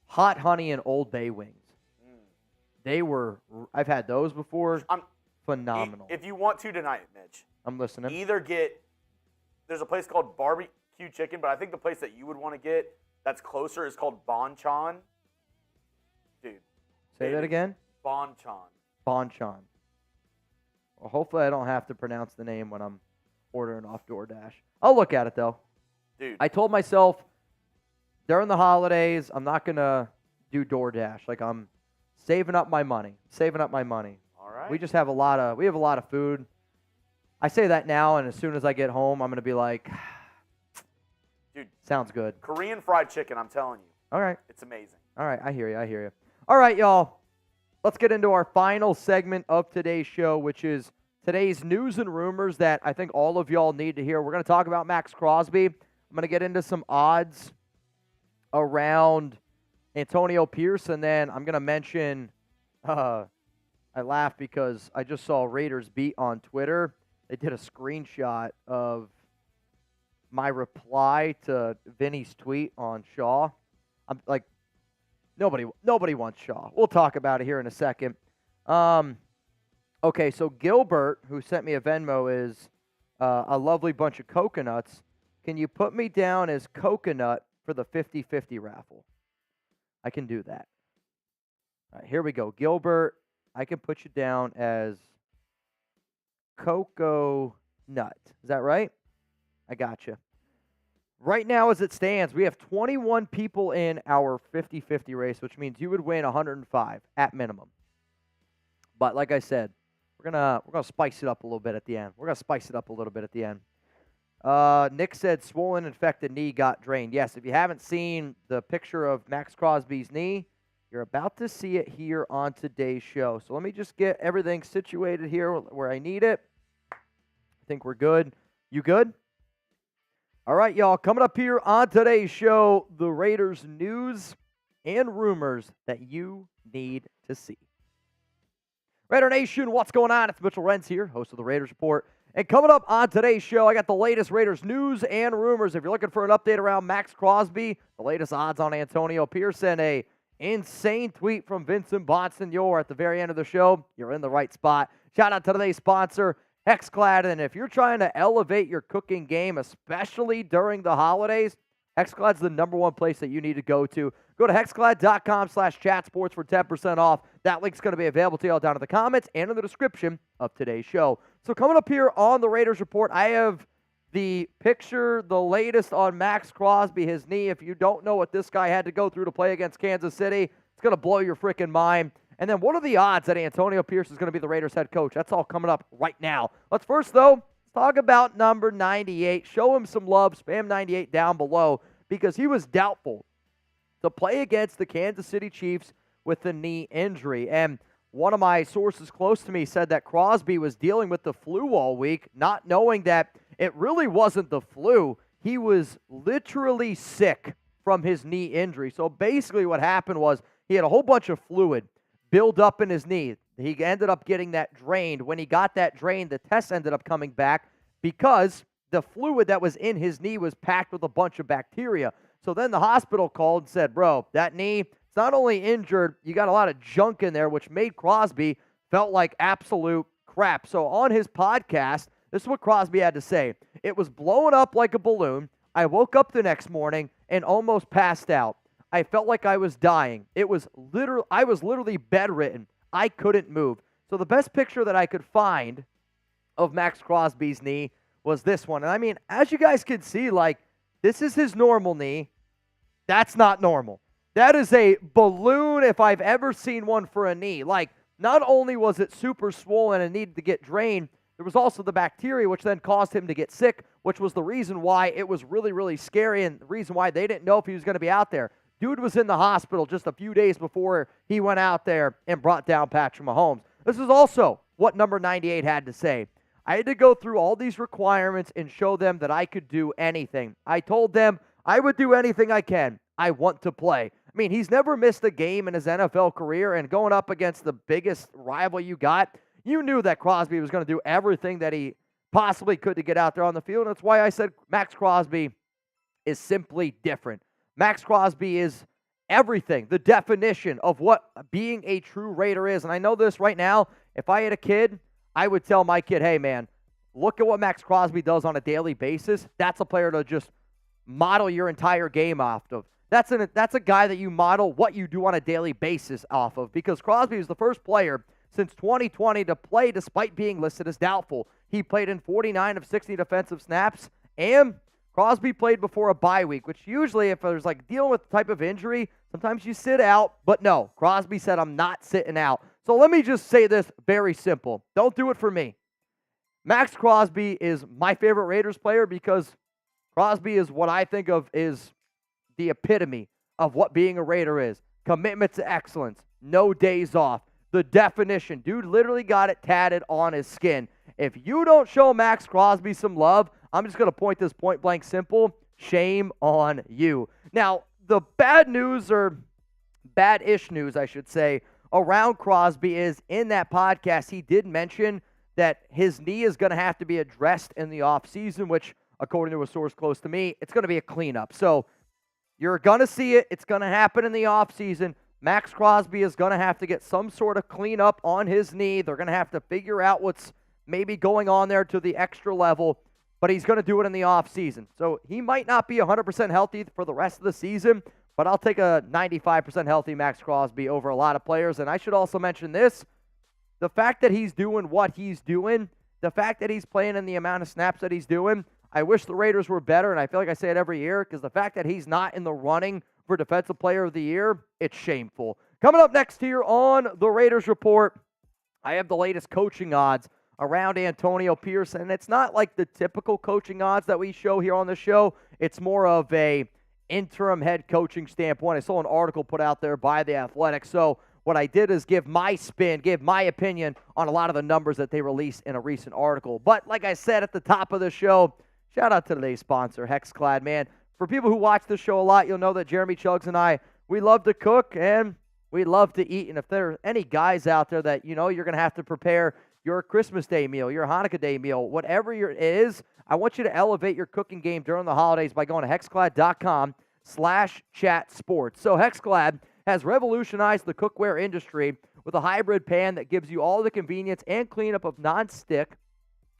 hot honey and Old Bay wings. They were, I've had those before. Phenomenal. If you want to tonight, Mitch. I'm listening. Either there's a place called Barbecue Chicken, but I think the place that you would want to get that's closer is called Bonchon. Dude. Say that again? Bonchon. Bonchon. Well, hopefully I don't have to pronounce the name when I'm ordering off DoorDash. I'll look at it, though. Dude. I told myself during the holidays, I'm not going to do DoorDash. Like, I'm saving up my money. All right. We have a lot of food. I say that now, and as soon as I get home, I'm going to be like, dude, sounds good. Korean fried chicken, I'm telling you. All right. It's amazing. All right, I hear you. All right, y'all. Let's get into our final segment of today's show, which is today's news and rumors that I think all of y'all need to hear. We're going to talk about Maxx Crosby. I'm going to get into some odds around Antonio Pierce, and then I'm going to mention, I laugh because I just saw Raiders Beat on Twitter. They did a screenshot of my reply to Vinny's tweet on Shaw. I'm like, nobody wants Shaw. We'll talk about it here in a second. Okay, so Gilbert, who sent me a Venmo, is a lovely bunch of coconuts. Can you put me down as coconut for the 50-50 raffle? I can do that. All right, here we go. Gilbert, I can put you down as Coco Nut. Is that right? I got you. Right now, as it stands, we have 21 people in our 50-50 race, which means you would win 105 at minimum. But like I said, we're gonna spice it up a little bit at the end. Nick said swollen, infected knee got drained. Yes, if you haven't seen the picture of Maxx Crosby's knee, you're about to see it here on today's show. So let me just get everything situated here where I need it. I think we're good. You good? All right, y'all. Coming up here on today's show, the Raiders news and rumors that you need to see. Raider Nation, what's going on? It's Mitchell Renz here, host of the Raiders Report. And coming up on today's show, I got the latest Raiders news and rumors. If you're looking for an update around Maxx Crosby, the latest odds on Antonio Pierce, and a insane tweet from Vincent Bonsignore at the very end of the show, you're in the right spot. Shout out to today's sponsor, HexClad. And if you're trying to elevate your cooking game, especially during the holidays, HexClad's the #1 place that you need to go to. Go to hexclad.com/chatsports for 10% off. That link's going to be available to you all down in the comments and in the description of today's show. So coming up here on the Raiders Report, I have the picture, the latest on Maxx Crosby, his knee. If you don't know what this guy had to go through to play against Kansas City, it's going to blow your freaking mind. And then what are the odds that Antonio Pierce is going to be the Raiders head coach? That's all coming up right now. Let's first, though, talk about number 98. Show him some love. Spam 98 down below because he was doubtful to play against the Kansas City Chiefs with the knee injury. And one of my sources close to me said that Crosby was dealing with the flu all week, not knowing that it really wasn't the flu. He was literally sick from his knee injury. So basically what happened was he had a whole bunch of fluid build up in his knee. He ended up getting that drained. When he got that drained, the test ended up coming back because the fluid that was in his knee was packed with a bunch of bacteria. So then the hospital called and said, bro, that knee, it's not only injured, you got a lot of junk in there, which made Crosby felt like absolute crap. So on his podcast, this is what Crosby had to say. It was blowing up like a balloon. I woke up the next morning and almost passed out. I felt like I was dying. I was literally bedridden. I couldn't move. So the best picture that I could find of Maxx Crosby's knee was this one. And I mean, as you guys can see, like, this is his normal knee. That's not normal. That is a balloon if I've ever seen one for a knee. Like, not only was it super swollen and needed to get drained, there was also the bacteria, which then caused him to get sick, which was the reason why it was really, really scary and the reason why they didn't know if he was going to be out there. Dude was in the hospital just a few days before he went out there and brought down Patrick Mahomes. This is also what number 98 had to say. I had to go through all these requirements and show them that I could do anything. I told them I would do anything I can. I want to play. I mean, he's never missed a game in his NFL career, and going up against the biggest rival you got, you knew that Crosby was going to do everything that he possibly could to get out there on the field. That's why I said Maxx Crosby is simply different. Maxx Crosby is everything, the definition of what being a true Raider is. And I know this right now. If I had a kid, I would tell my kid, hey, man, look at what Maxx Crosby does on a daily basis. That's a player to just model your entire game off of. That's a guy that you model what you do on a daily basis off of, because Crosby was the first player since 2020 to play despite being listed as doubtful. He played in 49 of 60 defensive snaps, and Crosby played before a bye week, which usually if there's like dealing with the type of injury, sometimes you sit out, but no, Crosby said, I'm not sitting out. So let me just say this very simple. Don't do it for me. Maxx Crosby is my favorite Raiders player because Crosby is what I think of is the epitome of what being a Raider is. Commitment to excellence. No days off. The definition. Dude literally got it tatted on his skin. If you don't show Maxx Crosby some love, I'm just going to point this point blank simple. Shame on you. Now, the bad news, or bad-ish news, I should say, around Crosby is in that podcast, he did mention that his knee is going to have to be addressed in the offseason, which, according to a source close to me, it's going to be a cleanup. So you're going to see it. It's going to happen in the offseason. Maxx Crosby is going to have to get some sort of cleanup on his knee. They're going to have to figure out what's maybe going on there to the extra level, but he's going to do it in the offseason. So he might not be 100% healthy for the rest of the season, but I'll take a 95% healthy Maxx Crosby over a lot of players. And I should also mention this. The fact that he's doing what he's doing, the fact that he's playing in the amount of snaps that he's doing, I wish the Raiders were better, and I feel like I say it every year, because the fact that he's not in the running for Defensive Player of the Year, it's shameful. Coming up next here on the Raiders Report, I have the latest coaching odds around Antonio Pierce, and it's not like the typical coaching odds that we show here on the show. It's more of a interim head coaching standpoint. I saw an article put out there by The Athletic, so what I did is give my spin, give my opinion on a lot of the numbers that they released in a recent article. But like I said at the top of the show, shout out to today's sponsor, HexClad, man. For people who watch this show a lot, you'll know that Jeremy Chugs and I, we love to cook and we love to eat. And if there are any guys out there that, you know, you're going to have to prepare your Christmas Day meal, your Hanukkah Day meal, whatever it is, I want you to elevate your cooking game during the holidays by going to hexclad.com/chatsports. So HexClad has revolutionized the cookware industry with a hybrid pan that gives you all the convenience and cleanup of non-stick,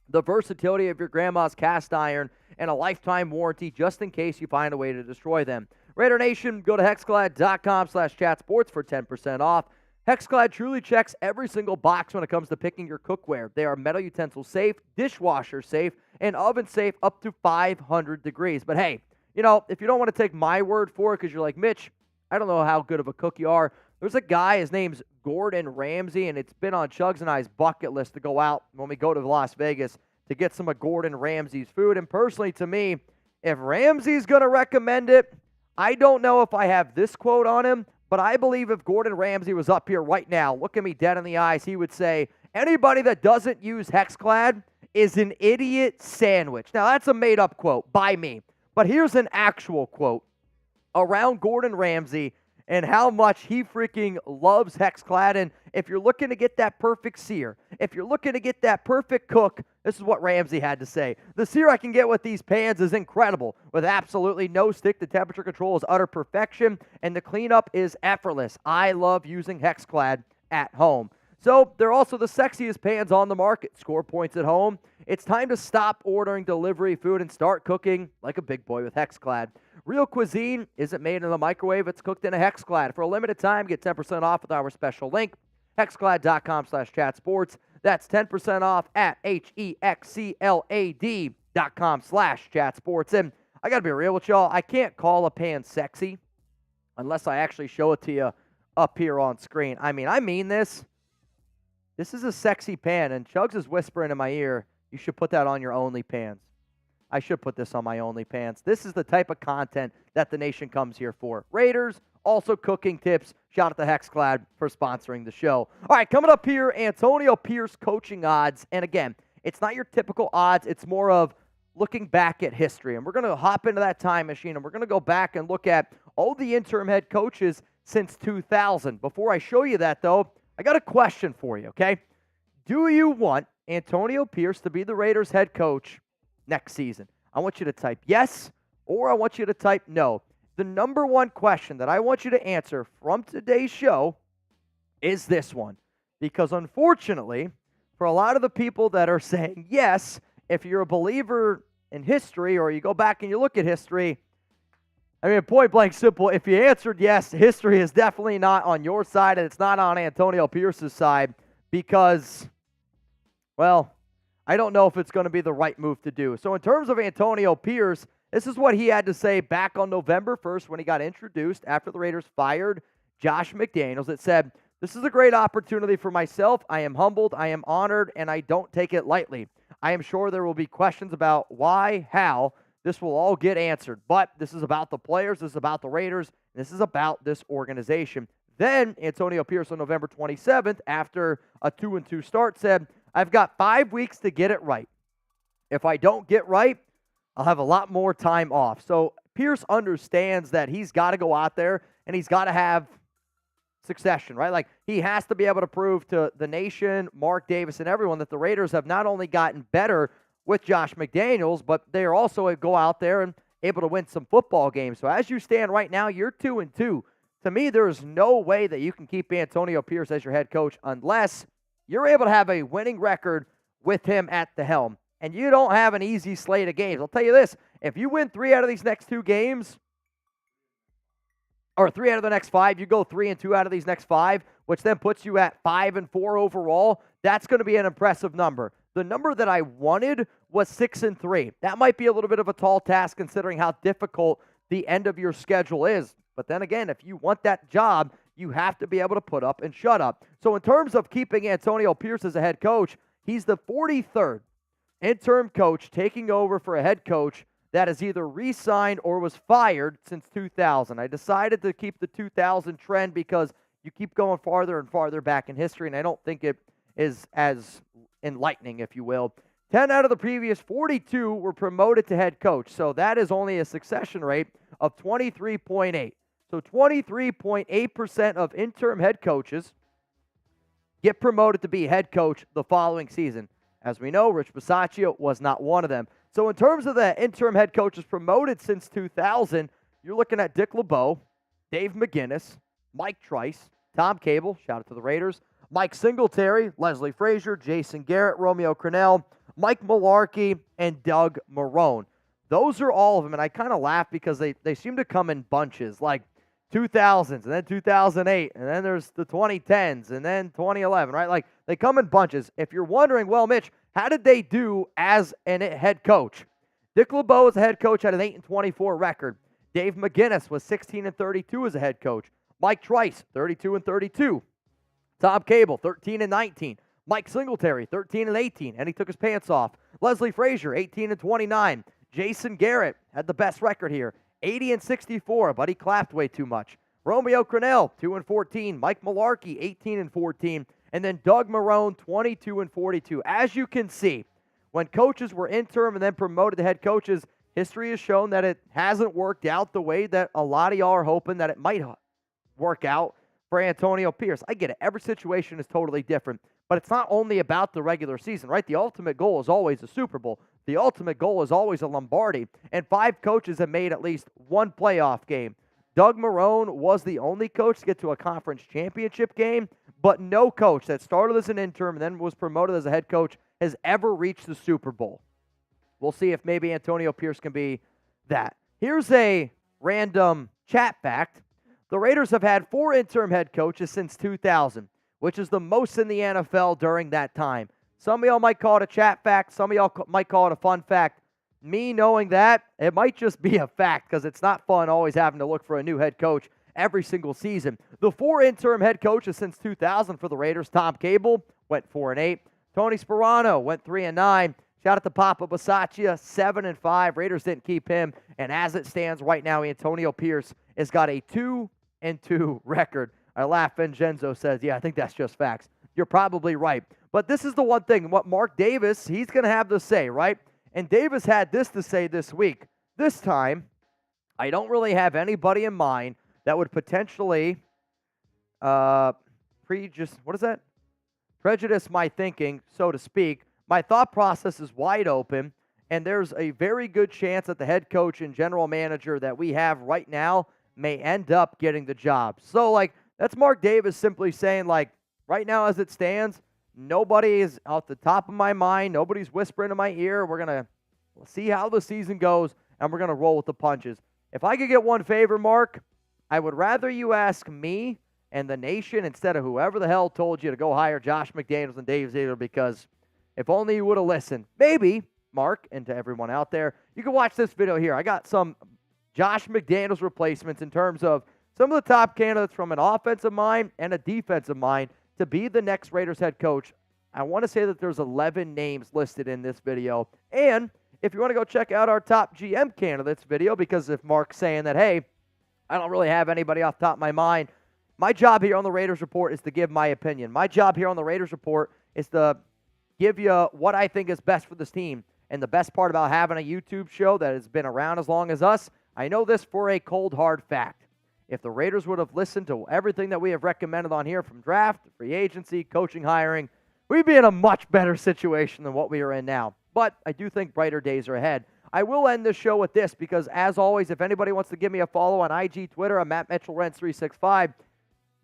the versatility of your grandma's cast iron, and a lifetime warranty just in case you find a way to destroy them. Raider Nation, go to hexclad.com/chatsports for 10% off. HexClad truly checks every single box when it comes to picking your cookware. They are metal utensil safe, dishwasher safe, and oven safe up to 500 degrees. But hey, you know, if you don't want to take my word for it because you're like, Mitch, I don't know how good of a cook you are. There's a guy, his name's Gordon Ramsay, and it's been on Chugs and I's bucket list to go out when we go to Las Vegas to get some of Gordon Ramsay's food. And personally, to me, if Ramsay's going to recommend it, I don't know if I have this quote on him, but I believe if Gordon Ramsay was up here right now, looking me dead in the eyes, he would say, anybody that doesn't use HexClad is an idiot sandwich. Now, that's a made-up quote by me, but here's an actual quote around Gordon Ramsay and how much he freaking loves HexClad. And if you're looking to get that perfect sear, if you're looking to get that perfect cook, this is what Ramsay had to say. The sear I can get with these pans is incredible. With absolutely no stick, the temperature control is utter perfection, and the cleanup is effortless. I love using HexClad at home. So they're also the sexiest pans on the market. Score points at home. It's time to stop ordering delivery food and start cooking like a big boy with HexClad. Real cuisine isn't made in the microwave. It's cooked in a HexClad. For a limited time, get 10% off with our special link, HexClad.com/chatsports. That's 10% off at HexClad.com/chatsports. And I got to be real with y'all. I can't call a pan sexy unless I actually show it to you up here on screen. I mean this. This is a sexy pan, and Chugs is whispering in my ear, you should put that on your OnlyPans. I should put this on my OnlyPans. This is the type of content that the nation comes here for. Raiders, also cooking tips. Shout out to HexClad for sponsoring the show. All right, coming up here, Antonio Pierce coaching odds. And again, it's not your typical odds. It's more of looking back at history. And we're going to hop into that time machine, and we're going to go back and look at all the interim head coaches since 2000. Before I show you that, though, I got a question for you, okay? Do you want Antonio Pierce to be the Raiders head coach next season? I want you to type yes, or I want you to type no. The number one question that I want you to answer from today's show is this one. Because unfortunately, for a lot of the people that are saying yes, if you're a believer in history or you go back and you look at history, point blank simple, if you answered yes, history is definitely not on your side, and it's not on Antonio Pierce's side because, well, I don't know if it's going to be the right move to do. So in terms of Antonio Pierce, this is what he had to say back on November 1st when he got introduced after the Raiders fired Josh McDaniels. It said, "This is a great opportunity for myself. I am humbled, I am honored, and I don't take it lightly. I am sure there will be questions about why, how. This will all get answered, but this is about the players, this is about the Raiders, this is about this organization." Then Antonio Pierce on November 27th, after a 2-2 start, said, "I've got 5 weeks to get it right. If I don't get right, I'll have a lot more time off." So Pierce understands that he's got to go out there and he's got to have succession, right? Like, he has to be able to prove to the nation, Mark Davis, and everyone that the Raiders have not only gotten better with Josh McDaniels, but they are also go out there and able to win some football games. So as you stand right now, you're 2-2. To me, there is no way that you can keep Antonio Pierce as your head coach unless you're able to have a winning record with him at the helm. And you don't have an easy slate of games. I'll tell you this, if you win 3 out of these next 2 games, or 3 out of the next 5, you go 3-2 out of these next 5, which then puts you at 5-4 overall, that's going to be an impressive number. The number that I wanted was 6-3. That might be a little bit of a tall task considering how difficult the end of your schedule is. But then again, if you want that job, you have to be able to put up and shut up. So in terms of keeping Antonio Pierce as a head coach, he's the 43rd interim coach taking over for a head coach that has either re-signed or was fired since 2000. I decided to keep the 2000 trend because you keep going farther and farther back in history, and I don't think it is as enlightening, if you will. 10 out of the previous 42 were promoted to head coach, so that is only a succession rate of 23.8. So 23.8% of interim head coaches get promoted to be head coach the following season. As we know, Rich Bisaccia was not one of them. So in terms of the interim head coaches promoted since 2000, you're looking at Dick LeBeau, Dave McGinnis, Mike Trice, Tom Cable, shout out to the Raiders, Mike Singletary, Leslie Frazier, Jason Garrett, Romeo Crennel, Mike Mularkey, and Doug Marrone. Those are all of them, and I kind of laugh because they seem to come in bunches, like 2000s, and then 2008, and then there's the 2010s, and then 2011, right? Like, they come in bunches. If you're wondering, well, Mitch, how did they do as a head coach? Dick LeBeau as a head coach had an 8-24 record. Dave McGinnis was 16-32 as a head coach. Mike Trice, 32-32. Tom Cable, 13-19. Mike Singletary, 13-18, and he took his pants off. Leslie Frazier, 18-29. Jason Garrett had the best record here, 80-64, but he clapped way too much. Romeo Crennel, 2-14. Mike Mularkey, 18-14. And then Doug Marrone, 22-42. As you can see, when coaches were interim and then promoted to head coaches, history has shown that it hasn't worked out the way that a lot of y'all are hoping that it might work out for Antonio Pierce. I get it. Every situation is totally different. But it's not only about the regular season, right? The ultimate goal is always a Super Bowl. The ultimate goal is always a Lombardi. And 5 coaches have made at least 1 playoff game. Doug Marrone was the only coach to get to a conference championship game, but no coach that started as an interim and then was promoted as a head coach has ever reached the Super Bowl. We'll see if maybe Antonio Pierce can be that. Here's a random chat fact. The Raiders have had 4 interim head coaches since 2000. which is the most in the NFL during that time. Some of y'all might call it a chat fact. Some of y'all might call it a fun fact. Me knowing that, it might just be a fact because it's not fun always having to look for a new head coach every single season. The 4 interim head coaches since 2000 for the Raiders. Tom Cable went 4-8. Tony Sperano went 3-9. Shout out to Papa Bisaccia, 7-5. Raiders didn't keep him. And as it stands right now, Antonio Pierce has got a 2-2 record. I laugh. Vincenzo says, yeah, I think that's just facts. You're probably right. But this is the one thing. What Mark Davis, he's going to have to say, right? And Davis had this to say this week. This time, I don't really have anybody in mind that would potentially prejudice my thinking, so to speak. My thought process is wide open, and there's a very good chance that the head coach and general manager that we have right now may end up getting the job. So, that's Mark Davis simply saying, right now as it stands, nobody is off the top of my mind. Nobody's whispering in my ear. We're going to see how the season goes, and we're going to roll with the punches. If I could get one favor, Mark, I would rather you ask me and the nation instead of whoever the hell told you to go hire Josh McDaniels and Dave Ziegler, because if only you would have listened. Maybe, Mark, and to everyone out there, you can watch this video here. I got some Josh McDaniels replacements in terms of some of the top candidates from an offensive mind and a defensive mind to be the next Raiders head coach. I want to say that there's 11 names listed in this video. And if you want to go check out our top GM candidates video, because if Mark's saying that, hey, I don't really have anybody off the top of my mind, my job here on the Raiders Report is to give my opinion. My job here on the Raiders Report is to give you what I think is best for this team. And the best part about having a YouTube show that has been around as long as us, I know this for a cold, hard fact. If the Raiders would have listened to everything that we have recommended on here, from draft, free agency, coaching, hiring, we'd be in a much better situation than what we are in now. But I do think brighter days are ahead. I will end this show with this because, as always, if anybody wants to give me a follow on IG, Twitter, I'm at Mitchell Renz 365.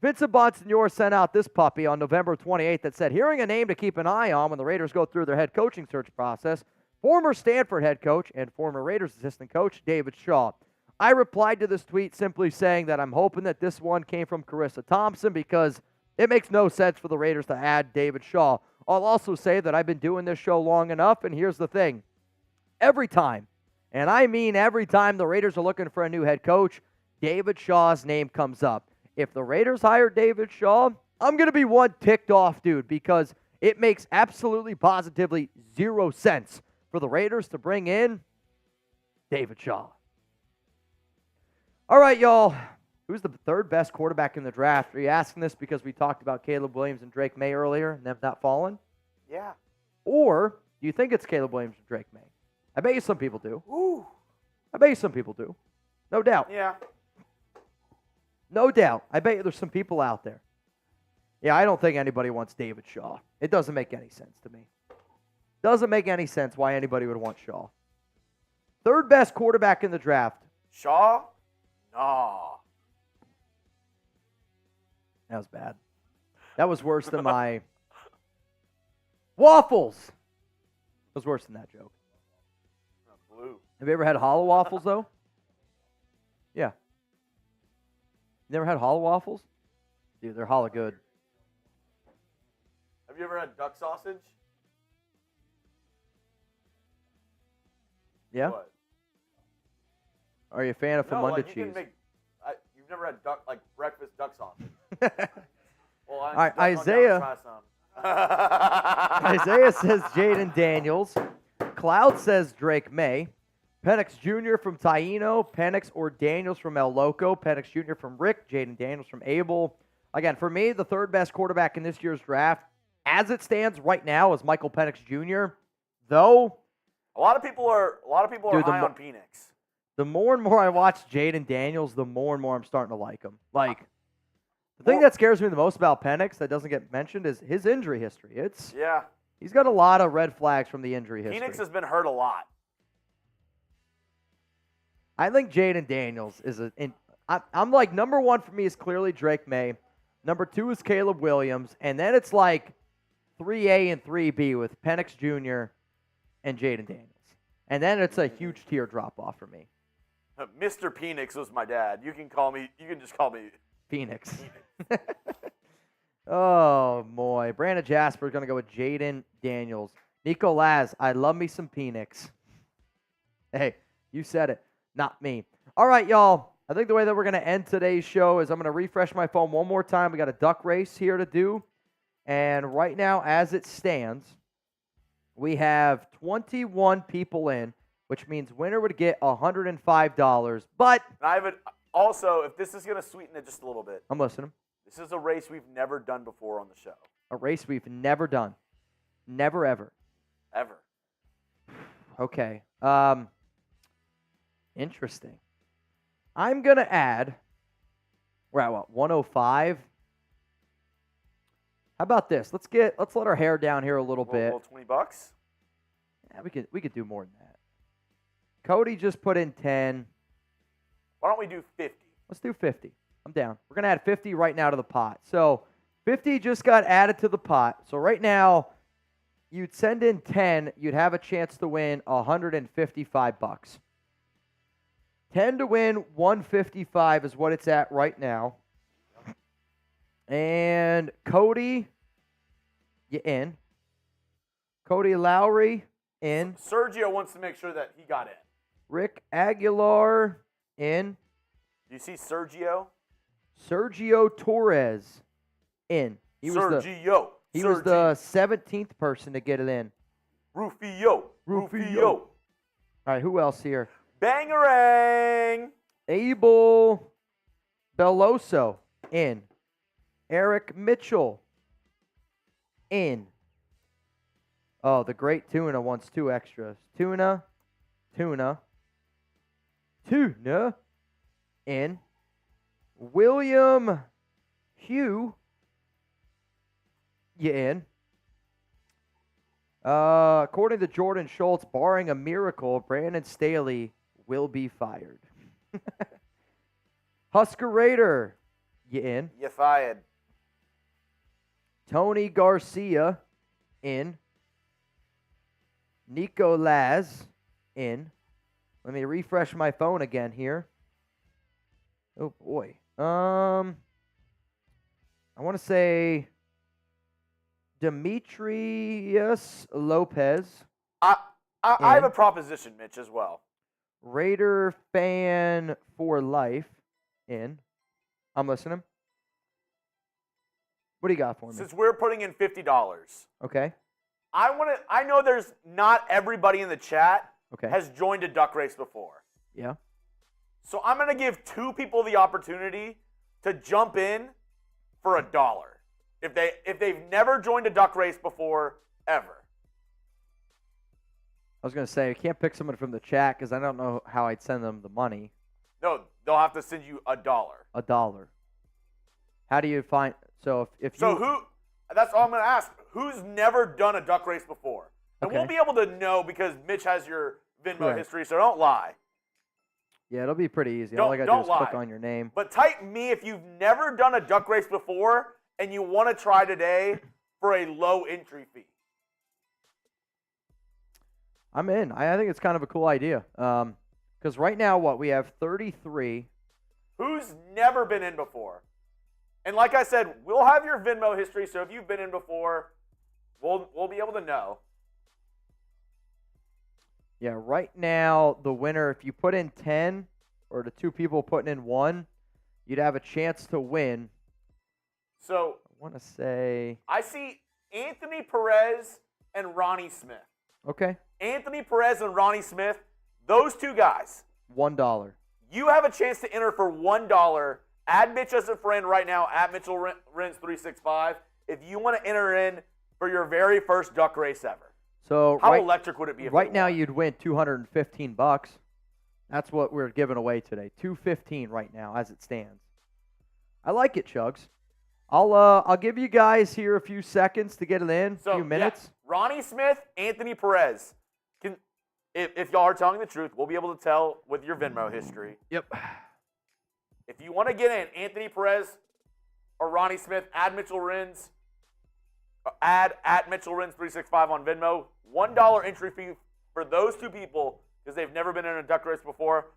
Vincent Bonsignore sent out this puppy on November 28th that said, hearing a name to keep an eye on when the Raiders go through their head coaching search process, former Stanford head coach and former Raiders assistant coach David Shaw. I replied to this tweet simply saying that I'm hoping that this one came from Carissa Thompson because it makes no sense for the Raiders to add David Shaw. I'll also say that I've been doing this show long enough, and here's the thing. Every time, and I mean every time the Raiders are looking for a new head coach, David Shaw's name comes up. If the Raiders hire David Shaw, I'm going to be one ticked off dude because it makes absolutely positively zero sense for the Raiders to bring in David Shaw. All right, y'all. Who's the third best quarterback in the draft? Are you asking this because we talked about Caleb Williams and Drake May earlier and them not falling? Yeah. Or do you think it's Caleb Williams and Drake May? I bet you some people do. Ooh. I bet you some people do. No doubt. Yeah. No doubt. I bet you there's some people out there. Yeah, I don't think anybody wants David Shaw. It doesn't make any sense to me. Doesn't make any sense why anybody would want Shaw. Third best quarterback in the draft. Shaw? Nah. That was bad. That was worse than my waffles. That was worse than that joke. Blue. Have you ever had hollow waffles, though? Yeah. You never had hollow waffles? Dude, they're hollow good. Have you ever had duck sausage? Yeah? What? Are you a fan of Famunda cheese? You've never had breakfast duck sausage. Well, all right, Isaiah. Isaiah says Jaden Daniels. Cloud says Drake May. Penix Jr. from Taino. Penix or Daniels from El Loco. Penix Jr. from Rick. Jaden Daniels from Abel. Again, for me, the third best quarterback in this year's draft, as it stands right now, is Michael Penix Jr. Though a lot of people are high on Penix. The more and more I watch Jaden Daniels, the more and more I'm starting to like him. The thing that scares me the most about Penix that doesn't get mentioned is his injury history. He's got a lot of red flags from the injury history. Penix has been hurt a lot. I think Jaden Daniels is I'm like, number one for me is clearly Drake May. Number two is Caleb Williams. And then it's like 3A and 3B with Penix Jr. and Jaden Daniels. And then it's a huge tear drop off for me. Mr. Penix was my dad. You can just call me Phoenix. Oh, boy. Brandon Jasper is going to go with Jaden Daniels. Nico Laz, I love me some Phoenix. Hey, you said it, not me. All right, y'all. I think the way that we're going to end today's show is I'm going to refresh my phone one more time. We got a duck race here to do. And right now, as it stands, we have 21 people in, which means winner would get $105. But And I have it. Also, if this is going to sweeten it just a little bit, I'm listening. this is a race we've never done before on the show. A race we've never done. Never, ever. Ever. Okay. Interesting. I'm going to add, we're at what, 105? How about this? Let's let our hair down here a little bit. Well, $20? Yeah, we could do more than that. Cody just put in 10. Why don't we do 50? Let's do 50. I'm down. We're going to add 50 right now to the pot. So 50 just got added to the pot. So right now, you'd send in 10, you'd have a chance to win $155. 10 to win, 155 is what it's at right now. And Cody, you in. Cody Lowry, in. Sergio wants to make sure that he got in. Rick Aguilar, in. Do you see Sergio? Sergio Torres, in. He was Sergio. the 17th person to get it in. Rufio. All right, who else here? Bangarang. Abel Belloso, in. Eric Mitchell, in. Oh, the great Tuna wants 2 extras. Tuna, in. William Hugh, you in. According to Jordan Schultz, barring a miracle, Brandon Staley will be fired. Husker Raider, you in. You fired. Tony Garcia, in. Nico Laz, in. Let me refresh my phone again here. Oh, boy. I want to say Demetrius Lopez. I have a proposition, Mitch, as well. Raider fan for life, in. I'm listening. What do you got for me? Since we're putting in $50, Okay. I know there's not everybody in the chat Okay. has joined a duck race before. Yeah. So I'm going to give 2 people the opportunity to jump in for $1 if they've never joined a duck race before ever. I was going to say, I can't pick someone from the chat because I don't know how I'd send them the money. No, they'll have to send you $1. $1. How do you find? So if So you, who? That's all I'm going to ask. Who's never done a duck race before? And Okay. we'll be able to know because Mitch has your Venmo Correct. history, so don't lie. Yeah, it'll be pretty easy. All I got to do is click on your name. But type me if you've never done a duck race before and you want to try today for a low entry fee. I'm in. I think it's kind of a cool idea. Because right now, we have 33. Who's never been in before? And like I said, we'll have your Venmo history, so if you've been in before, we'll be able to know. Yeah, right now, the winner, if you put in 10, or the 2 people putting in 1, you'd have a chance to win. So I want to say, I see Anthony Perez and Ronnie Smith. okay, Anthony Perez and Ronnie Smith, those 2 guys. $1. You have a chance to enter for $1. Add Mitch as a friend right now at Mitchell Renz 365 if you want to enter in for your very first duck race ever. So How electric would it be? Right now, you'd win $215. That's what we're giving away today. $215 right now, as it stands. I like it, Chugs. I'll give you guys here a few seconds to get it in. So, a few minutes. Yeah, Ronnie Smith, Anthony Perez. If y'all are telling the truth, we'll be able to tell with your Venmo history. Yep. If you want to get in, Anthony Perez or Ronnie Smith, add Mitchell Renz. Add at Mitchell Renz 365 on Venmo. $1 entry fee for those 2 people because they've never been in a duck race before.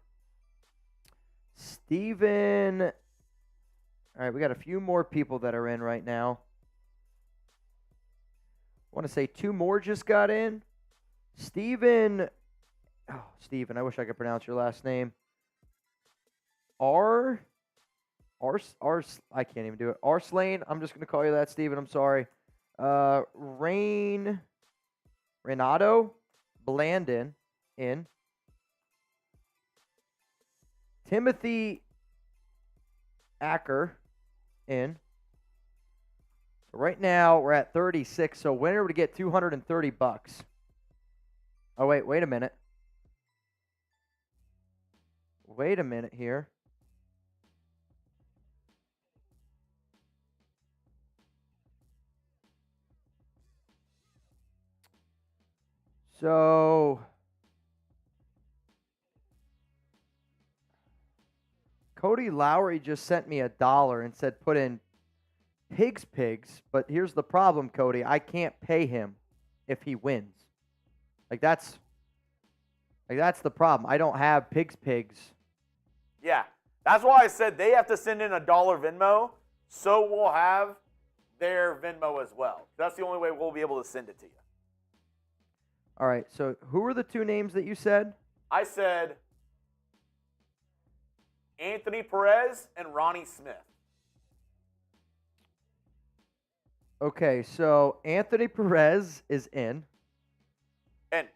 Steven. All right, we got a few more people that are in right now. want to say 2 more just got in. Steven, I wish I could pronounce your last name. I can't even do it. Arslane, I'm just going to call you that, Steven. I'm sorry. Renato Blandon in. Timothy Acker in. So right now we're at 36. So winner would get $230. Oh wait a minute. Wait a minute here. So Cody Lowry just sent me $1 and said put in pigs, but here's the problem, Cody. I can't pay him if he wins. That's the problem. I don't have pigs. Yeah, that's why I said they have to send in $1 Venmo, so we'll have their Venmo as well. That's the only way we'll be able to send it to you. All right, so who are the 2 names that you said? I said Anthony Perez and Ronnie Smith. Okay, so Anthony Perez is in. And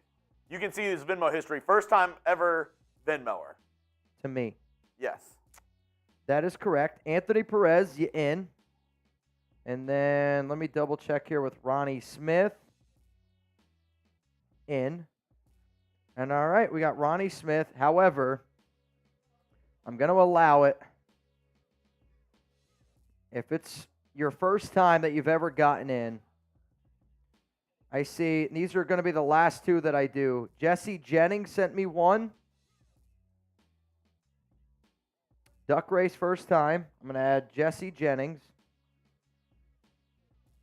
you can see his Venmo history. First time ever Venmoer. To me. Yes. That is correct. Anthony Perez, you in. And then let me double check here with Ronnie Smith. In. And all right, we got Ronnie Smith. However, I'm going to allow it. If it's your first time that you've ever gotten in, I see these are going to be the last 2 that I do. Jesse Jennings sent me 1. Duck race first time. I'm going to add Jesse Jennings.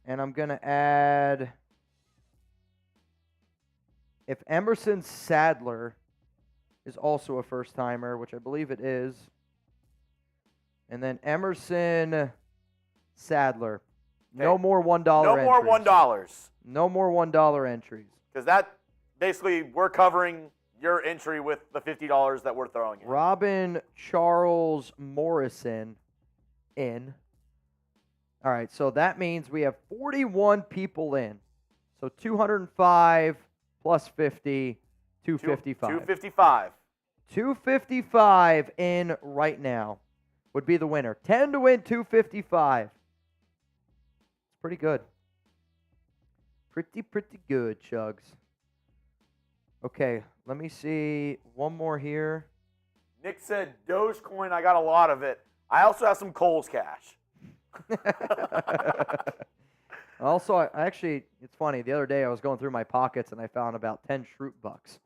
And I'm going to add, if Emerson Sadler is also a first-timer, which I believe it is. And then Emerson Sadler. Okay. No more $1 No entries. more $1. No more $1 entries. Because that, basically, we're covering your entry with the $50 that we're throwing in. Robin Charles Morrison in. All right, so that means we have 41 people in. So 205 plus 50, 255. 255. 255 in right now would be the winner. 10 to win, 255. It's pretty good. Pretty good, Chugs. Okay, let me see one more here. Nick said, Dogecoin, I got a lot of it. I also have some Kohl's cash. Also, actually, it's funny. The other day I was going through my pockets and I found about 10 Shroot bucks.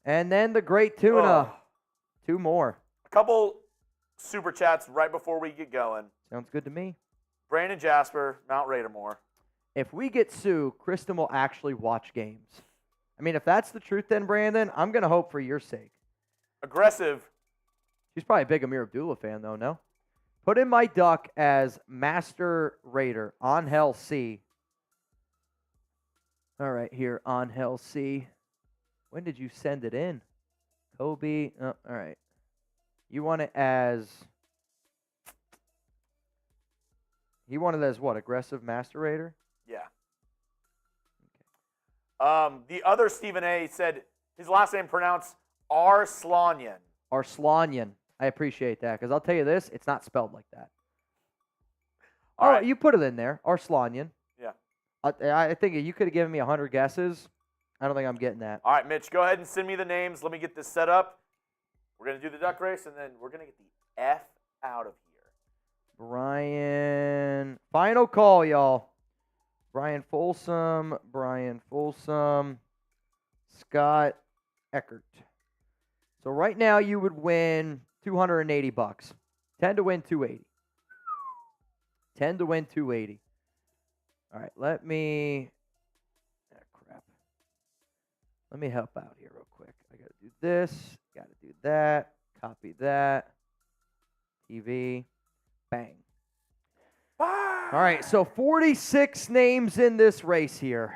And then the great tuna. 2 more. A couple super chats right before we get going. Sounds good to me. Brandon Jasper, Mount Radermore. If we get Sue, Kristen will actually watch games. I mean, if that's the truth then, Brandon, I'm going to hope for your sake. Aggressive. She's probably a big Amir Abdullah fan, though, no? Put in my duck as Master Raider, Angel C. All right, here, Angel C. When did you send it in? Kobe. Oh, all right. You want it as... He wanted it as what? Aggressive Master Raider? Yeah. Okay. The other Stephen A. said his last name pronounced Arslanian. Arslanian. I appreciate that, because I'll tell you this, it's not spelled like that. All right. You put it in there, Arslanian. Yeah. I think you could have given me 100 guesses. I don't think I'm getting that. All right, Mitch, go ahead and send me the names. Let me get this set up. We're going to do the duck race, and then we're going to get the F out of here. Brian. Final call, y'all. Brian Folsom. Scott Eckert. So right now you would win $280. 10 to win 280. 10 to win 280. All right, let me help out here real quick. I got to do this, got to do that, copy that, TV, bang. Bye. All right, so 46 names in this race here.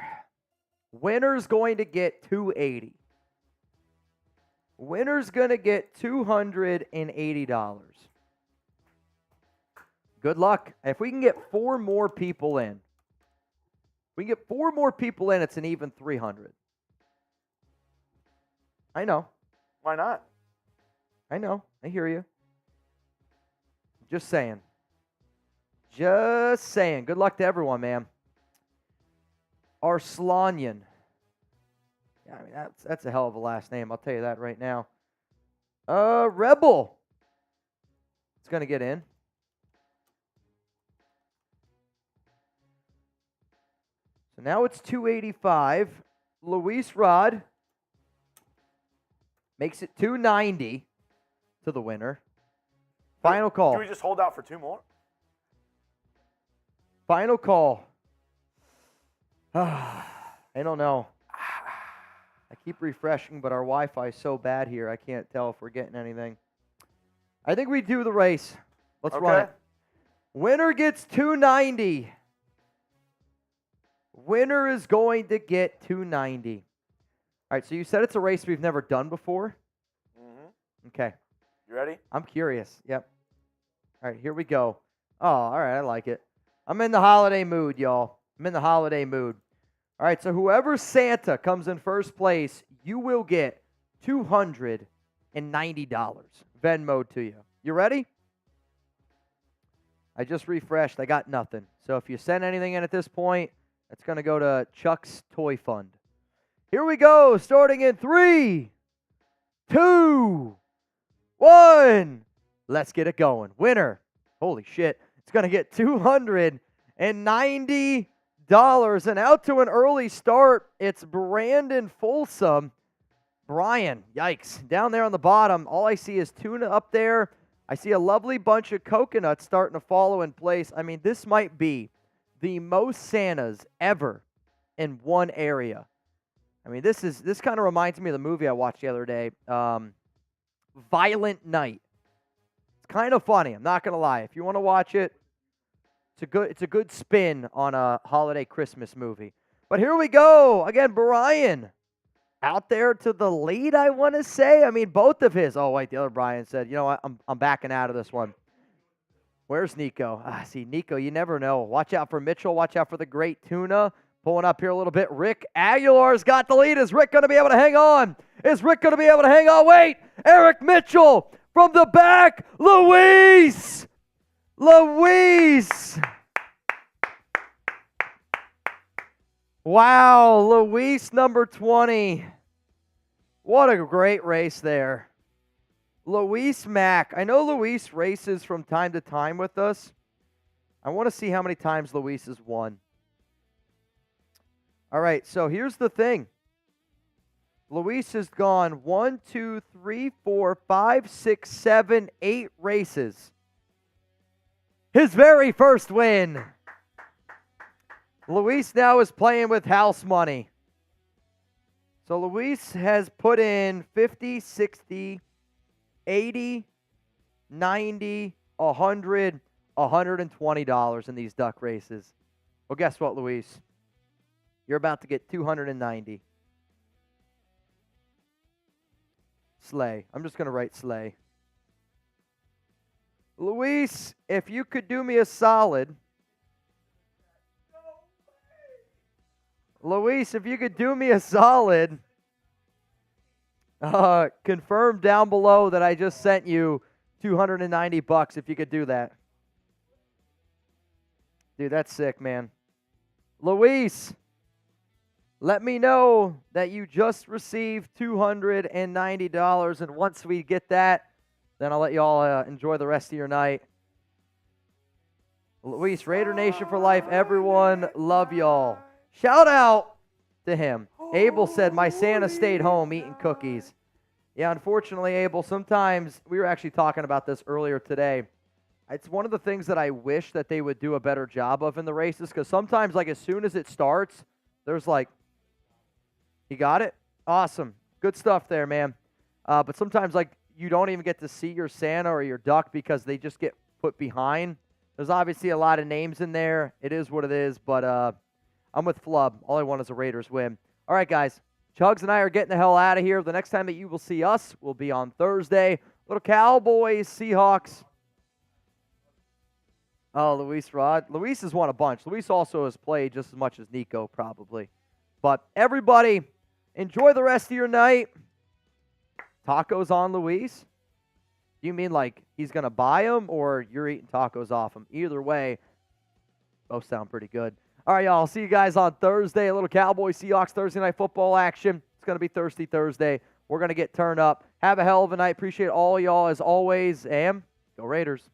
Winner's going to get $280. Winner's going to get $280. Good luck. If we can get 4 more people in, it's an even 300. I know. Why not? I know. I hear you. Just saying. Just saying. Good luck to everyone, man. Arslanian. Yeah, I mean, that's a hell of a last name. I'll tell you that right now. Rebel. It's going to get in. So now it's 285. Luis Rod makes it 290 to the winner. Final call. Do we just hold out for 2 more? Final call. I don't know. I keep refreshing, but our Wi-Fi is so bad here, I can't tell if we're getting anything. I think we do the race. Let's run it. Winner gets 290. Winner is going to get 290. All right, so you said it's a race we've never done before? Mm-hmm. Okay. You ready? I'm curious. Yep. All right, here we go. Oh, all right, I like it. I'm in the holiday mood, y'all. I'm in the holiday mood. All right, so whoever Santa comes in first place, you will get $290 Venmo to you. You ready? I just refreshed. I got nothing. So if you send anything in at this point, it's going to go to Chuck's Toy Fund. Here we go, starting in 3, 2, 1. Let's get it going. Winner. Holy shit. It's going to get $290. And out to an early start, it's Brandon Folsom. Brian, yikes. Down there on the bottom, all I see is tuna up there. I see a lovely bunch of coconuts starting to follow in place. I mean, this might be the most Santas ever in one area. I mean, this kind of reminds me of the movie I watched the other day, Violent Night. It's kind of funny, I'm not going to lie. If you want to watch it, it's a good spin on a holiday Christmas movie. But here we go. Again, Brian out there to the lead, I want to say. I mean, both of his. Oh, wait, the other Brian said, you know what, I'm backing out of this one. Where's Nico? See, Nico, you never know. Watch out for Mitchell. Watch out for the great tuna. Pulling up here a little bit. Rick Aguilar's got the lead. Is Rick going to be able to hang on? Is Rick going to be able to hang on? Wait, Eric Mitchell from the back. Luis. Wow, Luis number 20. What a great race there. Luis Mack. I know Luis races from time to time with us. I want to see how many times Luis has won. All right, so here's the thing. Luis has gone 1, 2, 3, 4, 5, 6, 7, 8 races. His very first win. Luis now is playing with house money. So Luis has put in 50, 60, 80, 90, 100, $120 in these duck races. Well, guess what, Luis? You're about to get 290. Slay. I'm just going to write slay. Luis, if you could do me a solid. Luis, if you could do me a solid, confirm down below that I just sent you $290 if you could do that. Dude, that's sick, man. Luis, let me know that you just received $290, and once we get that, then I'll let you all enjoy the rest of your night. Luis, Raider Nation for life, everyone, love y'all. Shout out to him. Abel said, my Santa stayed home eating cookies. Yeah, unfortunately, Abel, sometimes, we were actually talking about this earlier today. It's one of the things that I wish that they would do a better job of in the races, because sometimes, like, as soon as it starts, there's like, you got it? Awesome. Good stuff there, man. But sometimes, like, you don't even get to see your Santa or your duck because they just get put behind. There's obviously a lot of names in there. It is what it is, but I'm with Flub. All I want is a Raiders win. All right, guys. Chugs and I are getting the hell out of here. The next time that you will see us will be on Thursday. Little Cowboys, Seahawks. Oh, Luis has won a bunch. Luis also has played just as much as Nico, probably. But everybody, enjoy the rest of your night. Tacos on Luis? You mean like he's going to buy them or you're eating tacos off him? Either way, both sound pretty good. All right, y'all. I'll see you guys on Thursday. A little Cowboys Seahawks Thursday night football action. It's going to be Thirsty Thursday. We're going to get turned up. Have a hell of a night. Appreciate all y'all as always. And go Raiders.